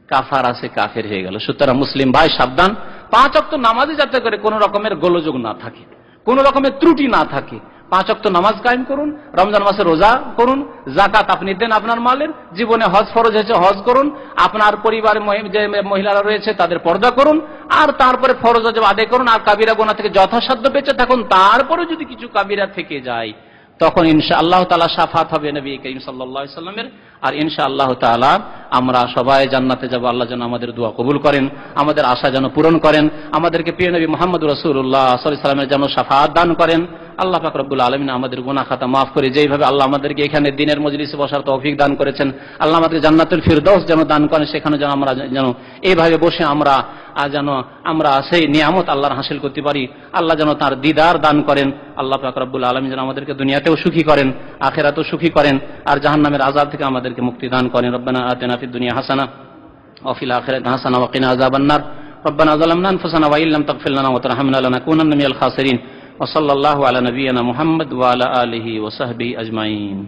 কাফার আছে, কাফের হয়ে গেল। সুতরাং মুসলিম ভাই সাবধান, 5 ওয়াক্ত নামাজে যাতে করে কোন রকমের গোলযোগ না থাকে, কোন রকমের ত্রুটি না থাকে। 5 ওয়াক্ত নামাজ কায়েম করুন, রমজান মাসে রোজা করুন, যাকাত আপনি দেন আপনার মালের, জীবনে হজ ফরজ হয়েছে হজ করুন, আপনার পরিবারের যে মহিলারা রয়েছে তাদের পর্দা করুন, আর তারপরে ফরজ ওয়াজিব আদায় করুন, আর কাবিরা গুনাহ থেকে যথাসাধ্য বেঁচে থাকুন। তারপরে যদি কিছু কাবিরা থেকে যায় তখন ইনশাআল্লাহ তাআলা শাফাত হবে নবী করিম সাল্লাল্লাহু আলাইহি ওয়াসাল্লামের, আর ইনশাআল্লাহ তাআলা আমরা সবাই জান্নাতে যাব। আল্লাহ যেন আমাদের দোয়া কবুল করেন, আমাদের আশা যেন পূরণ করেন, আমাদেরকে প্রিয় নবী মুহাম্মদ রাসূলুল্লাহ সাল্লাল্লাহু আলাইহি ওয়াসাল্লামের যেন শাফাত দান করেন। আল্লাহ পাক রব্বুল আলামিন আমাদের গুনাহ খাতা মাফ করে, যেইভাবে আল্লাহ আমাদেরকে এখানে দ্বীনের মজলিসে বসার তৌফিক দান করেছেন, আল্লাহ আমাদেরকে জান্নাতুল ফিরদাউস যেন দান করেন, সেখানে যেন আমরা যেন এইভাবে বসে আমরা সেই নিয়ামত আল্লাহর হাসিল করতে পারি। আল্লাহ যেন তার দিদার দান করেন। আল্লাহ পাক রব্বুল আলামিন যেন আমাদেরকে দুনিয়াতেও সুখী করেন, আখিরাতেও সুখী করেন, আর জাহান্নামের আযাব থেকে আমাদেরকে মুক্তি দান করেন। রব্বানা আতিনা ফিদ দুনিয়া হাসানা ওয়া ফিল আখিরাতি হাসানা ওয়া কিনা আযাবান নার। রব্বানা যালামনা আনফুসানা ওয়া ইল্লাম তাগফির লানা ওয়া তারহামনা লানাকুনান্না মিনাল খাসিরিন। ওয়া সাল্লাল্লাহু আলা নাবিয়িনা মুহাম্মদ ওয়া আলা আলিহি ওয়া সাহবিহি আজমাইন।